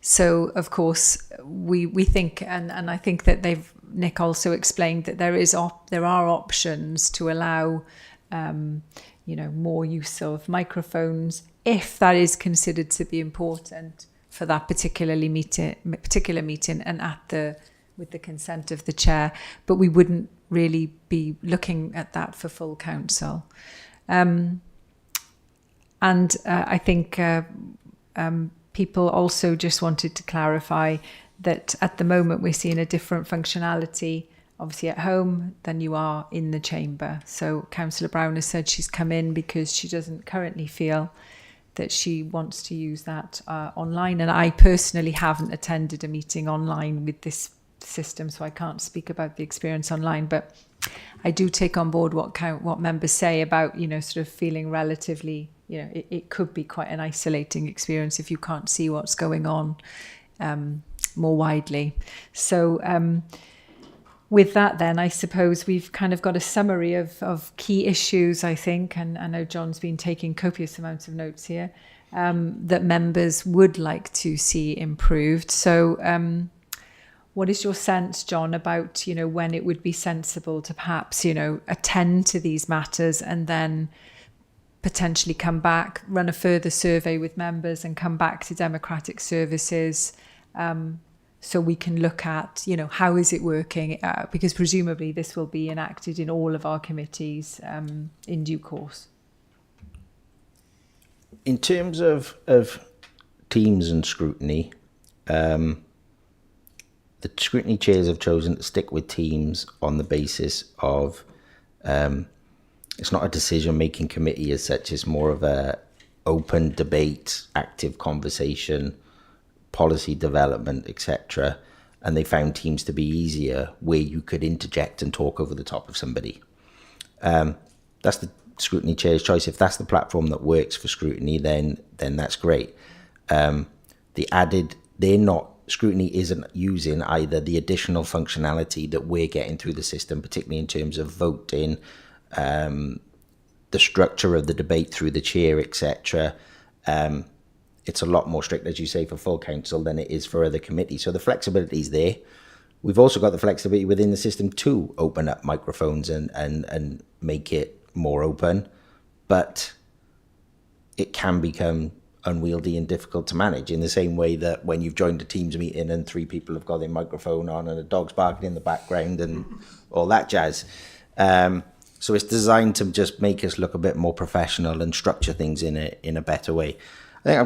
So of course we think, and I think that Nick also explained that there are options to allow more use of microphones if that is considered to be important for that particular meeting and with the consent of the chair. But we wouldn't really be looking at that for full council. And I think people also just wanted to clarify that at the moment we're seeing a different functionality, obviously at home, than you are in the chamber. So Councillor Brown has said she's come in because she doesn't currently feel that she wants to use that online. And I personally haven't attended a meeting online with this system, so I can't speak about the experience online. But I do take on board what members say about, sort of feeling relatively, it could be quite an isolating experience if you can't see what's going on more widely. So with that, then, I suppose we've kind of got a summary of key issues, I think, and I know John's been taking copious amounts of notes here, that members would like to see improved. So What is your sense, John, about, when it would be sensible to perhaps, attend to these matters and then potentially come back, run a further survey with members and come back to Democratic Services, so we can look at, how is it working? Because presumably this will be enacted in all of our committees in due course. In terms of teams and scrutiny, the scrutiny chairs have chosen to stick with teams on the basis of it's not a decision-making committee as such. It's more of a open debate, active conversation, policy development, etc. And they found teams to be easier where you could interject and talk over the top of somebody. That's the scrutiny chair's choice. If that's the platform that works for scrutiny, then that's great. Scrutiny isn't using either the additional functionality that we're getting through the system, particularly in terms of voting, the structure of the debate through the chair, etc. It's a lot more strict, as you say, for full council than it is for other committees. So the flexibility is there. We've also got the flexibility within the system to open up microphones and make it more open, but it can become unwieldy and difficult to manage, in the same way that when you've joined a Teams meeting and 3 people have got their microphone on and a dog's barking in the background and all that jazz. So it's designed to just make us look a bit more professional and structure things in a better way. I think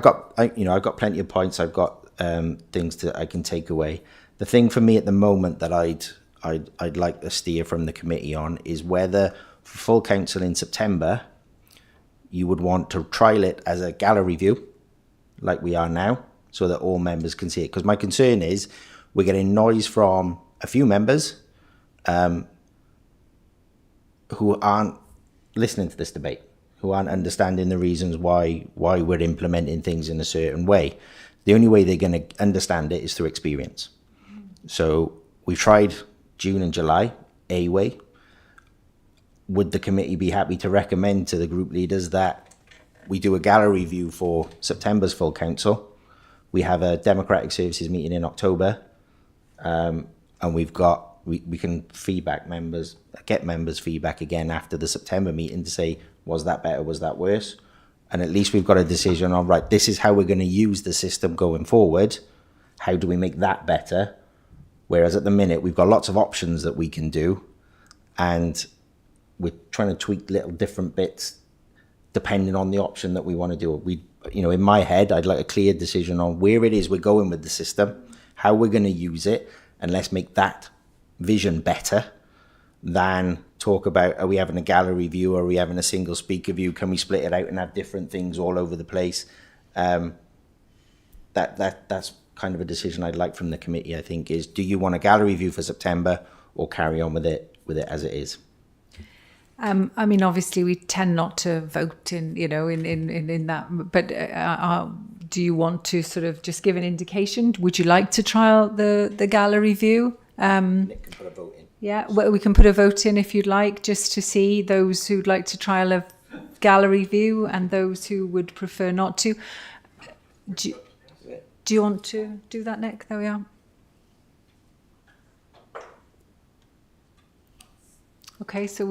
I've got plenty of points. I've got things that I can take away. The thing for me at the moment that I'd like to steer from the committee on is whether for full council in September you would want to trial it as a gallery view, like we are now, so that all members can see it. Because my concern is we're getting noise from a few members who aren't listening to this debate, who aren't understanding the reasons why we're implementing things in a certain way. The only way they're going to understand it is through experience. So we've tried June and July, a way. Would the committee be happy to recommend to the group leaders that we do a gallery view for September's full council? We have a Democratic Services meeting in October, and we can get members feedback again after the September meeting to say, was that better, was that worse? And at least we've got a decision on, right, this is how we're going to use the system going forward. How do we make that better? Whereas at the minute, we've got lots of options that we can do, and we're trying to tweak little different bits depending on the option that we want to do. In my head, I'd like a clear decision on where it is we're going with the system, how we're going to use it, and let's make that vision better than talk about, are we having a gallery view, or are we having a single speaker view? Can we split it out and have different things all over the place? That's kind of a decision I'd like from the committee, I think, is do you want a gallery view for September or carry on with it as it is? I mean, obviously, we tend not to vote in that. But do you want to sort of just give an indication? Would you like to trial the gallery view? Nick can put a vote in. Yeah, well, we can put a vote in if you'd like, just to see those who'd like to trial a gallery view and those who would prefer not to. Do you want to do that, Nick? There we are. Okay, so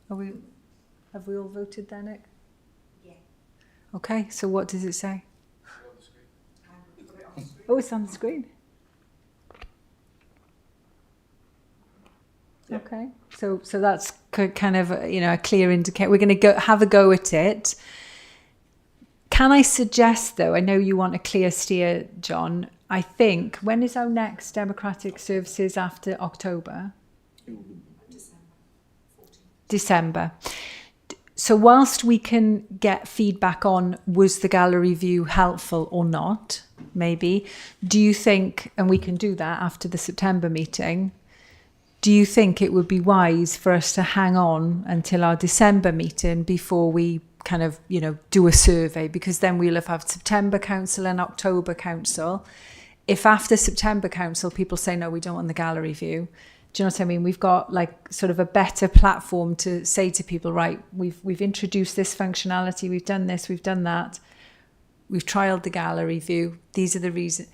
have we all voted there, Nick? Yeah. Okay, so what does it say? Oh, it's on the screen. Yeah. Okay, so that's kind of a clear indicator. We're going to have a go at it. Can I suggest, though, I know you want a clear steer, John. I think, when is our next Democratic Services after October? December. So whilst we can get feedback on was the gallery view helpful or not, maybe, do you think, and we can do that after the September meeting, do you think it would be wise for us to hang on until our December meeting before we kind of, do a survey? Because then we'll have had September Council and October Council. If after September Council people say, no, we don't want the gallery view, do you know what I mean? We've got like sort of a better platform to say to people, right, we've introduced this functionality, we've done this, we've done that, we've trialed the gallery view, these are the reasons.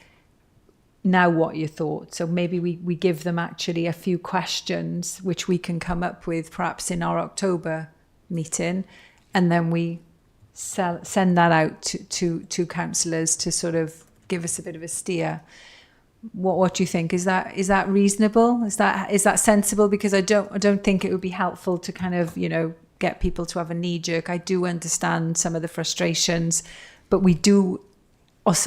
now what are your thoughts? So maybe we give them actually a few questions which we can come up with perhaps in our October meeting, and then we send that out to councillors to sort of give us a bit of a steer. What do you think? Is that reasonable? Is that sensible? Because I don't think it would be helpful to kind of, you know, get people to have a knee jerk. I do understand some of the frustrations, but we do,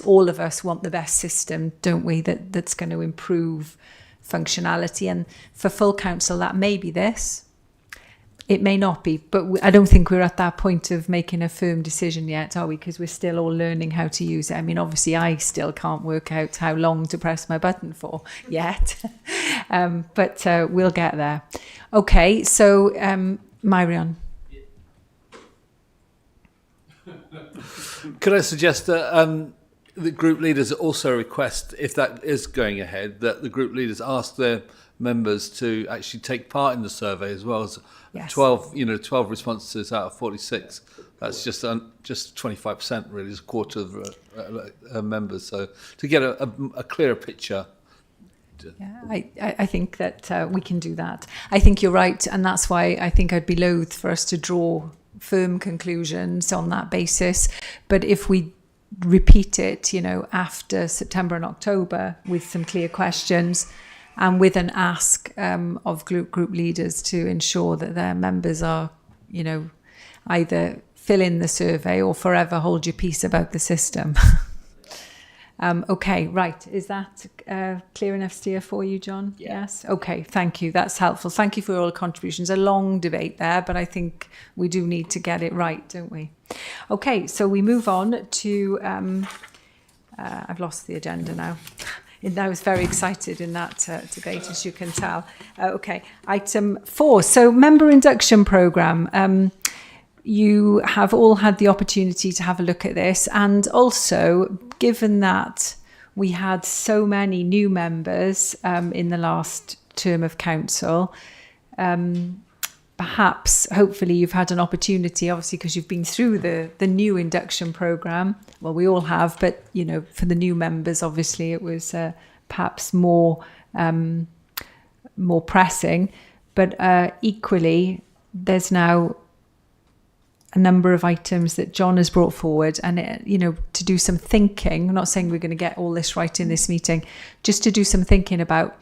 all of us want the best system, don't we? That's going to improve functionality. And for full council, that may be this. It may not be, but I don't think we're at that point of making a firm decision yet, are we? Because we're still all learning how to use it. I mean, obviously, I still can't work out how long to press my button for yet, but we'll get there. Okay, so Myrion. Could I suggest that the group leaders also request, if that is going ahead, that the group leaders ask their members to actually take part in the survey as well as 12 responses out of 46. That's just 25%, really, is a quarter of members. So to get a clearer picture. Yeah, I think that we can do that. I think you're right, and that's why I think I'd be loath for us to draw firm conclusions on that basis. But if we repeat it, you know, after September and October with some clear questions, and with an ask of group leaders to ensure that their members are, you know, either fill in the survey or forever hold your peace about the system. Okay, right. Is that clear enough steer for you, John? Yeah. Yes? Okay, thank you. That's helpful. Thank you for all the contributions. A long debate there, but I think we do need to get it right, don't we? Okay, so we move on to... I've lost the agenda now. I was very excited in that debate, as you can tell. Okay, item 4. So, member induction programme. You have all had the opportunity to have a look at this, and also, given that we had so many new members in the last term of council, perhaps, hopefully, you've had an opportunity, obviously, because you've been through the new induction programme. Well, we all have, but, you know, for the new members, obviously, it was perhaps more pressing. But equally, there's now a number of items that John has brought forward, and, you know, to do some thinking. I'm not saying we're going to get all this right in this meeting, just to do some thinking about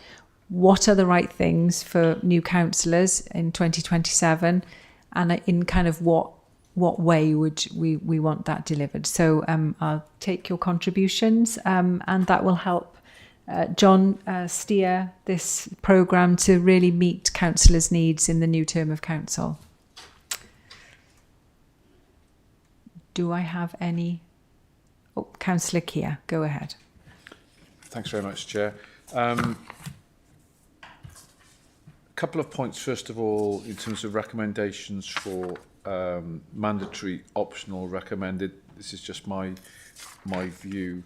what are the right things for new councillors in 2027, and in kind of what way would we want that delivered. So I'll take your contributions, and that will help John steer this programme to really meet councillors' needs in the new term of council. Do I have any? Oh, Councillor Keir, go ahead. Thanks very much, Chair. A couple of points, first of all, in terms of recommendations for mandatory, optional, recommended. This is just my view.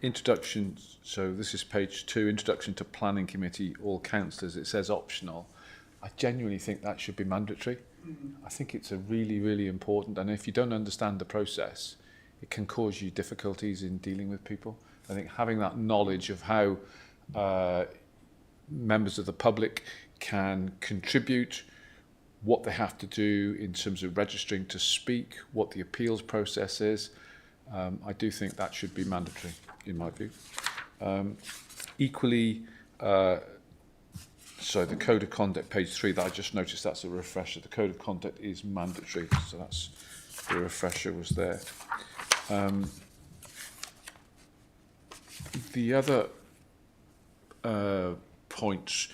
Introduction, so this is page 2, Introduction to Planning Committee, all councillors. It says optional. I genuinely think that should be mandatory. I think it's a really, really important, and if you don't understand the process, it can cause you difficulties in dealing with people. I think having that knowledge of how members of the public can contribute, what they have to do in terms of registering to speak, what the appeals process is, I do think that should be mandatory, in my view. Equally, so the Code of Conduct, page 3, that I just noticed, that's a refresher. The Code of Conduct is mandatory, so that's the refresher was there. The other point,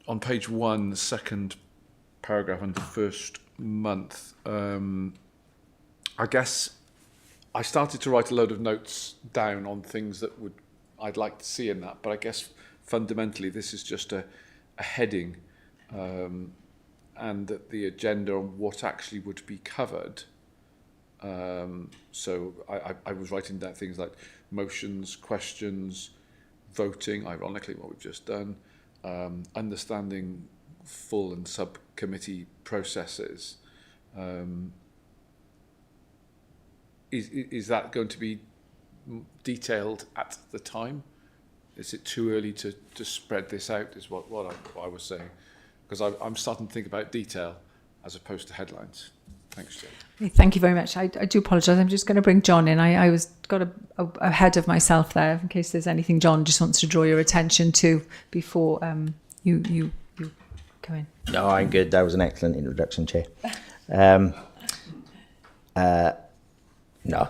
on page 1, the second paragraph under first month, I guess I started to write a load of notes down on things that I'd like to see in that, but I guess fundamentally this is just a heading, and that the agenda on what actually would be covered. So I was writing down things like motions, questions, voting, ironically what we've just done, understanding full and subcommittee processes. Is that going to be detailed at the time? Is it too early to spread this out, is what I was saying? Because I'm starting to think about detail as opposed to headlines. Thanks, Jay. Thank you very much. I do apologise. I'm just going to bring John in. I was got ahead of myself there in case there's anything John just wants to draw your attention to before you go in. No, I'm good. That was an excellent introduction, Chair. No,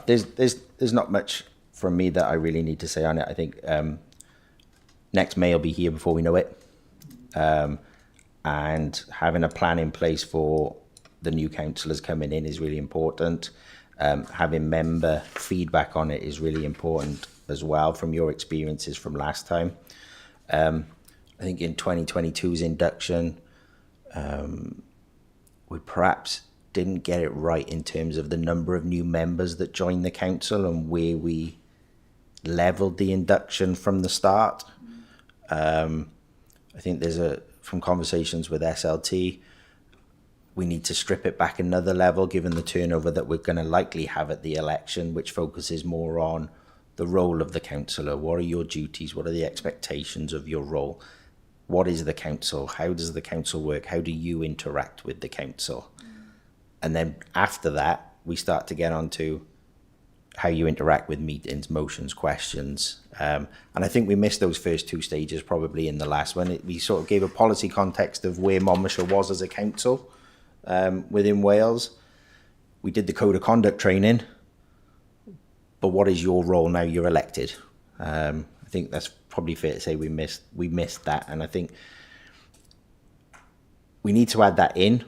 there's not much from me that I really need to say on it. I think next May will be here before we know it, and having a plan in place for the new councillors coming in is really important. Having member feedback on it is really important as well from your experiences from last time. I think in 2022's induction, we perhaps didn't get it right in terms of the number of new members that joined the council and where we levelled the induction from the start. I think from conversations with SLT, we need to strip it back another level given the turnover that we're going to likely have at the election, which focuses more on the role of the councillor. What are your duties? What are the expectations of your role? What is the council? How does the council work? How do you interact with the council? And then after that, we start to get onto how you interact with meetings, motions, questions. And I think we missed those first two stages probably in the last one. We sort of gave a policy context of where Monmouthshire was as a council within Wales. We did the code of conduct training, but what is your role now you're elected? I think that's probably fair to say we missed that, and I think we need to add that in.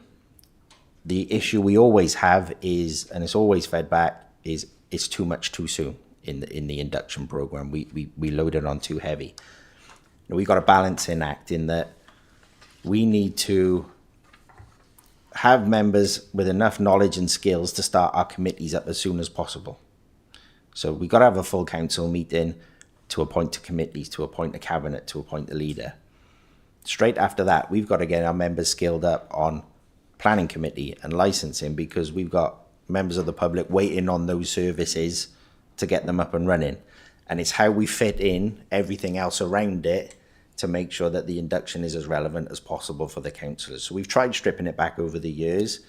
The issue we always have is, and it's always fed back, is it's too much too soon in the induction program. We load it on too heavy. We've got a balancing act in that we need to have members with enough knowledge and skills to start our committees up as soon as possible. So we've got to have a full council meeting to appoint a committees, to appoint a cabinet, to appoint a leader. Straight after that, we've got to get our members skilled up on planning committee and licensing, because we've got members of the public waiting on those services to get them up and running. And it's how we fit in everything else around it to make sure that the induction is as relevant as possible for the councillors. So we've tried stripping it back over the years,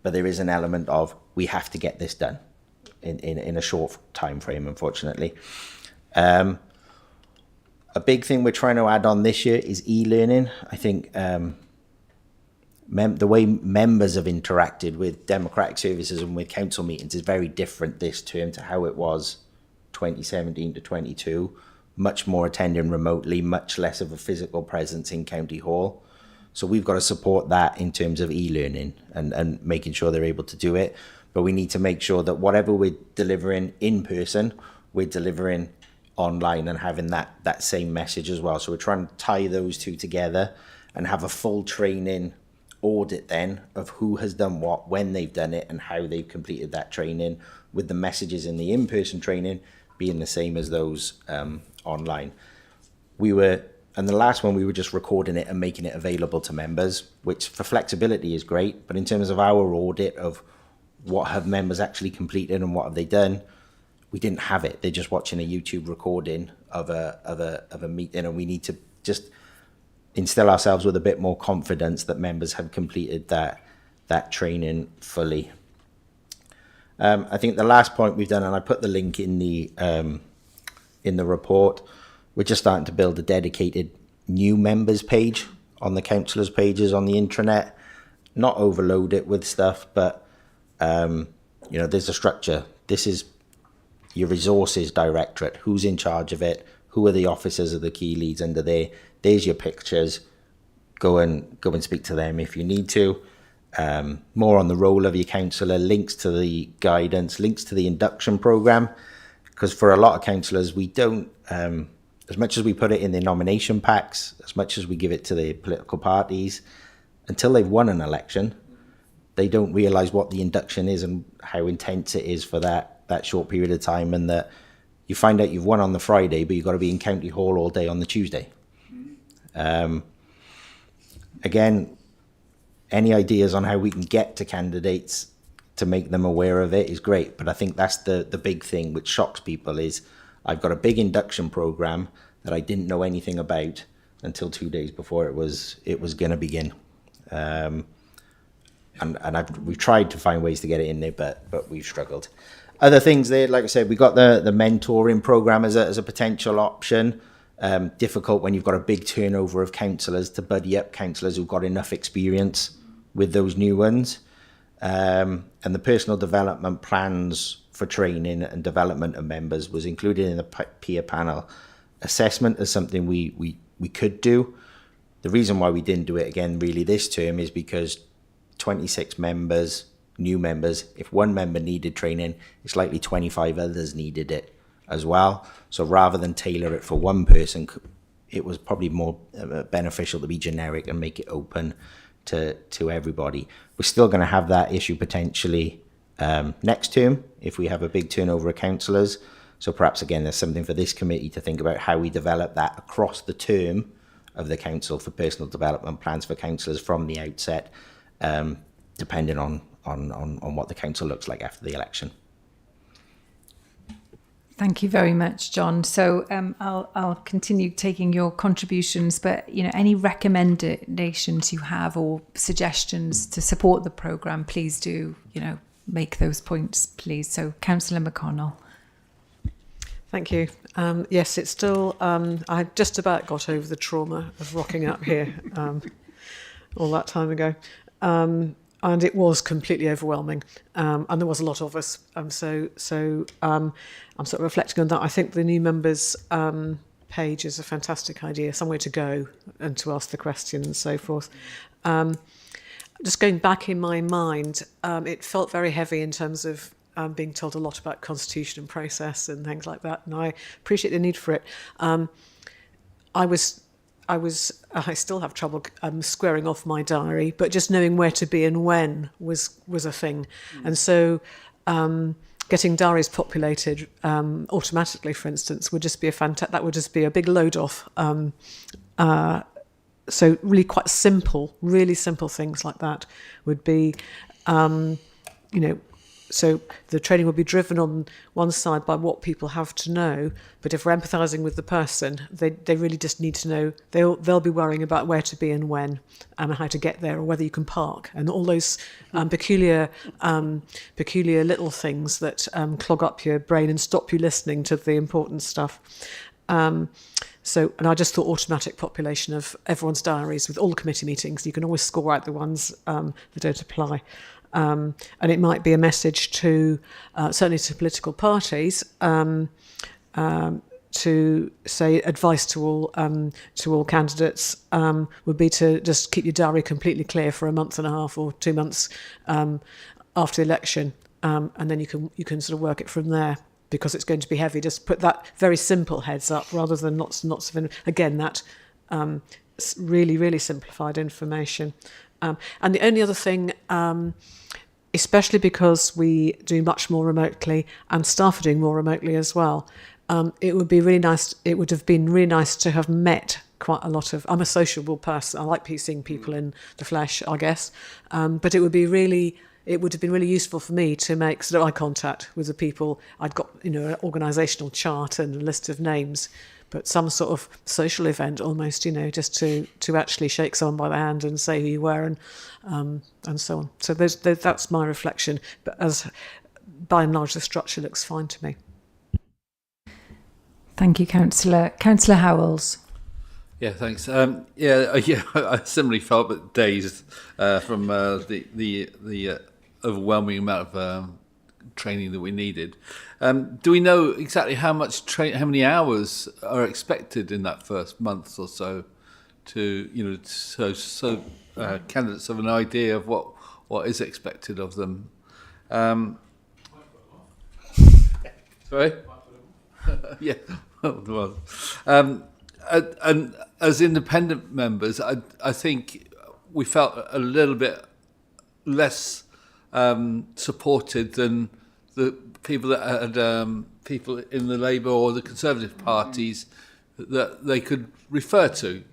but there is an element of we have to get this done in a short time frame, unfortunately. A big thing we're trying to add on this year is e-learning. I think the way members have interacted with democratic services and with council meetings is very different this term to how it was 2017 to 22. Much more attending remotely, much less of a physical presence in County Hall. So we've got to support that in terms of e-learning and making sure they're able to do it. But we need to make sure that whatever we're delivering in person, we're delivering online and having that same message as well. So we're trying to tie those two together and have a full training audit then of who has done what, when they've done it, and how they've completed that training, with the messages in the in-person training being the same as those online. And the last one, we were just recording it and making it available to members, which for flexibility is great, but in terms of our audit of what have members actually completed and what have they done, we didn't have it. They're just watching a YouTube recording of a meeting, and we need to just instill ourselves with a bit more confidence that members have completed that training fully. I think the last point we've done, and I put the link in the report, we're just starting to build a dedicated new members page on the councillors' pages on the intranet. Not overload it with stuff, but there's a structure. This is your resources directorate. Who's in charge of it? Who are the officers of the key leads under there? There's your pictures. Go and speak to them if you need to. More on the role of your councillor, links to the guidance, links to the induction programme, because for a lot of councillors, we don't, as much as we put it in the nomination packs, as much as we give it to the political parties, until they've won an election, they don't realise what the induction is and how intense it is for that short period of time, and that you find out you've won on the Friday, but you've got to be in County Hall all day on the Tuesday. Again, any ideas on how we can get to candidates to make them aware of it is great. But I think that's the big thing which shocks people is I've got a big induction program that I didn't know anything about until 2 days before it was going to begin. And we've tried to find ways to get it in there, but we've struggled. Other things there, like I said, we got the mentoring program as a potential option. Difficult when you've got a big turnover of councillors to buddy up councillors who've got enough experience with those new ones. And the personal development plans for training and development of members was included in the peer panel. Assessment is something we could do. The reason why we didn't do it again really this term is because 26 members, new members, if one member needed training, it's likely 25 others needed it as well. So rather than tailor it for one person, it was probably more beneficial to be generic and make it open to everybody. We're still going to have that issue potentially next term if we have a big turnover of councillors. So perhaps again there's something for this committee to think about how we develop that across the term of the council for personal development plans for councillors from the outset, depending on what the council looks like after the election. Thank you very much, John. So I'll continue taking your contributions, but any recommendations you have or suggestions to support the programme, please do make those points, please. So Councillor McConnell. Thank you. Yes, it's still, I just about got over the trauma of rocking up here all that time ago. And it was completely overwhelming. And there was a lot of us. So I'm sort of reflecting on that. I think the new members page is a fantastic idea, somewhere to go and to ask the question and so forth. Just going back in my mind, it felt very heavy in terms of being told a lot about constitution and process and things like that, and I appreciate the need for it. I still have trouble squaring off my diary, but just knowing where to be and when was a thing. And so getting diaries populated automatically, for instance, would just be that would just be a big load off. So really quite simple, really simple things like that would be, so the training will be driven on one side by what people have to know, but if we're empathising with the person, they really just need to know. They'll be worrying about where to be and when, and how to get there, or whether you can park, and all those peculiar little things that clog up your brain and stop you listening to the important stuff. And I just thought automatic population of everyone's diaries with all the committee meetings. You can always score out the ones that don't apply. And it might be a message to, certainly to political parties, to say advice to all candidates would be to just keep your diary completely clear for a month and a half or 2 months after the election, and then you can sort of work it from there, because it's going to be heavy. Just put that very simple heads up rather than lots of again that really, really simplified information. And the only other thing, especially because we do much more remotely and staff are doing more remotely as well, it would be really nice. It would have been really nice to have met quite a lot of. I'm a sociable person. I like seeing people in the flesh, I guess. But it would have been really useful for me to make sort of eye contact with the people. I'd got an organisational chart and a list of names, but some sort of social event almost, just to actually shake someone by the hand and say who you were and so on. So that's my reflection. But as by and large, the structure looks fine to me. Thank you, Councillor. Councillor Howells. Yeah, thanks. I similarly felt a bit dazed from the overwhelming amount of training that we needed. Do we know exactly how many hours are expected in that first month or so, to so candidates have an idea of what is expected of them? Sorry. Yeah. And as independent members, I think we felt a little bit less supported than the people that had people in the Labour or the Conservative parties that they could refer to.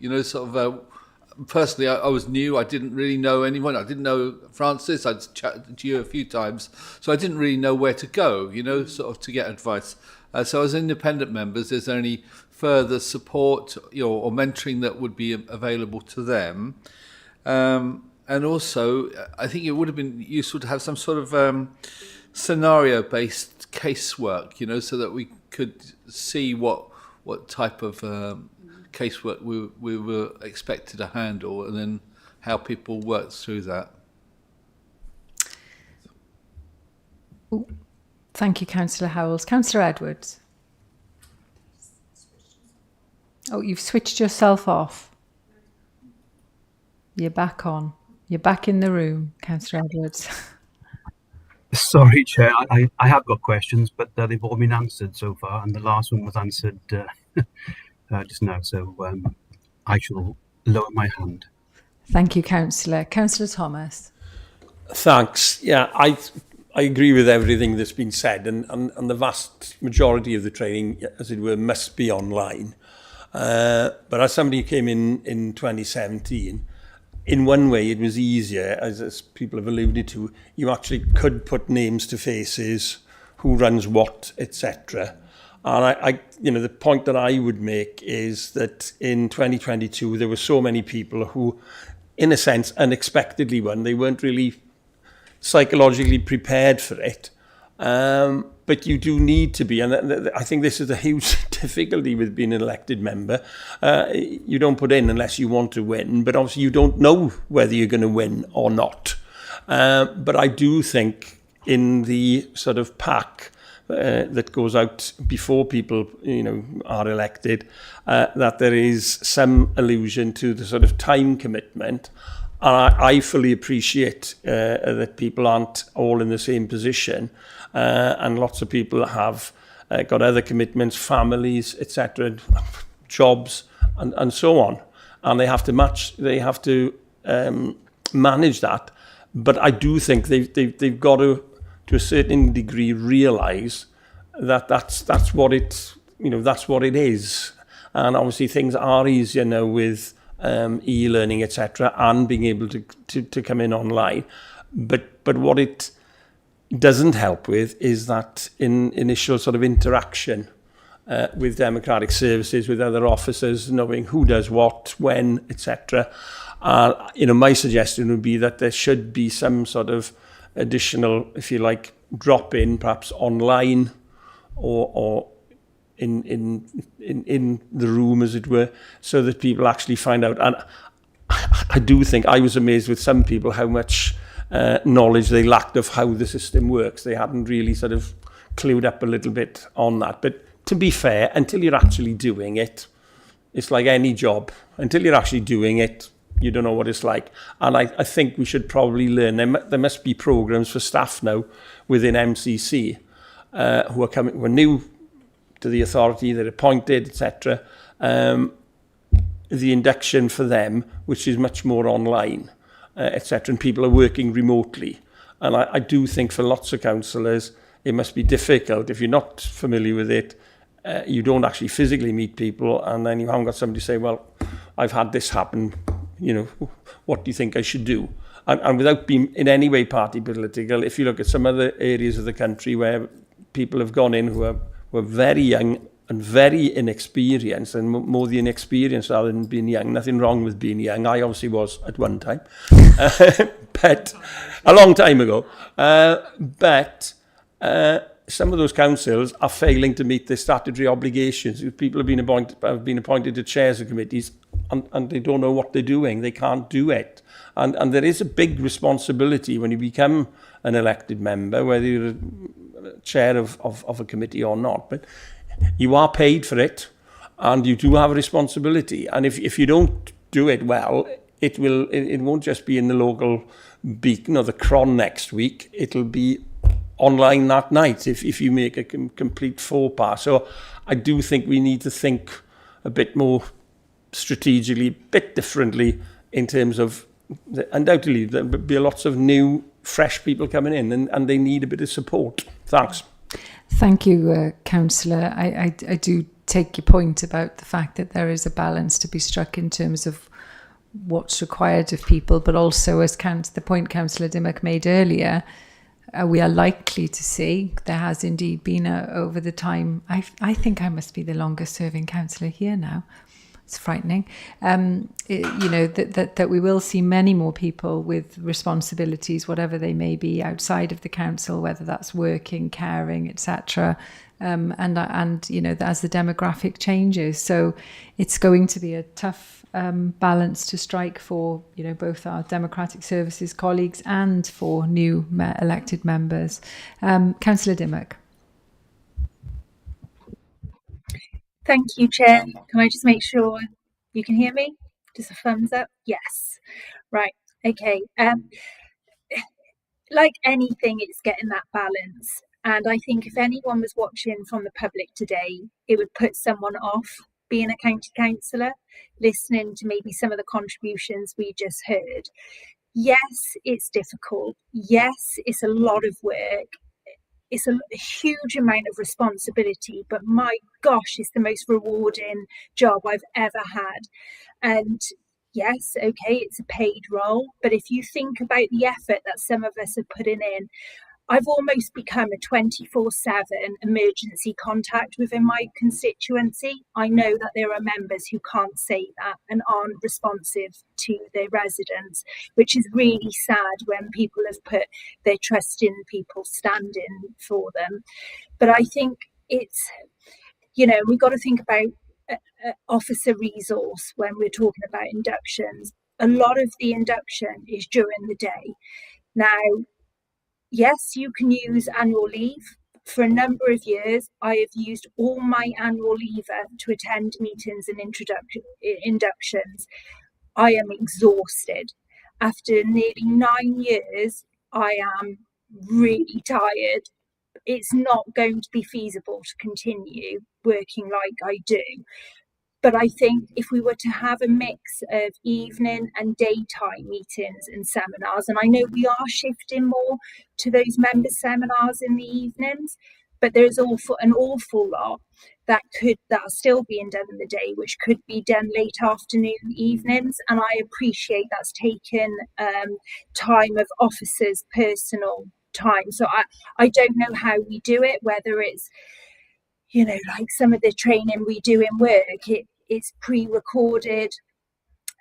personally, I was new. I didn't really know anyone. I didn't know Francis. I'd chatted to you a few times, so I didn't really know where to go, sort of to get advice. So as independent members, is there any further support or mentoring that would be available to them? And also, I think it would have been useful to have some sort of scenario-based casework, so that we could see what type of casework we were expected to handle, and then how people worked through that. Thank you, Councillor Howells. Councillor Edwards. Oh, you've switched yourself off. You're back on. You're back in the room, Councillor Edwards. Sorry, Chair. I have got questions, but they've all been answered so far, and the last one was answered just now. So I shall lower my hand. Thank you, Councillor. Councillor Thomas. Thanks. Yeah, I agree with everything that's been said, and the vast majority of the training, as it were, must be online. But as somebody who came in 2017, in one way it was easier, as people have alluded to. You actually could put names to faces, who runs what, etc. And I the point that I would make is that in 2022 there were so many people who, in a sense, unexpectedly won. They weren't really psychologically prepared for it. But you do need to be, and I think this is a huge difficulty with being an elected member. You don't put in unless you want to win, but obviously you don't know whether you're going to win or not. But I do think in the sort of pack that goes out before people, are elected, that there is some allusion to the sort of time commitment. And I fully appreciate that people aren't all in the same position. And lots of people have got other commitments, families, etc., jobs, and so on. And they have to manage that. But I do think they've got to a certain degree, realise that that's what it is. And obviously things are easier now with e-learning, etc., and being able to come in online. But what it doesn't help with is that initial sort of interaction with democratic services, with other officers, knowing who does what, when, etc. My suggestion would be that there should be some sort of additional, if you like, drop-in, perhaps online or in the room, as it were, so that people actually find out. And I do think I was amazed with some people how much knowledge they lacked of how the system works. They hadn't really sort of clued up a little bit on that. But to be fair, until you're actually doing it, it's like any job. Until you're actually doing it, you don't know what it's like. And I think we should probably learn. There must be programs for staff now within MCC who are new to the authority, they're appointed, etc. The induction for them, which is much more online, etc. And people are working remotely. And I do think for lots of councillors, it must be difficult. If you're not familiar with it, you don't actually physically meet people, and then you haven't got somebody say, well, I've had this happen, what do you think I should do? And without being in any way party political, if you look at some other areas of the country where people have gone in who were very young and very inexperienced, and more the inexperienced rather than being young. Nothing wrong with being young. I obviously was at one time, but a long time ago. But some of those councils are failing to meet their statutory obligations. People have been appointed to chairs of committees, and they don't know what they're doing. They can't do it. And there is a big responsibility when you become an elected member, whether you're a chair of a committee or not. But you are paid for it, and you do have a responsibility. And if you don't do it well, it won't just be in the local Beacon or the Cron next week. It'll be online that night if you make a complete faux pas. So I do think we need to think a bit more strategically, a bit differently in terms of, undoubtedly, there'll be lots of new, fresh people coming in, and they need a bit of support. Thanks. Thank you, Councillor. I do take your point about the fact that there is a balance to be struck in terms of what's required of people, but also, as the point Councillor Dimmock made earlier, we are likely to see, there has indeed been over the time, I think I must be the longest serving councillor here now. It's frightening. That we will see many more people with responsibilities, whatever they may be, outside of the council, whether that's working, caring, etc. And as the demographic changes, so it's going to be a tough balance to strike for both our democratic services colleagues and for new elected members. Councillor Dimmock. Thank you, Chair. Can I just make sure you can hear me? Just a thumbs up? Yes. Right. Okay. Like anything, it's getting that balance. And I think if anyone was watching from the public today, it would put someone off being a county councillor, listening to maybe some of the contributions we just heard. Yes, it's difficult. Yes, it's a lot of work. It's a huge amount of responsibility, but my gosh, it's the most rewarding job I've ever had. And yes, okay, it's a paid role, but if you think about the effort that some of us are putting in, I've almost become a 24/7 emergency contact within my constituency. I know that there are members who can't say that and aren't responsive to their residents, which is really sad when people have put their trust in people standing for them. But I think it's, we've got to think about officer resource when we're talking about inductions. A lot of the induction is during the day. Now, yes, you can use annual leave. For a number of years, I have used all my annual leave to attend meetings and inductions. I am exhausted. After nearly 9 years, I am really tired. It's not going to be feasible to continue working like I do. But I think if we were to have a mix of evening and daytime meetings and seminars, and I know we are shifting more to those member seminars in the evenings, but there's an awful lot that are still being done in the day, which could be done late afternoon, evenings. And I appreciate that's taken time of officers' personal time. So I don't know how we do it, whether it's, like some of the training we do in work, it's pre-recorded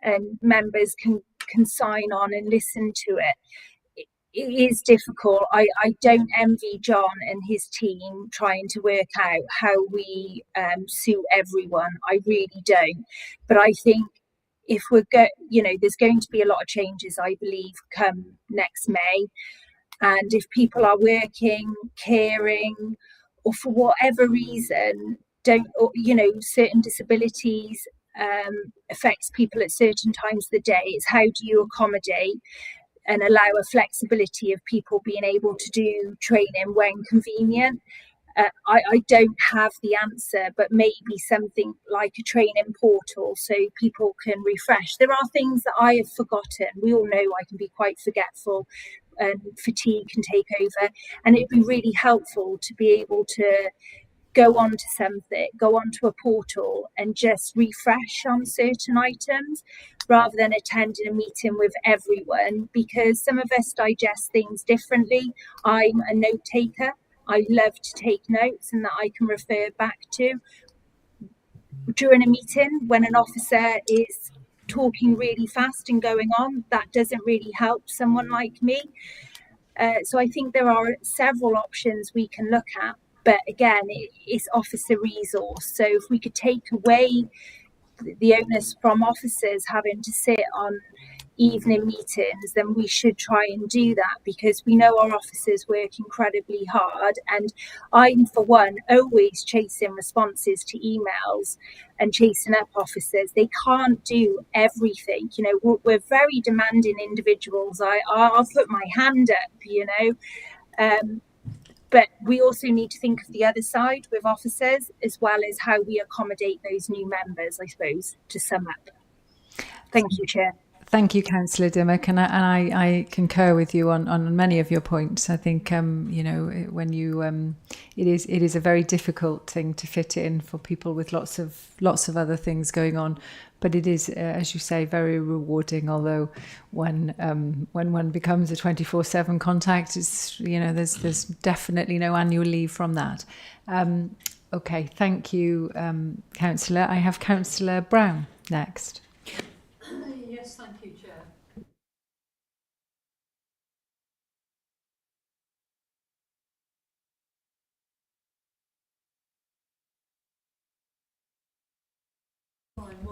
and members can sign on and listen to it. It is difficult. I don't envy John and his team trying to work out how we suit everyone. I really don't. But I think if there's going to be a lot of changes, I believe, come next May. And if people are working, caring, or for whatever reason, certain disabilities affects people at certain times of the day, it's how do you accommodate and allow a flexibility of people being able to do training when convenient. I don't have the answer, but maybe something like a training portal so people can refresh. There are things that I have forgotten. We all know I can be quite forgetful and fatigue can take over, and it'd be really helpful to be able to go onto a portal and just refresh on certain items rather than attending a meeting with everyone, because some of us digest things differently. I'm a note taker. I love to take notes and that I can refer back to. During a meeting, when an officer is talking really fast and going on, that doesn't really help someone like me. So I think there are several options we can look at. But again, it's officer resource. So if we could take away the onus from officers having to sit on evening meetings, then we should try and do that, because we know our officers work incredibly hard. And I'm, for one, always chasing responses to emails and chasing up officers. They can't do everything. We're very demanding individuals. I'll put my hand up, But we also need to think of the other side with officers, as well as how we accommodate those new members, I suppose, to sum up. Thank you, Chair. Thank you, Councillor Dimmock, and I concur with you on many of your points. I think when you it is a very difficult thing to fit in for people with lots of other things going on, but it is, as you say, very rewarding. Although when one becomes a 24/7 contact, it's there's definitely no annual leave from that. Okay, thank you, Councillor. I have Councillor Brown next. Yes, thank you, Chair.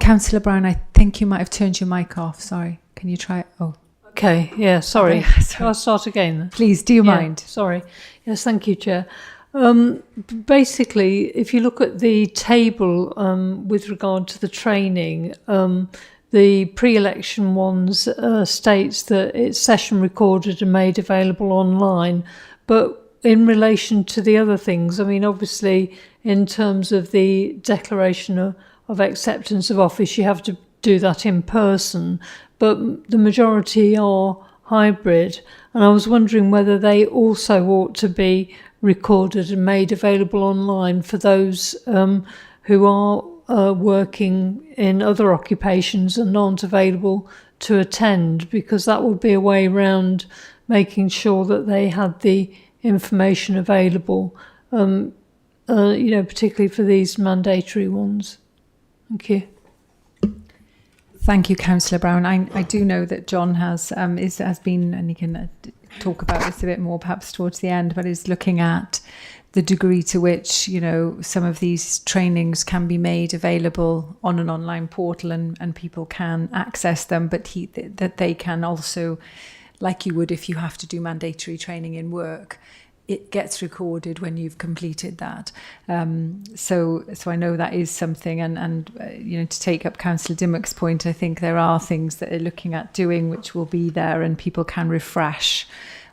Councillor Brown, I think you might have turned your mic off. Sorry. Can you try? Oh. Okay, yeah, sorry. Okay, sorry. I'll start again then. Please, do you mind? Sorry. Yes, thank you, Chair. Basically, if you look at the table with regard to the training, the pre-election ones states that it's session recorded and made available online. But in relation to the other things, I mean, obviously, in terms of the declaration of acceptance of office, you have to do that in person. But the majority are hybrid. And I was wondering whether they also ought to be recorded and made available online for those who are working in other occupations and aren't available to attend, because that would be a way around making sure that they had the information available, particularly for these mandatory ones. Thank you. Thank you, Councillor Brown. I do know that John has been, and he can talk about this a bit more perhaps towards the end, but is looking at the degree to which some of these trainings can be made available on an online portal and people can access them, but that they can also, like you would if you have to do mandatory training in work, it gets recorded when you've completed that. So I know that is something, and to take up Councillor Dimmock's point, I think there are things that they're looking at doing which will be there and people can refresh.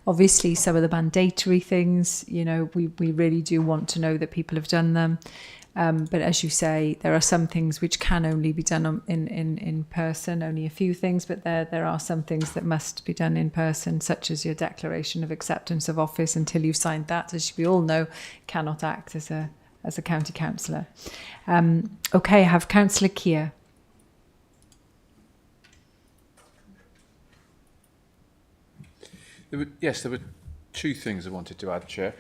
Obviously, some of the mandatory things, we really do want to know that people have done them. But as you say, there are some things which can only be done in person, only a few things, but there are some things that must be done in person, such as your declaration of acceptance of office. Until you've signed that, as we all know, cannot act as a county councillor. Okay, I have Councillor Keir. There were two things I wanted to add, Chair.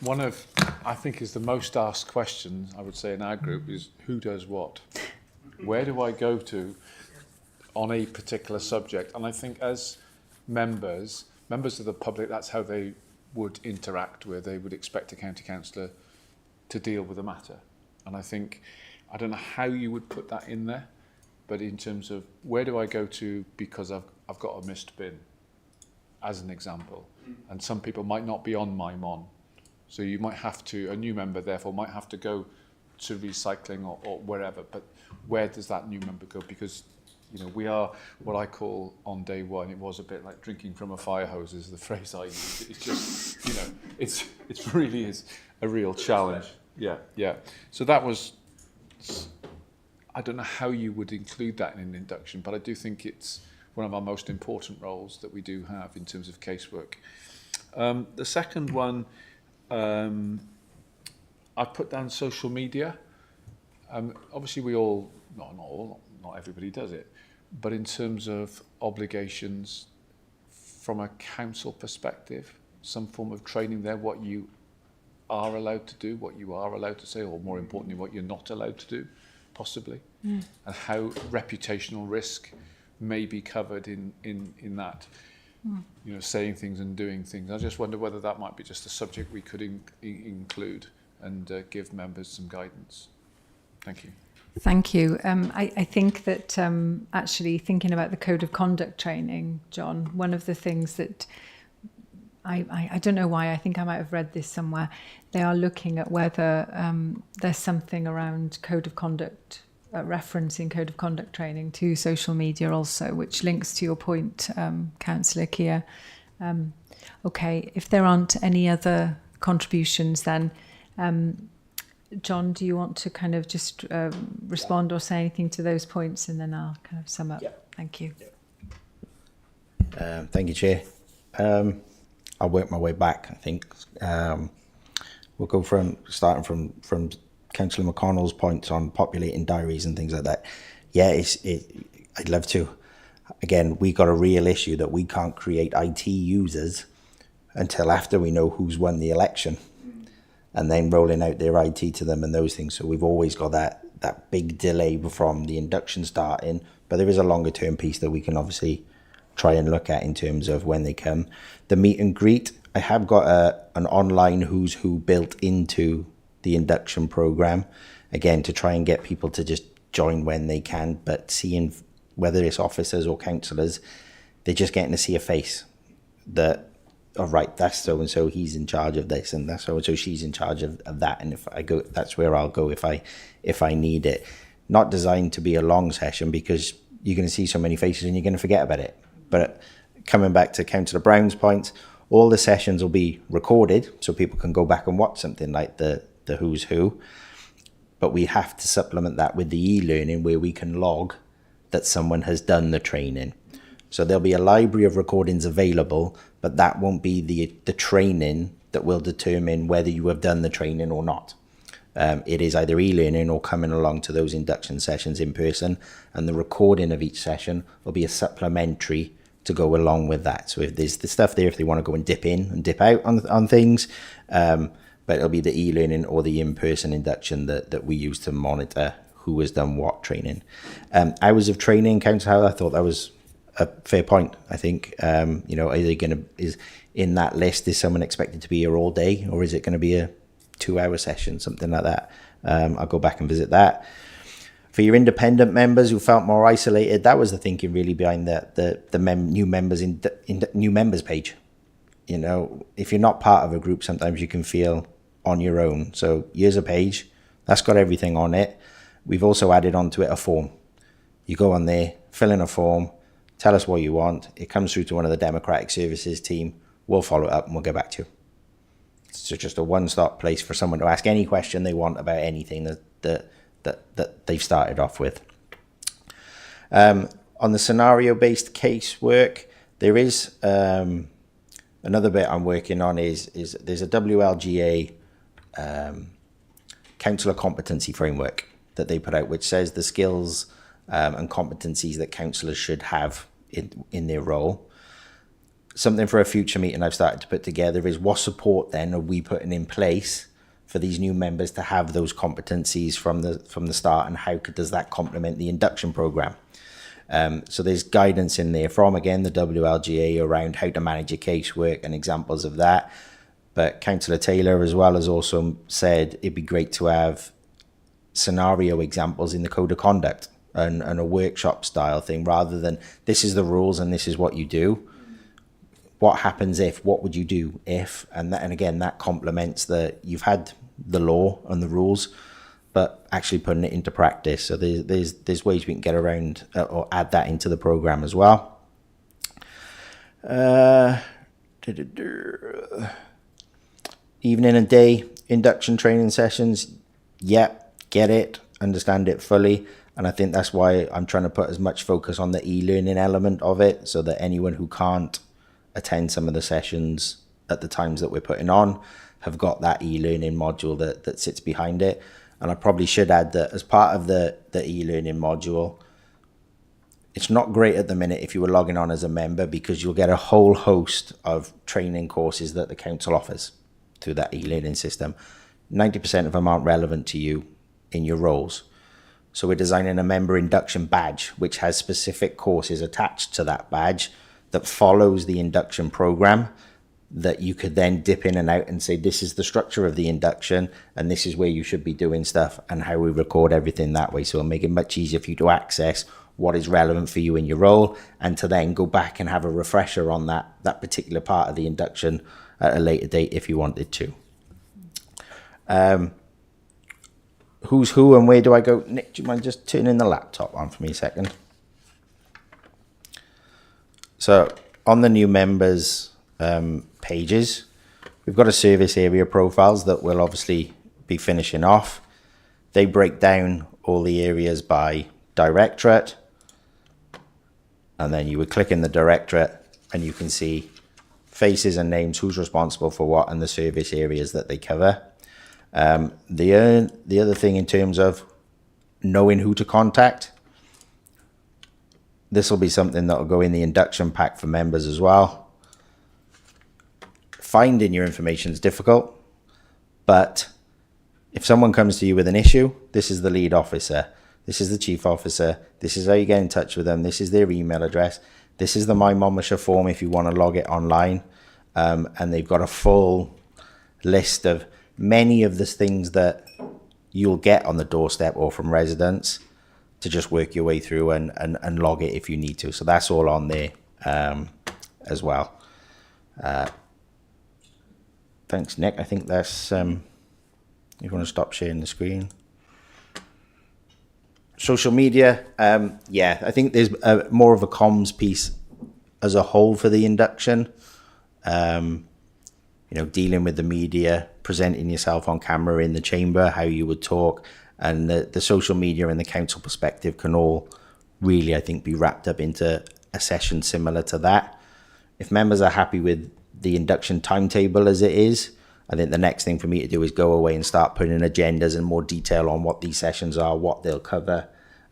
One of, I think, is the most asked question, I would say, in our group is who does what? Where do I go to on a particular subject? And I think as members of the public, that's how they would interact with. They would expect a county councillor to deal with a matter. And I don't know how you would put that in there, but in terms of where do I go to because I've got a missed bin, as an example. And some people might not be on MyMon. So you might have to, a new member therefore might have to go to recycling or wherever, but where does that new member go? Because, we are what I call on day one, it was a bit like drinking from a fire hose is the phrase I use. It's just, it really is a real challenge. Yeah. So that was, I don't know how you would include that in an induction, but I do think it's one of our most important roles that we do have in terms of casework. The second one, I've put down social media. Obviously we all, not everybody does it, but in terms of obligations from a council perspective, some form of training there, what you are allowed to do, what you are allowed to say, or more importantly, what you're not allowed to do, possibly, and how reputational risk may be covered in that. Saying things and doing things. I just wonder whether that might be just a subject we could include and give members some guidance. Thank you. Thank you. I think that actually thinking about the code of conduct training, John, one of the things that I don't know why, I think I might have read this somewhere, they are looking at whether there's something around code of conduct, referencing code of conduct training to social media also, which links to your point, Councillor Keir. Okay, if there aren't any other contributions then, John, do you want to kind of just respond or say anything to those points, and then I'll kind of sum up? Yeah. Thank you. Thank you, Chair. I'll work my way back, I think. We'll go starting from Councillor McConnell's points on populating diaries and things like that. Yeah, I'd love to. Again, we got a real issue that we can't create IT users until after we know who's won the election, and then rolling out their IT to them and those things. So we've always got that big delay from the induction starting, but there is a longer term piece that we can obviously try and look at in terms of when they come. The meet and greet, I have got an online who's who built into the induction program, again, to try and get people to just join when they can, but seeing whether it's officers or councillors, they're just getting to see a face that, oh, right, that's so-and-so, he's in charge of this, and that's so-and-so, she's in charge of that, and if I go, that's where I'll go if I need it. Not designed to be a long session, because you're going to see so many faces and you're going to forget about it. But coming back to Councillor Brown's points, all the sessions will be recorded, so people can go back and watch something like the who's who, but we have to supplement that with the e-learning where we can log that someone has done the training. So there'll be a library of recordings available, but that won't be the training that will determine whether you have done the training or not. It is either e-learning or coming along to those induction sessions in person, and the recording of each session will be a supplementary to go along with that. So if there's the stuff there, if they want to go and dip in and dip out on things, but it'll be the e-learning or the in-person induction that we use to monitor who has done what training. Hours of training, Councillor Howell, I thought that was a fair point. I think, you know, is in that list, is someone expected to be here all day, or is it going to be a 2-hour session, something like that? I'll go back and visit that. For your independent members who felt more isolated, that was the thinking really behind the new members in new members page. You know, if you're not part of a group, sometimes you can feel on your own. So here's a page that's got everything on it. We've also added onto it a form. You go on there, fill in a form, tell us what you want. It comes through to one of the Democratic Services team. We'll follow it up and we'll get back to you. So just a one-stop place for someone to ask any question they want about anything that they've started off with. On the scenario-based casework, there is another bit I'm working on is there's a WLGA councillor competency framework that they put out, which says the skills and competencies that councillors should have in their role. Something for a future meeting I've started to put together is what support then are we putting in place for these new members to have those competencies from the start, and how does that complement the induction program? So there's guidance in there from, again, the WLGA around how to manage a casework and examples of that. But Councillor Taylor as well has also said it'd be great to have scenario examples in the code of conduct and a workshop style thing, rather than this is the rules and this is what you do. What happens if, what would you do if? And again, that complements you've had the law and the rules, but actually putting it into practice. So there's ways we can get around or add that into the program as well. Evening and day induction training sessions. Yep, get it, understand it fully. And I think that's why I'm trying to put as much focus on the e-learning element of it, so that anyone who can't attend some of the sessions at the times that we're putting on have got that e-learning module that sits behind it. And I probably should add that as part of the e-learning module, it's not great at the minute if you were logging on as a member, because you'll get a whole host of training courses that the council offers through that e-learning system. 90% of them aren't relevant to you in your roles. So we're designing a member induction badge, which has specific courses attached to that badge that follows the induction program, that you could then dip in and out and say, this is the structure of the induction and this is where you should be doing stuff, and how we record everything that way. So it'll make it much easier for you to access what is relevant for you in your role, and to then go back and have a refresher on that particular part of the induction at a later date if you wanted to. Who's who and where do I go? Nick, do you mind just turning the laptop on for me a second? So on the new members pages, we've got a service area profiles that we'll obviously be finishing off. They break down all the areas by directorate, and then you would click in the directorate and you can see faces and names, who's responsible for what, and the service areas that they cover. The other thing in terms of knowing who to contact, this will be something that will go in the induction pack for members as well. Finding your information is difficult, but if someone comes to you with an issue, this is the lead officer, this is the chief officer, this is how you get in touch with them, this is their email address, this is the My Monmouthshire form if you want to log it online, and they've got a full list of many of the things that you'll get on the doorstep or from residents to just work your way through and log it if you need to. So that's all on there as well. Thanks, Nick. I think that's, you want to stop sharing the screen. Social media, yeah, I think there's more of a comms piece as a whole for the induction. You know, dealing with the media, presenting yourself on camera in the chamber, how you would talk, and the social media and the council perspective can all really, I think, be wrapped up into a session similar to that. If members are happy with the induction timetable as it is, I think the next thing for me to do is go away and start putting in agendas and more detail on what these sessions are, what they'll cover,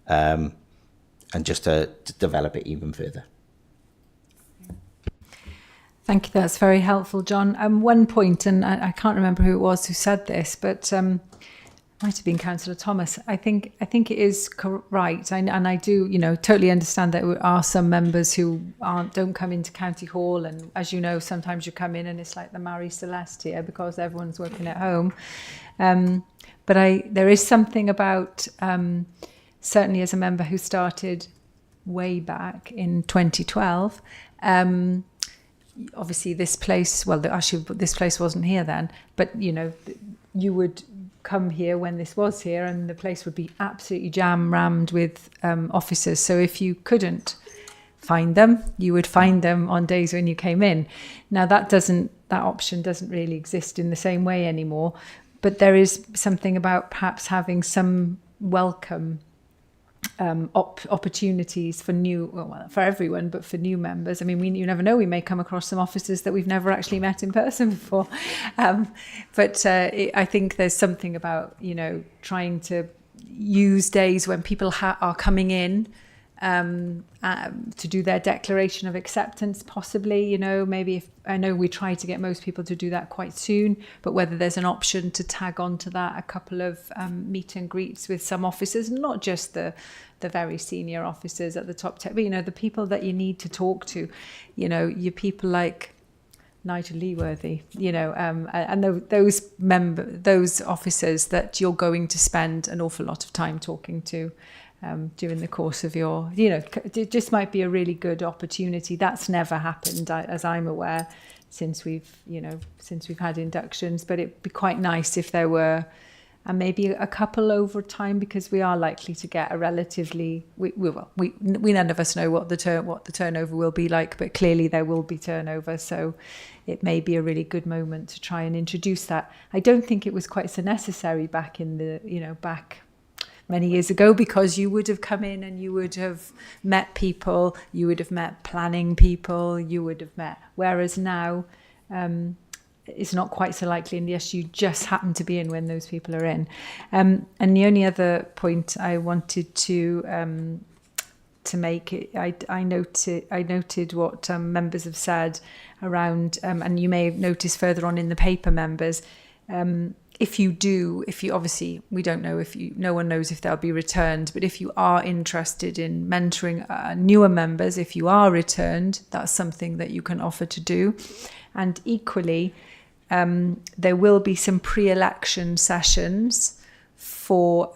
and just to develop it even further. Thank you. That's very helpful, John. One point, and I can't remember who it was who said this, but might have been Councillor Thomas. I think it is right, and I do, you know, totally understand that there are some members who don't come into County Hall, and as you know, sometimes you come in and it's like the Marie Celeste here because everyone's working at home. But there is something about certainly as a member who started way back in 2012. Obviously this place, well, actually this place wasn't here then, but you know, you would come here when this was here and the place would be absolutely jam-rammed with officers. So if you couldn't find them, you would find them on days when you came in. Now that option doesn't really exist in the same way anymore, but there is something about perhaps having some welcome opportunities for for everyone, but for new members. I mean, you never know, we may come across some officers that we've never actually met in person before. I think there's something about, you know, trying to use days when people are coming in to do their declaration of acceptance, possibly, you know, maybe I know we try to get most people to do that quite soon, but whether there's an option to tag on to that a couple of meet and greets with some officers, not just the very senior officers at the top tech, but, you know, the people that you need to talk to, you know, your people like Nigel Leeworthy, you know, and those officers that you're going to spend an awful lot of time talking to during the course of your, you know, it just might be a really good opportunity. That's never happened, as I'm aware, since we've had inductions, but it'd be quite nice if there were, and maybe a couple over time, because we are likely to get a relatively, we none of us know what the turnover will be like, but clearly there will be turnover, so it may be a really good moment to try and introduce that. I don't think it was quite so necessary back in the, you know, back many years ago, because you would have come in and you would have met people, you would have met planning people, you would have met, whereas now it's not quite so likely unless you just happen to be in when those people are in. And the only other point I wanted to make, I noted what members have said around, and you may have noticed further on in the paper, members, if you obviously, we don't know no one knows if they'll be returned, but if you are interested in mentoring newer members, if you are returned, that's something that you can offer to do. And equally, there will be some pre-election sessions for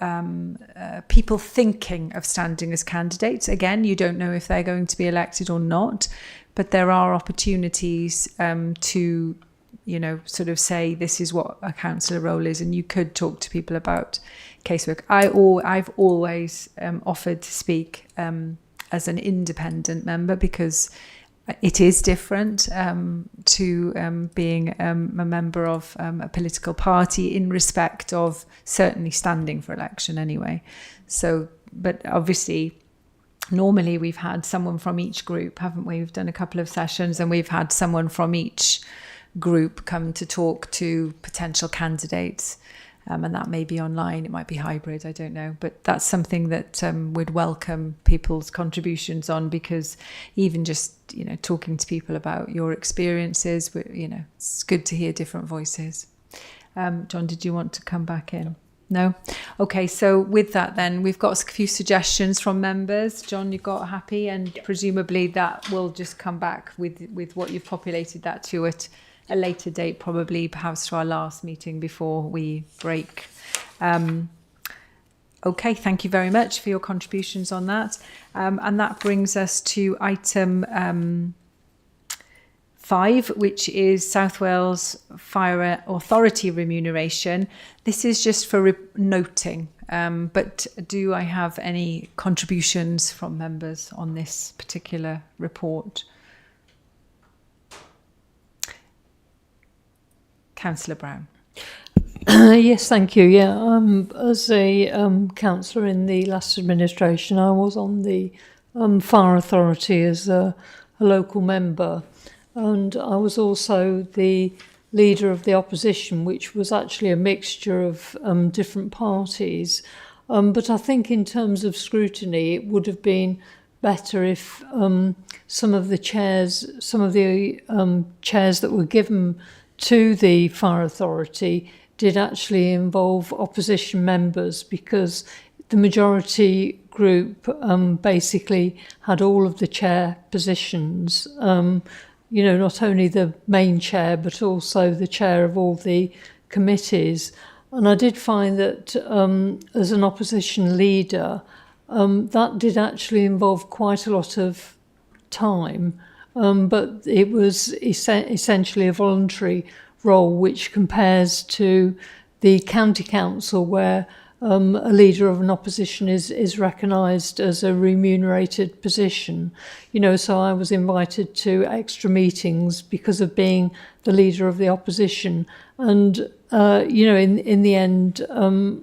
people thinking of standing as candidates. Again, you don't know if they're going to be elected or not, but there are opportunities to, you know, sort of say this is what a councillor role is, and you could talk to people about casework. I've always offered to speak as an independent member, because it is different to being a member of a political party in respect of certainly standing for election anyway. So, but obviously normally we've had someone from each group, haven't we? We've done a couple of sessions and we've had someone from each group come to talk to potential candidates. And that may be online, it might be hybrid, I don't know. But that's something that we'd welcome people's contributions on, because even just, talking to people about your experiences, it's good to hear different voices. John, did you want to come back in? No? Okay, so with that then, we've got a few suggestions from members. John, you got happy, and presumably that will just come back with what you've populated that to at a later date, probably perhaps to our last meeting before we break. Okay, thank you very much for your contributions on that. And that brings us to item 5, which is South Wales Fire Authority remuneration. This is just for noting, but do I have any contributions from members on this particular report? Councillor Brown. Yes, thank you. Yeah, as a councillor in the last administration, I was on the Fire Authority as a local member, and I was also the leader of the opposition, which was actually a mixture of different parties. But I think in terms of scrutiny, it would have been better if some of the chairs that were given to the Fire Authority did actually involve opposition members, because the majority group basically had all of the chair positions, not only the main chair but also the chair of all the committees. And I did find that as an opposition leader, that did actually involve quite a lot of time. But it was essentially a voluntary role, which compares to the county council, where a leader of an opposition is recognised as a remunerated position. So I was invited to extra meetings because of being the leader of the opposition. And, in the end,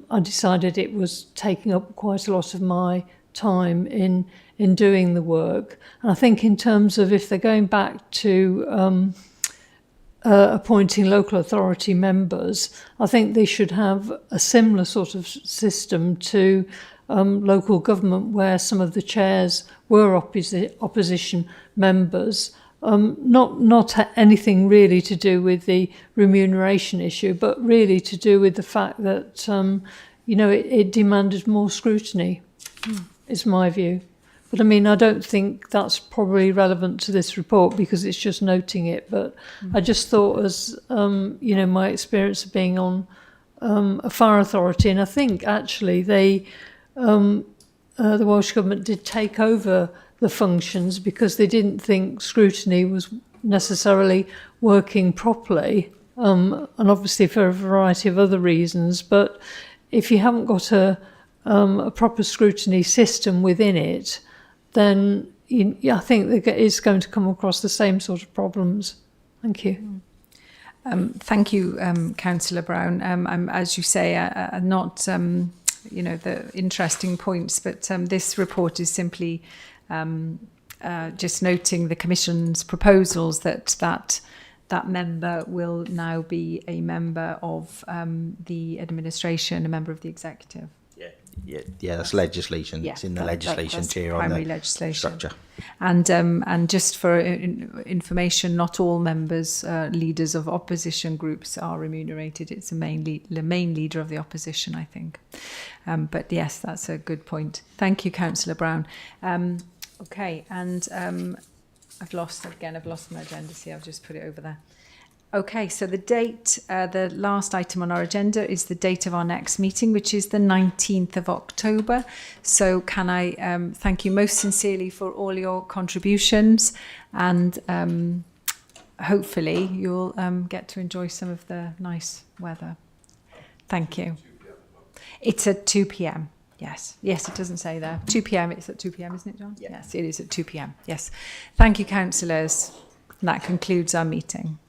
I decided it was taking up quite a lot of my time in doing the work. And I think in terms of if they're going back to appointing local authority members, I think they should have a similar sort of system to local government, where some of the chairs were opposition members. Not anything really to do with the remuneration issue, but really to do with the fact that it demanded more scrutiny, is my view. But I mean, I don't think that's probably relevant to this report because it's just noting it. But I just thought, as my experience of being on a fire authority, and I think actually the Welsh Government did take over the functions because they didn't think scrutiny was necessarily working properly, and obviously for a variety of other reasons. But if you haven't got a proper scrutiny system within it, then I think it's going to come across the same sort of problems. Thank you. Thank you, Councillor Brown. As you say, not the interesting points, but this report is simply just noting the Commission's proposals that member will now be a member of the administration, a member of the executive. Yeah, that's legislation. Yeah, it's in the legislation chair on the legislation structure. And just for information, not all members, leaders of opposition groups are remunerated. It's the main leader of the opposition, I think. But yes, that's a good point. Thank you, Councillor Brown. Okay, and I've lost my agenda. See, I've just put it over there. Okay, so the date, the last item on our agenda is the date of our next meeting, which is the 19th of October. So can I thank you most sincerely for all your contributions, and hopefully you'll get to enjoy some of the nice weather. Thank you. It's at 2 p.m. Yes, it doesn't say there. 2 p.m. It's at 2 p.m., isn't it, John? Yeah. Yes, it is at 2 p.m. Yes. Thank you, councillors. And that concludes our meeting.